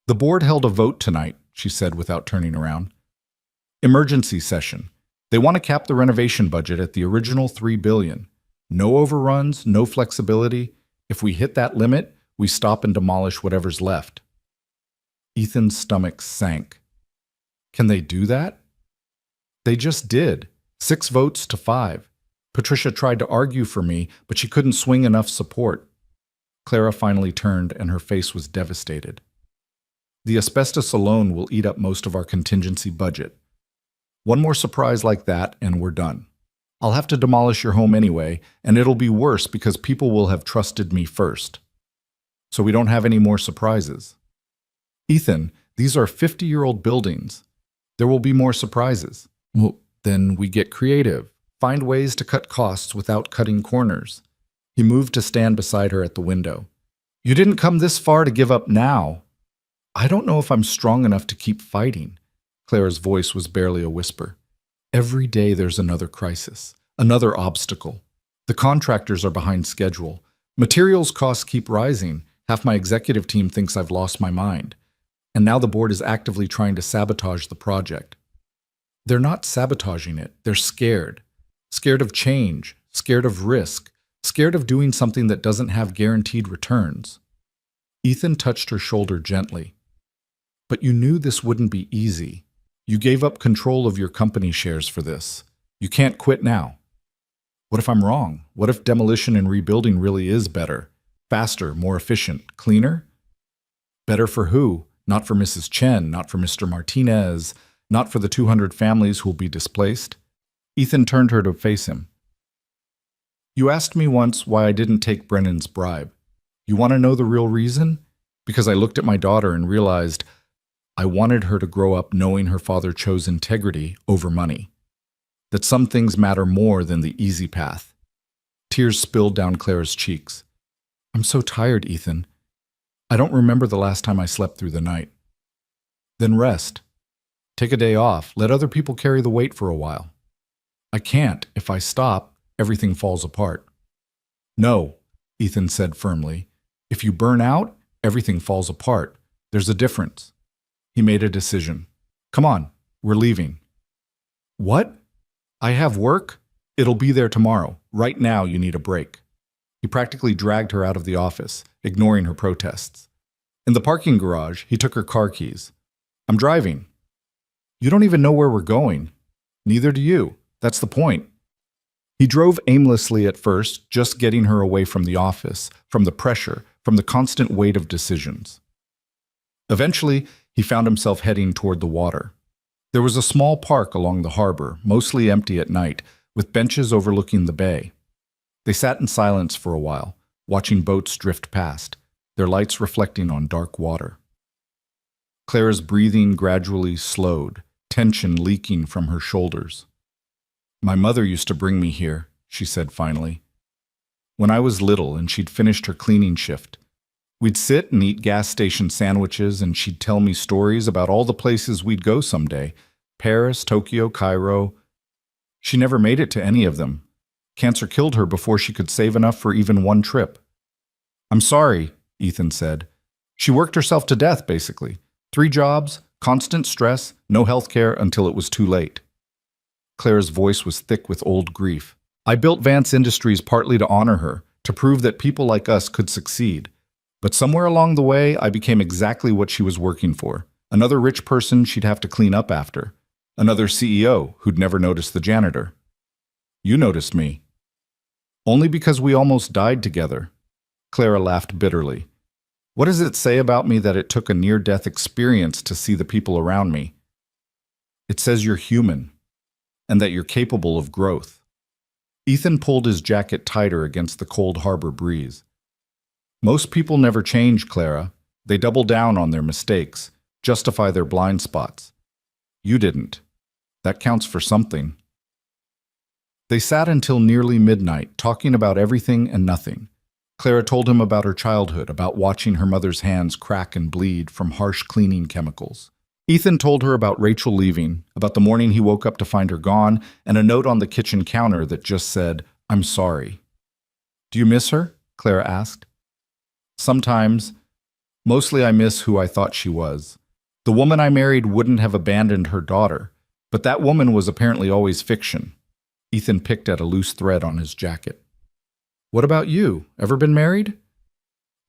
Speaker 1: The board held a vote tonight, she said without turning around. Emergency session. They want to cap the renovation budget at the original $3 billion. No overruns, no flexibility. If we hit that limit, we stop and demolish whatever's left. Ethan's stomach sank. Can they do that? They just did. 6 votes to 5. Patricia tried to argue for me, but she couldn't swing enough support. Clara finally turned, and her face was devastated. The asbestos alone will eat up most of our contingency budget. One more surprise like that, and we're done. I'll have to demolish your home anyway, and it'll be worse because people will have trusted me first. So we don't have any more surprises. Ethan, these are 50-year-old buildings. There will be more surprises. Well, then we get creative. Find ways to cut costs without cutting corners. He moved to stand beside her at the window. You didn't come this far to give up now. I don't know if I'm strong enough to keep fighting. Clara's voice was barely a whisper. Every day there's another crisis, another obstacle. The contractors are behind schedule. Materials costs keep rising. Half my executive team thinks I've lost my mind. And now the board is actively trying to sabotage the project. They're not sabotaging it. They're scared. Scared of change, scared of risk, scared of doing something that doesn't have guaranteed returns. Ethan touched her shoulder gently. But you knew this wouldn't be easy. You gave up control of your company shares for this. You can't quit now. What if I'm wrong? What if demolition and rebuilding really is better? Faster, more efficient, cleaner? Better for who? Not for Mrs. Chen, not for Mr. Martinez, not for the 200 families who will be displaced. Ethan turned her to face him. You asked me once why I didn't take Brennan's bribe. You want to know the real reason? Because I looked at my daughter and realized I wanted her to grow up knowing her father chose integrity over money. That some things matter more than the easy path. Tears spilled down Clara's cheeks. I'm so tired, Ethan. I don't remember the last time I slept through the night. Then rest. Take a day off. Let other people carry the weight for a while. I can't. If I stop, everything falls apart. No, Ethan said firmly. If you burn out, everything falls apart. There's a difference. He made a decision. Come on, we're leaving. What? I have work? It'll be there tomorrow. Right now, you need a break. He practically dragged her out of the office, ignoring her protests. In the parking garage, he took her car keys. I'm driving. You don't even know where we're going. Neither do you. That's the point. He drove aimlessly at first, just getting her away from the office, from the pressure, from the constant weight of decisions. Eventually, he found himself heading toward the water. There was a small park along the harbor, mostly empty at night, with benches overlooking the bay. They sat in silence for a while, watching boats drift past, their lights reflecting on dark water. Clara's breathing gradually slowed, tension leaking from her shoulders. My mother used to bring me here, she said finally. When I was little and she'd finished her cleaning shift, we'd sit and eat gas station sandwiches and she'd tell me stories about all the places we'd go someday. Paris, Tokyo, Cairo. She never made it to any of them. Cancer killed her before she could save enough for even one trip. I'm sorry, Ethan said. She worked herself to death, basically. 3 jobs, constant stress, no health care until it was too late. Clara's voice was thick with old grief. I built Vance Industries partly to honor her, to prove that people like us could succeed. But somewhere along the way, I became exactly what she was working for. Another rich person she'd have to clean up after. Another CEO who'd never noticed the janitor. You noticed me. Only because we almost died together. Clara laughed bitterly. What does it say about me that it took a near-death experience to see the people around me? It says you're human, and that you're capable of growth. Ethan pulled his jacket tighter against the cold harbor breeze. Most people never change, Clara. They double down on their mistakes, justify their blind spots. You didn't. That counts for something. They sat until nearly midnight, talking about everything and nothing. Clara told him about her childhood, about watching her mother's hands crack and bleed from harsh cleaning chemicals. Ethan told her about Rachel leaving, about the morning he woke up to find her gone, and a note on the kitchen counter that just said, I'm sorry. Do you miss her? Clara asked. Sometimes. Mostly I miss who I thought she was. The woman I married wouldn't have abandoned her daughter, but that woman was apparently always fiction. Ethan picked at a loose thread on his jacket. What about you? Ever been married?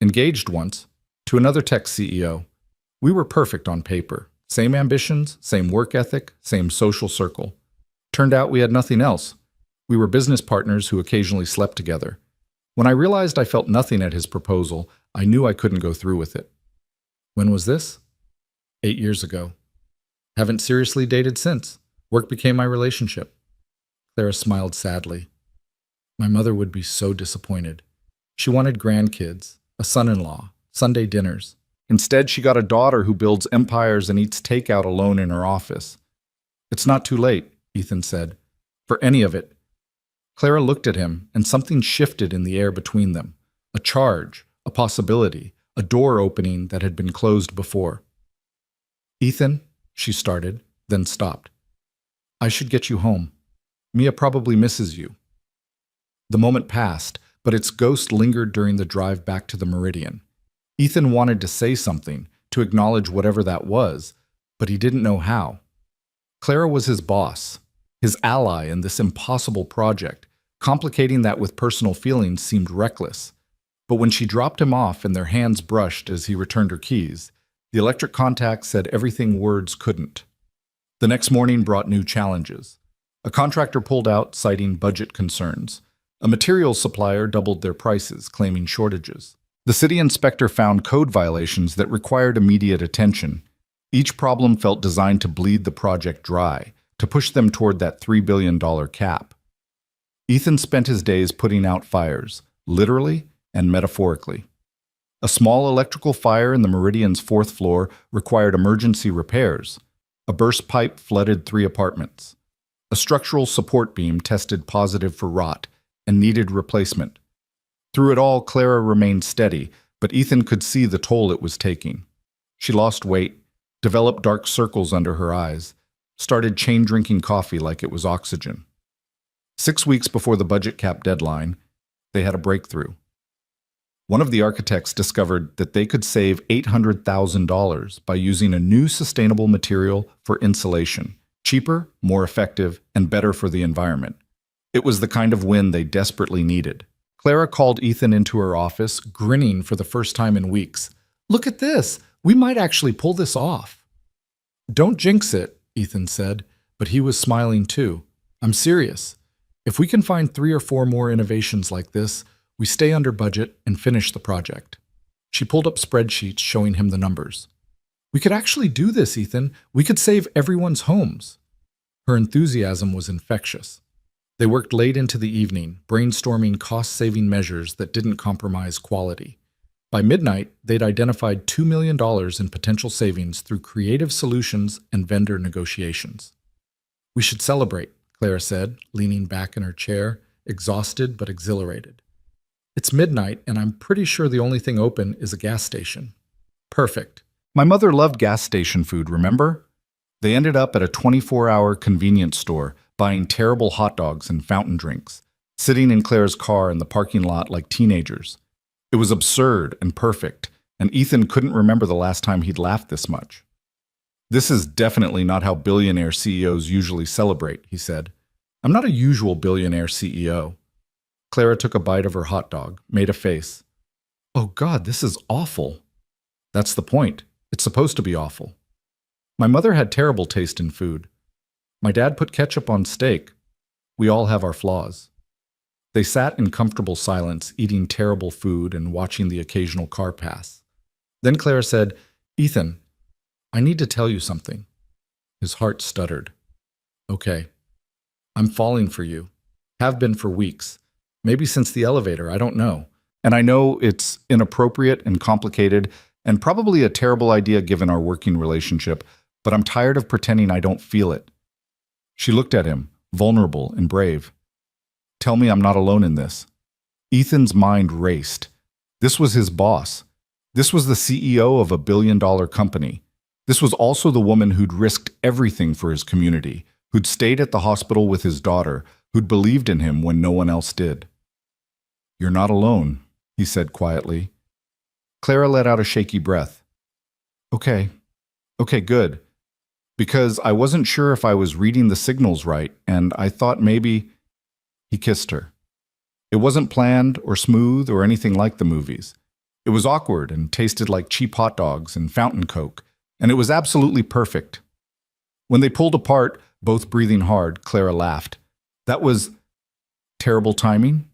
Speaker 1: Engaged once, to another tech CEO. We were perfect on paper. Same ambitions, same work ethic, same social circle. Turned out we had nothing else. We were business partners who occasionally slept together. When I realized I felt nothing at his proposal, I knew I couldn't go through with it. When was this? 8 years ago. Haven't seriously dated since. Work became my relationship. Clara smiled sadly. My mother would be so disappointed. She wanted grandkids, a son-in-law, Sunday dinners. Instead, she got a daughter who builds empires and eats takeout alone in her office. It's not too late, Ethan said, for any of it. Clara looked at him, and something shifted in the air between them. A charge, a possibility, a door opening that had been closed before. Ethan, she started, then stopped. I should get you home. Mia probably misses you. The moment passed, but its ghost lingered during the drive back to the Meridian. Ethan wanted to say something, to acknowledge whatever that was, but he didn't know how. Clara was his boss, his ally in this impossible project. Complicating that with personal feelings seemed reckless. But when she dropped him off and their hands brushed as he returned her keys, the electric contact said everything words couldn't. The next morning brought new challenges. A contractor pulled out, citing budget concerns. A materials supplier doubled their prices, claiming shortages. The city inspector found code violations that required immediate attention. Each problem felt designed to bleed the project dry, to push them toward that $3 billion cap. Ethan spent his days putting out fires, literally and metaphorically. A small electrical fire in the Meridian's 4th floor required emergency repairs. A burst pipe flooded 3 apartments. A structural support beam tested positive for rot and needed replacement. Through it all, Clara remained steady, but Ethan could see the toll it was taking. She lost weight, developed dark circles under her eyes, started chain-drinking coffee like it was oxygen. 6 weeks before the budget cap deadline, they had a breakthrough. One of the architects discovered that they could save $800,000 by using a new sustainable material for insulation, cheaper, more effective, and better for the environment. It was the kind of win they desperately needed. Clara called Ethan into her office, grinning for the first time in weeks. "Look at this! We might actually pull this off." "Don't jinx it," Ethan said, but he was smiling too. "I'm serious. If we can find 3 or 4 more innovations like this, we stay under budget and finish the project." She pulled up spreadsheets showing him the numbers. "We could actually do this, Ethan. We could save everyone's homes." Her enthusiasm was infectious. They worked late into the evening, brainstorming cost-saving measures that didn't compromise quality. By midnight, they'd identified $2 million in potential savings through creative solutions and vendor negotiations. "We should celebrate," Clara said, leaning back in her chair, exhausted but exhilarated. "It's midnight, and I'm pretty sure the only thing open is a gas station." "Perfect. My mother loved gas station food, remember?" They ended up at a 24-hour convenience store, buying terrible hot dogs and fountain drinks, sitting in Claire's car in the parking lot like teenagers. It was absurd and perfect, and Ethan couldn't remember the last time he'd laughed this much. "This is definitely not how billionaire CEOs usually celebrate," he said. "I'm not a usual billionaire CEO." Clara took a bite of her hot dog, made a face. "Oh God, this is awful." "That's the point. It's supposed to be awful." "My mother had terrible taste in food. My dad put ketchup on steak. We all have our flaws." They sat in comfortable silence, eating terrible food and watching the occasional car pass. Then Clara said, "Ethan, I need to tell you something." His heart stuttered. "Okay. I'm falling for you. Have been for weeks. Maybe since the elevator, I don't know. And I know it's inappropriate and complicated and probably a terrible idea given our working relationship, but I'm tired of pretending I don't feel it." She looked at him, vulnerable and brave. "Tell me I'm not alone in this." Ethan's mind raced. This was his boss. This was the CEO of a billion-dollar company. This was also the woman who'd risked everything for his community, who'd stayed at the hospital with his daughter, who'd believed in him when no one else did. "You're not alone," he said quietly. Clara let out a shaky breath. Okay, good. Because I wasn't sure if I was reading the signals right, and I thought maybe—" He kissed her. It wasn't planned or smooth or anything like the movies. It was awkward and tasted like cheap hot dogs and fountain coke, and it was absolutely perfect. When they pulled apart, both breathing hard, Clara laughed. "That was terrible timing?"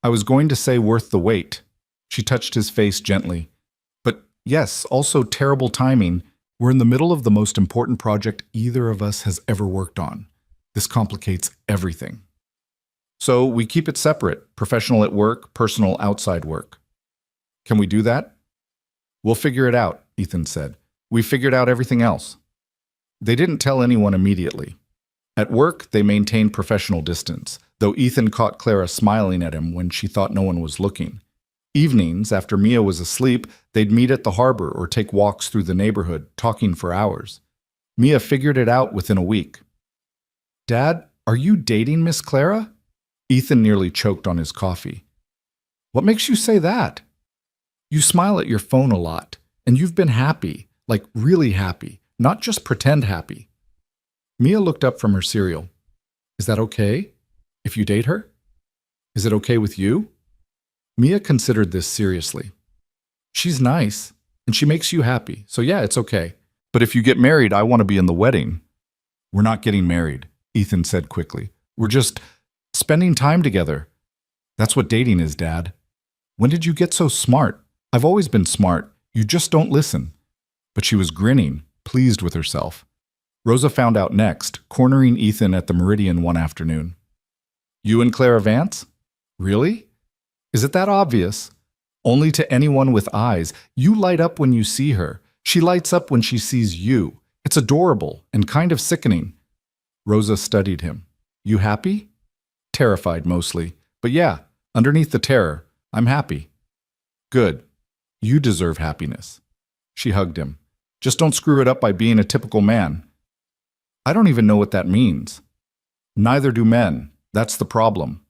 Speaker 1: "I was going to say worth the wait." She touched his face gently. "But yes, also terrible timing. We're in the middle of the most important project either of us has ever worked on. This complicates everything. So we keep it separate, professional at work, personal outside work." "Can we do that?" "We'll figure it out," Ethan said. "We figured out everything else." They didn't tell anyone immediately. At work, they maintained professional distance, though Ethan caught Clara smiling at him when she thought no one was looking. Evenings, after Mia was asleep, they'd meet at the harbor or take walks through the neighborhood, talking for hours. Mia figured it out within a week. "Dad, are you dating Miss Clara?" Ethan nearly choked on his coffee. "What makes you say that? You smile at your phone a lot, and you've been happy, like really happy, not just pretend happy." Mia looked up from her cereal. "Is that okay? If you date her? Is it okay with you?" Mia considered this seriously. "She's nice, and she makes you happy, so yeah, it's okay. But if you get married, I want to be in the wedding." "We're not getting married," Ethan said quickly. "We're just spending time together. That's what dating is, Dad. When did you get so smart? I've always been smart. You just don't listen." But she was grinning, pleased with herself. Rosa found out next, cornering Ethan at the Meridian one afternoon. "You and Clara Vance? Really? Is it that obvious? Only to anyone with eyes. You light up when you see her. She lights up when she sees you. It's adorable and kind of sickening." Rosa studied him. "You happy?" "Terrified mostly. But yeah, underneath the terror, I'm happy." "Good. You deserve happiness." She hugged him. "Just don't screw it up by being a typical man." "I don't even know what that means." "Neither do men. That's the problem."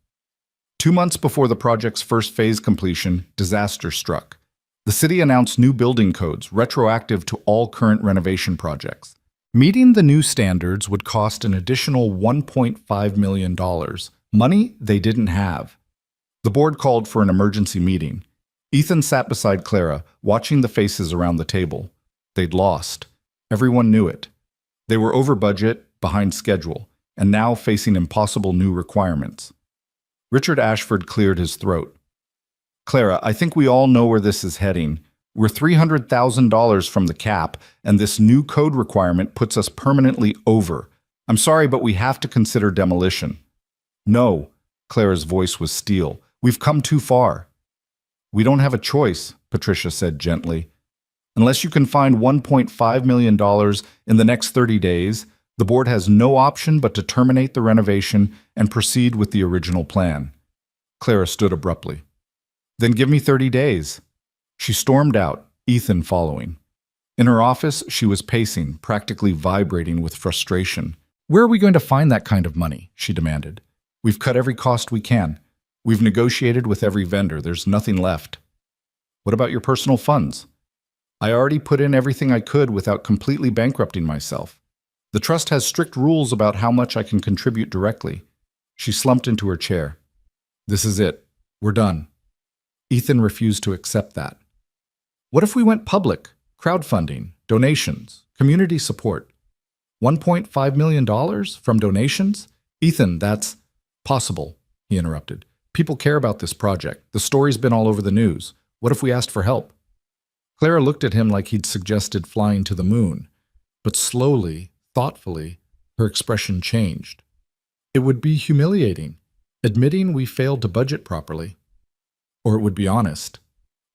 Speaker 1: 2 months before the project's first phase completion, disaster struck. The city announced new building codes, retroactive to all current renovation projects. Meeting the new standards would cost an additional $1.5 million, money they didn't have. The board called for an emergency meeting. Ethan sat beside Clara, watching the faces around the table. They'd lost. Everyone knew it. They were over budget, behind schedule, and now facing impossible new requirements. Richard Ashford cleared his throat. "Clara, I think we all know where this is heading. We're $300,000 from the cap, and this new code requirement puts us permanently over. I'm sorry, but we have to consider demolition." "No," Clara's voice was steel. "We've come too far." "We don't have a choice," Patricia said gently. "Unless you can find $1.5 million in the next 30 days, the board has no option but to terminate the renovation and proceed with the original plan." Clara stood abruptly. "Then give me 30 days." She stormed out, Ethan following. In her office, she was pacing, practically vibrating with frustration. "Where are we going to find that kind of money?" she demanded. "We've cut every cost we can. We've negotiated with every vendor. There's nothing left." "What about your personal funds?" "I already put in everything I could without completely bankrupting myself. The trust has strict rules about how much I can contribute directly." She slumped into her chair. "This is it. We're done." Ethan refused to accept that. "What if we went public? Crowdfunding, donations, community support. $1.5 million from donations?" "Ethan, that's possible," he interrupted. "People care about this project. The story's been all over the news. What if we asked for help?" Clara looked at him like he'd suggested flying to the moon, but slowly, thoughtfully, her expression changed. "It would be humiliating, admitting we failed to budget properly. Or it would be honest,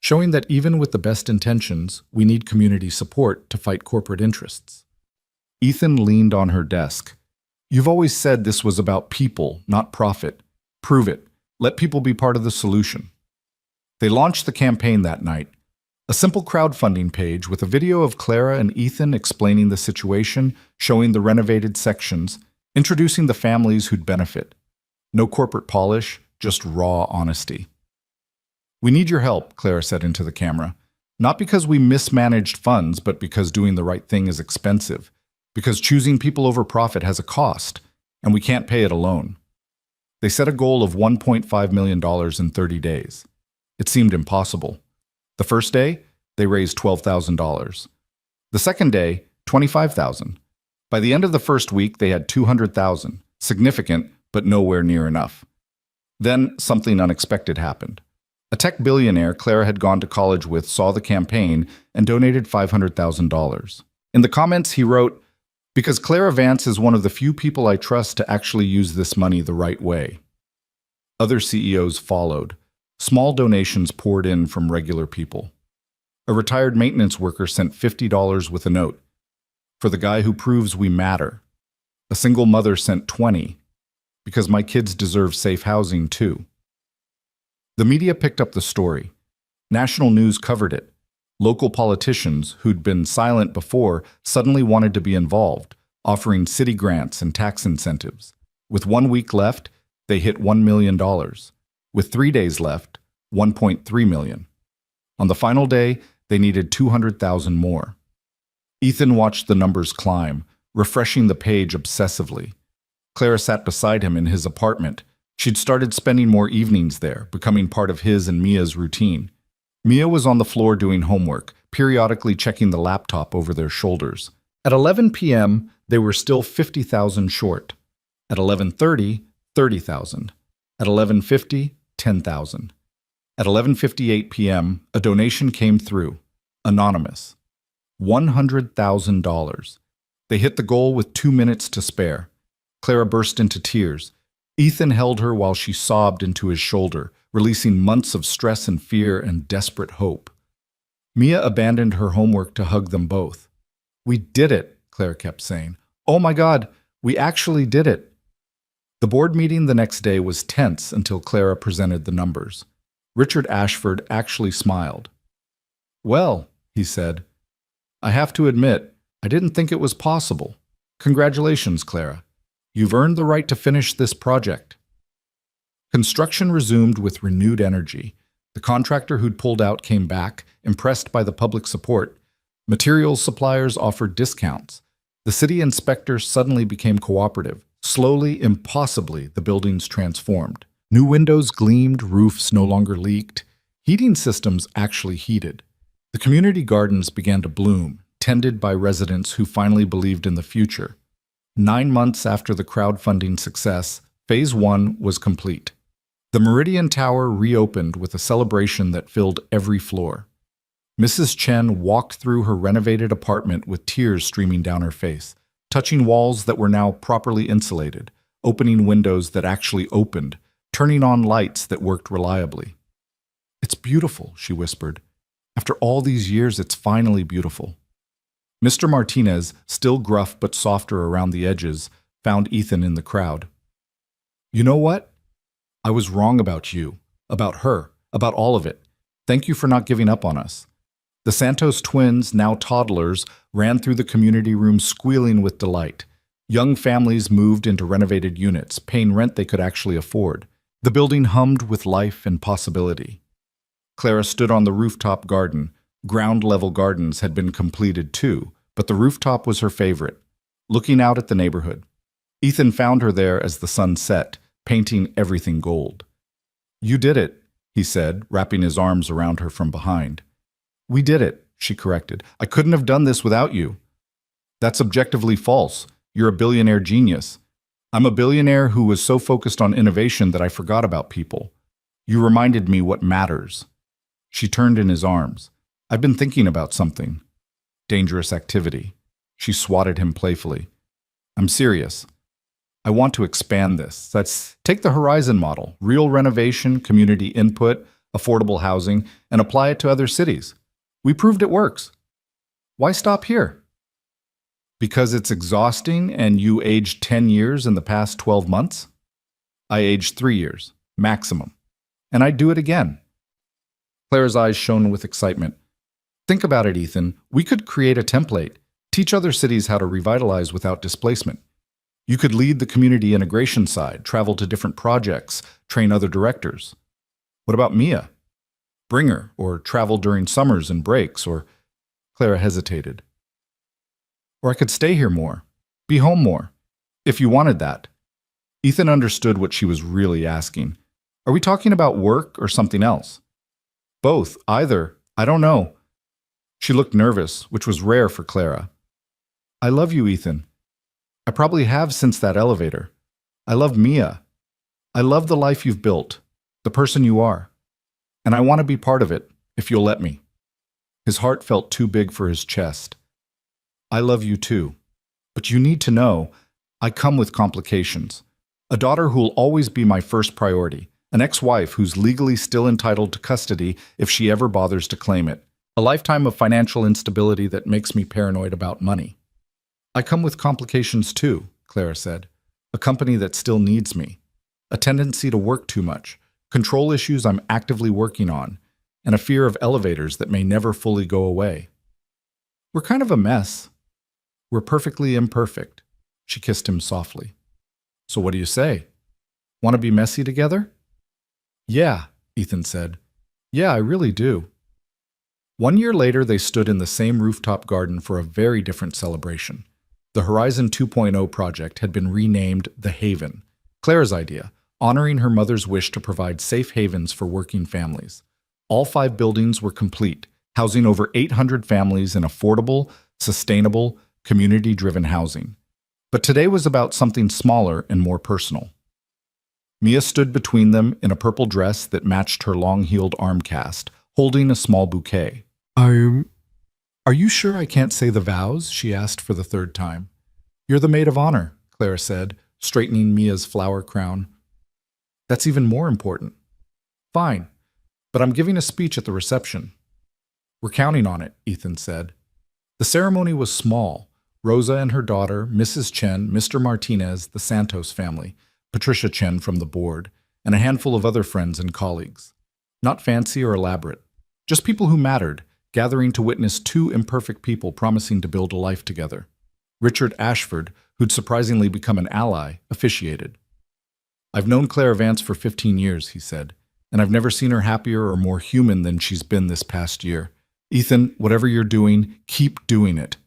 Speaker 1: showing that even with the best intentions, we need community support to fight corporate interests." Ethan leaned on her desk. "You've always said this was about people, not profit. Prove it. Let people be part of the solution." They launched the campaign that night. A simple crowdfunding page with a video of Clara and Ethan explaining the situation, showing the renovated sections, introducing the families who'd benefit. No corporate polish, just raw honesty. "We need your help," Clara said into the camera. "Not because we mismanaged funds, but because doing the right thing is expensive. Because choosing people over profit has a cost, and we can't pay it alone." They set a goal of $1.5 million in 30 days. It seemed impossible. The first day, they raised $12,000. The second day, $25,000. By the end of the first week, they had $200,000. Significant, but nowhere near enough. Then something unexpected happened. A tech billionaire Clara had gone to college with saw the campaign and donated $500,000. In the comments, he wrote, "Because Clara Vance is one of the few people I trust to actually use this money the right way." Other CEOs followed. Small donations poured in from regular people. A retired maintenance worker sent $50 with a note. For the guy who proves we matter. A single mother sent 20, because my kids deserve safe housing too. The media picked up the story. National news covered it. Local politicians, who'd been silent before, suddenly wanted to be involved, offering city grants and tax incentives. With 1 week left, they hit $1 million. With 3 days left, $1.3 million. On the final day, they needed 200,000 more. Ethan watched the numbers climb, refreshing the page obsessively. Clara sat beside him in his apartment. She'd started spending more evenings there, becoming part of his and Mia's routine. Mia was on the floor doing homework, periodically checking the laptop over their shoulders. At 11 p.m., they were still 50,000 short. At 11:30, 30,000. At 11:50, 10,000. At 11:58 p.m., a donation came through. Anonymous. $100,000. They hit the goal with 2 minutes to spare. Clara burst into tears. Ethan held her while she sobbed into his shoulder, releasing months of stress and fear and desperate hope. Mia abandoned her homework to hug them both. "We did it," Clara kept saying. "Oh my God, we actually did it." The board meeting the next day was tense until Clara presented the numbers. Richard Ashford actually smiled. "Well," he said, "I have to admit, I didn't think it was possible. Congratulations, Clara. You've earned the right to finish this project." Construction resumed with renewed energy. The contractor who'd pulled out came back, impressed by the public support. Materials suppliers offered discounts. The city inspector suddenly became cooperative. Slowly, impossibly, the buildings transformed. New windows gleamed, roofs no longer leaked. Heating systems actually heated. The community gardens began to bloom, tended by residents who finally believed in the future. 9 months after the crowdfunding success, Phase 1 was complete. The Meridian Tower reopened with a celebration that filled every floor. Mrs. Chen walked through her renovated apartment with tears streaming down her face, touching walls that were now properly insulated, opening windows that actually opened, turning on lights that worked reliably. "It's beautiful," she whispered. "After all these years, it's finally beautiful." Mr. Martinez, still gruff but softer around the edges, found Ethan in the crowd. "You know what? I was wrong about you, about her, about all of it. Thank you for not giving up on us." The Santos twins, now toddlers, ran through the community room squealing with delight. Young families moved into renovated units, paying rent they could actually afford. The building hummed with life and possibility. Clara stood on the rooftop garden. Ground-level gardens had been completed too, but the rooftop was her favorite, looking out at the neighborhood. Ethan found her there as the sun set, painting everything gold. "You did it," he said, wrapping his arms around her from behind. "We did it," she corrected. "I couldn't have done this without you." "That's objectively false. You're a billionaire genius." "I'm a billionaire who was so focused on innovation that I forgot about people. You reminded me what matters." She turned in his arms. "I've been thinking about something." "Dangerous activity." She swatted him playfully. "I'm serious. I want to expand this. Take the Horizon model, real renovation, community input, affordable housing, and apply it to other cities. We proved it works. Why stop here?" "Because it's exhausting and you aged 10 years in the past 12 months? I aged 3 years, maximum. And I'd do it again." Clara's eyes shone with excitement. "Think about it, Ethan. We could create a template, teach other cities how to revitalize without displacement. You could lead the community integration side, travel to different projects, train other directors. What about Mia? Bring her, or travel during summers and breaks, or..." Clara hesitated. "Or I could stay here more, be home more, if you wanted that." Ethan understood what she was really asking. "Are we talking about work or something else?" "Both, either. I don't know." She looked nervous, which was rare for Clara. "I love you, Ethan. I probably have since that elevator. I love Mia. I love the life you've built, the person you are. And I want to be part of it, if you'll let me." His heart felt too big for his chest. "I love you too. But you need to know, I come with complications. A daughter who'll always be my first priority. An ex-wife who's legally still entitled to custody if she ever bothers to claim it. A lifetime of financial instability that makes me paranoid about money." I come with complications too, Clara said. A company that still needs me. A tendency to work too much. Control issues I'm actively working on. And a fear of elevators that may never fully go away. We're kind of a mess. We're perfectly imperfect. She kissed him softly. So what do you say? Want to be messy together? Yeah, Ethan said. Yeah, I really do. 1 year later, they stood in the same rooftop garden for a very different celebration. The Horizon 2.0 project had been renamed The Haven, Claire's idea, honoring her mother's wish to provide safe havens for working families. All 5 buildings were complete, housing over 800 families in affordable, sustainable, community-driven housing. But today was about something smaller and more personal. Mia stood between them in a purple dress that matched her long-heeled arm cast, holding a small bouquet. Are you sure I can't say the vows? She asked for the 3rd time. You're the maid of honor, Clara said, straightening Mia's flower crown. That's even more important. Fine, but I'm giving a speech at the reception. We're counting on it, Ethan said. The ceremony was small. Rosa and her daughter, Mrs. Chen, Mr. Martinez, the Santos family, Patricia Chen from the board, and a handful of other friends and colleagues. Not fancy or elaborate. Just people who mattered, gathering to witness 2 imperfect people promising to build a life together. Richard Ashford, who'd surprisingly become an ally, officiated. I've known Clara Vance for 15 years, he said, and I've never seen her happier or more human than she's been this past year. Ethan, whatever you're doing, keep doing it.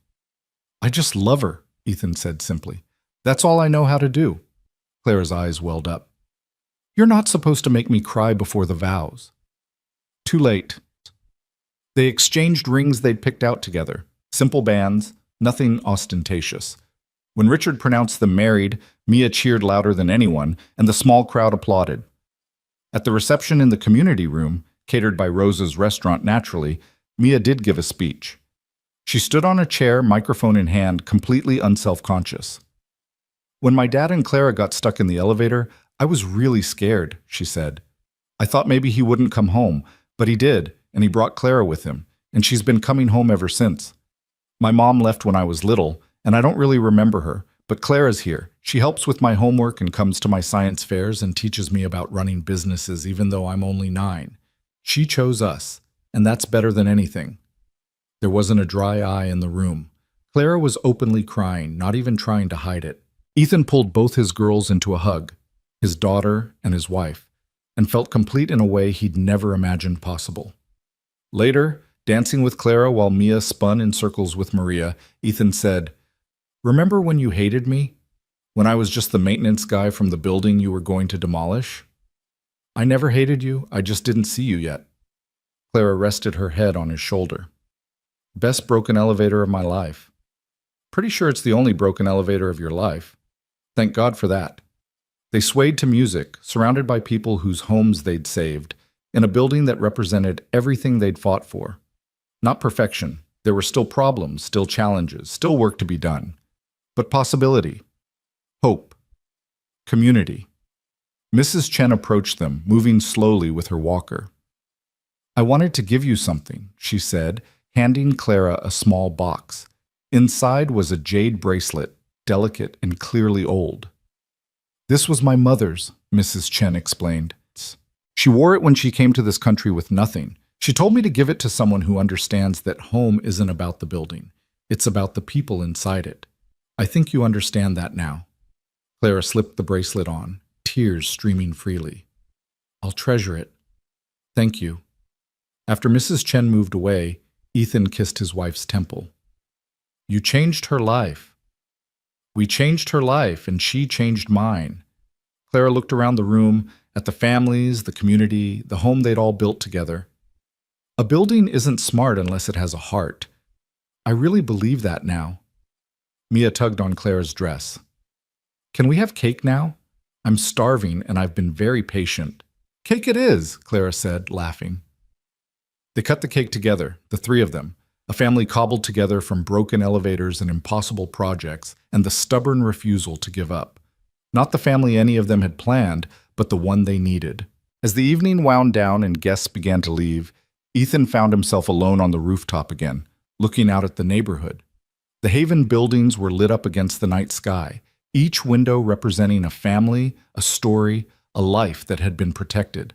Speaker 1: I just love her, Ethan said simply. That's all I know how to do. Clara's eyes welled up. You're not supposed to make me cry before the vows. Too late. They exchanged rings they'd picked out together. Simple bands, nothing ostentatious. When Richard pronounced them married, Mia cheered louder than anyone, and the small crowd applauded. At the reception in the community room, catered by Rosa's restaurant naturally, Mia did give a speech. She stood on a chair, microphone in hand, completely unself-conscious. When my dad and Clara got stuck in the elevator, I was really scared, she said. I thought maybe he wouldn't come home, but he did, and he brought Clara with him, and she's been coming home ever since. My mom left when I was little, and I don't really remember her, but Clara's here. She helps with my homework and comes to my science fairs and teaches me about running businesses even though I'm only 9. She chose us, and that's better than anything. There wasn't a dry eye in the room. Clara was openly crying, not even trying to hide it. Ethan pulled both his girls into a hug, his daughter and his wife, and felt complete in a way he'd never imagined possible. Later, dancing with Clara while Mia spun in circles with Maria, Ethan said, "Remember when you hated me? When I was just the maintenance guy from the building you were going to demolish? I never hated you, I just didn't see you yet." Clara rested her head on his shoulder. Best broken elevator of my life. Pretty sure it's the only broken elevator of your life. Thank God for that. They swayed to music, surrounded by people whose homes they'd saved, in a building that represented everything they'd fought for. Not perfection. There were still problems, still challenges, still work to be done. But possibility. Hope. Community. Mrs. Chen approached them, moving slowly with her walker. "I wanted to give you something," she said, handing Clara a small box. Inside was a jade bracelet, delicate and clearly old. "This was my mother's," Mrs. Chen explained. "She wore it when she came to this country with nothing. She told me to give it to someone who understands that home isn't about the building. It's about the people inside it. I think you understand that now." Clara slipped the bracelet on, tears streaming freely. "I'll treasure it. Thank you." After Mrs. Chen moved away, Ethan kissed his wife's temple. "You changed her life." "We changed her life, and she changed mine." Clara looked around the room, at the families, the community, the home they'd all built together. A building isn't smart unless it has a heart. I really believe that now. Mia tugged on Clara's dress. "Can we have cake now? I'm starving, and I've been very patient." "Cake it is," Clara said, laughing. They cut the cake together, the 3 of them, a family cobbled together from broken elevators and impossible projects, and the stubborn refusal to give up. Not the family any of them had planned, but the one they needed. As the evening wound down and guests began to leave, Ethan found himself alone on the rooftop again, looking out at the neighborhood. The Haven buildings were lit up against the night sky, each window representing a family, a story, a life that had been protected.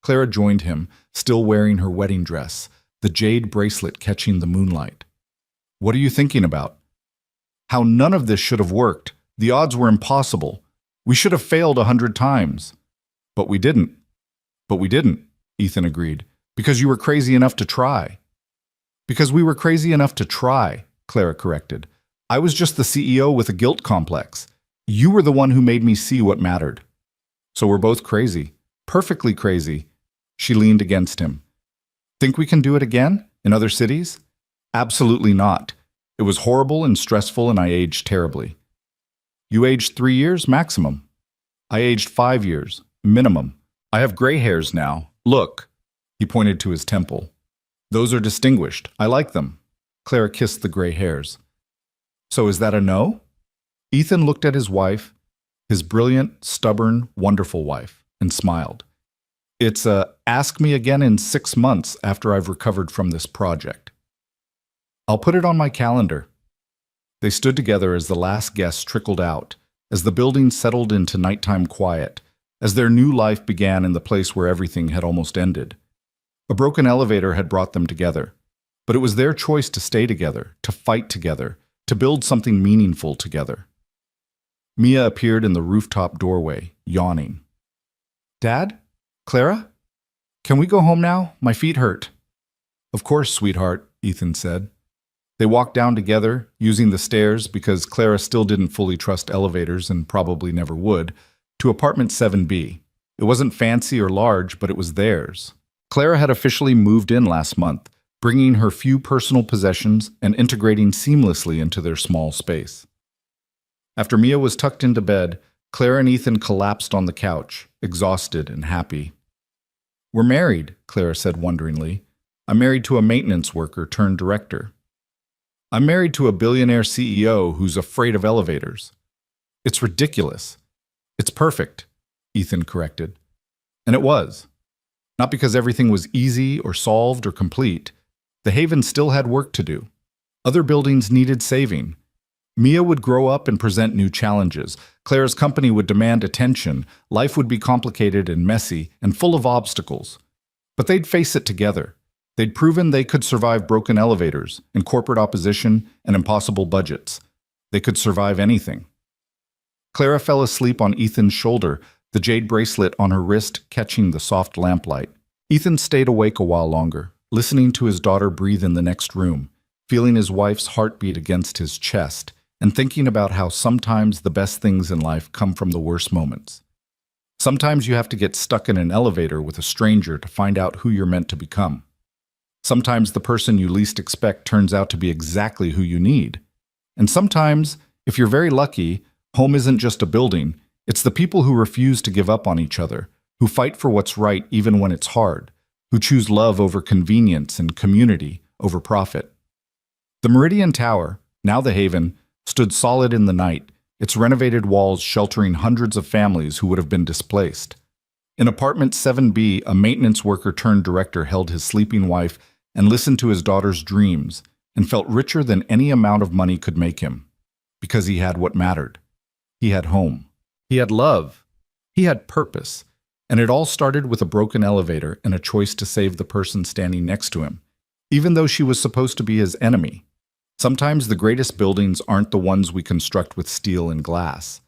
Speaker 1: Clara joined him, still wearing her wedding dress, the jade bracelet catching the moonlight. "What are you thinking about?" "How none of this should have worked. The odds were impossible. We should have failed 100 times." "But we didn't." "But we didn't," Ethan agreed, "because you were crazy enough to try." "Because we were crazy enough to try," Clara corrected. "I was just the CEO with a guilt complex. You were the one who made me see what mattered." "So we're both crazy. Perfectly crazy." She leaned against him. "Think we can do it again? In other cities?" "Absolutely not. It was horrible and stressful, and I aged terribly." "You aged 3 years maximum." "I aged 5 years minimum. I have gray hairs now. Look." He pointed to his temple. "Those are distinguished. I like them." Clara kissed the gray hairs. "So is that a no?" Ethan looked at his wife, his brilliant, stubborn, wonderful wife, and smiled. "It's a ask me again in 6 months after I've recovered from this project." "I'll put it on my calendar." They stood together as the last guests trickled out, as the building settled into nighttime quiet, as their new life began in the place where everything had almost ended. A broken elevator had brought them together, but it was their choice to stay together, to fight together, to build something meaningful together. Mia appeared in the rooftop doorway, yawning. "Dad? Clara? Can we go home now? My feet hurt." "Of course, sweetheart," Ethan said. They walked down together, using the stairs because Clara still didn't fully trust elevators and probably never would, to apartment 7B. It wasn't fancy or large, but it was theirs. Clara had officially moved in last month, bringing her few personal possessions and integrating seamlessly into their small space. After Mia was tucked into bed, Clara and Ethan collapsed on the couch, exhausted and happy. "We're married," Clara said wonderingly. "I'm married to a maintenance worker turned director." "I'm married to a billionaire CEO who's afraid of elevators." "It's ridiculous." "It's perfect," Ethan corrected. And it was. Not because everything was easy or solved or complete. The Haven still had work to do. Other buildings needed saving. Mia would grow up and present new challenges. Clara's company would demand attention. Life would be complicated and messy and full of obstacles. But they'd face it together. They'd proven they could survive broken elevators and corporate opposition and impossible budgets. They could survive anything. Clara fell asleep on Ethan's shoulder, the jade bracelet on her wrist catching the soft lamplight. Ethan stayed awake a while longer, listening to his daughter breathe in the next room, feeling his wife's heartbeat against his chest, and thinking about how sometimes the best things in life come from the worst moments. Sometimes you have to get stuck in an elevator with a stranger to find out who you're meant to become. Sometimes the person you least expect turns out to be exactly who you need. And sometimes, if you're very lucky, home isn't just a building, it's the people who refuse to give up on each other, who fight for what's right even when it's hard, who choose love over convenience and community over profit. The Meridian Tower, now the Haven, stood solid in the night, its renovated walls sheltering hundreds of families who would have been displaced. In apartment 7B, a maintenance worker turned director held his sleeping wife and listened to his daughter's dreams and felt richer than any amount of money could make him, because he had what mattered. He had home. He had love. He had purpose. And it all started with a broken elevator and a choice to save the person standing next to him, even though she was supposed to be his enemy. Sometimes the greatest buildings aren't the ones we construct with steel and glass.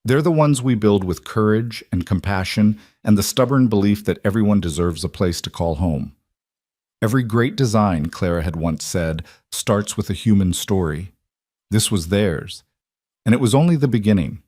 Speaker 1: They're the ones we build with courage and compassion and the stubborn belief that everyone deserves a place to call home. Every great design, Clara had once said, starts with a human story. This was theirs. And it was only the beginning.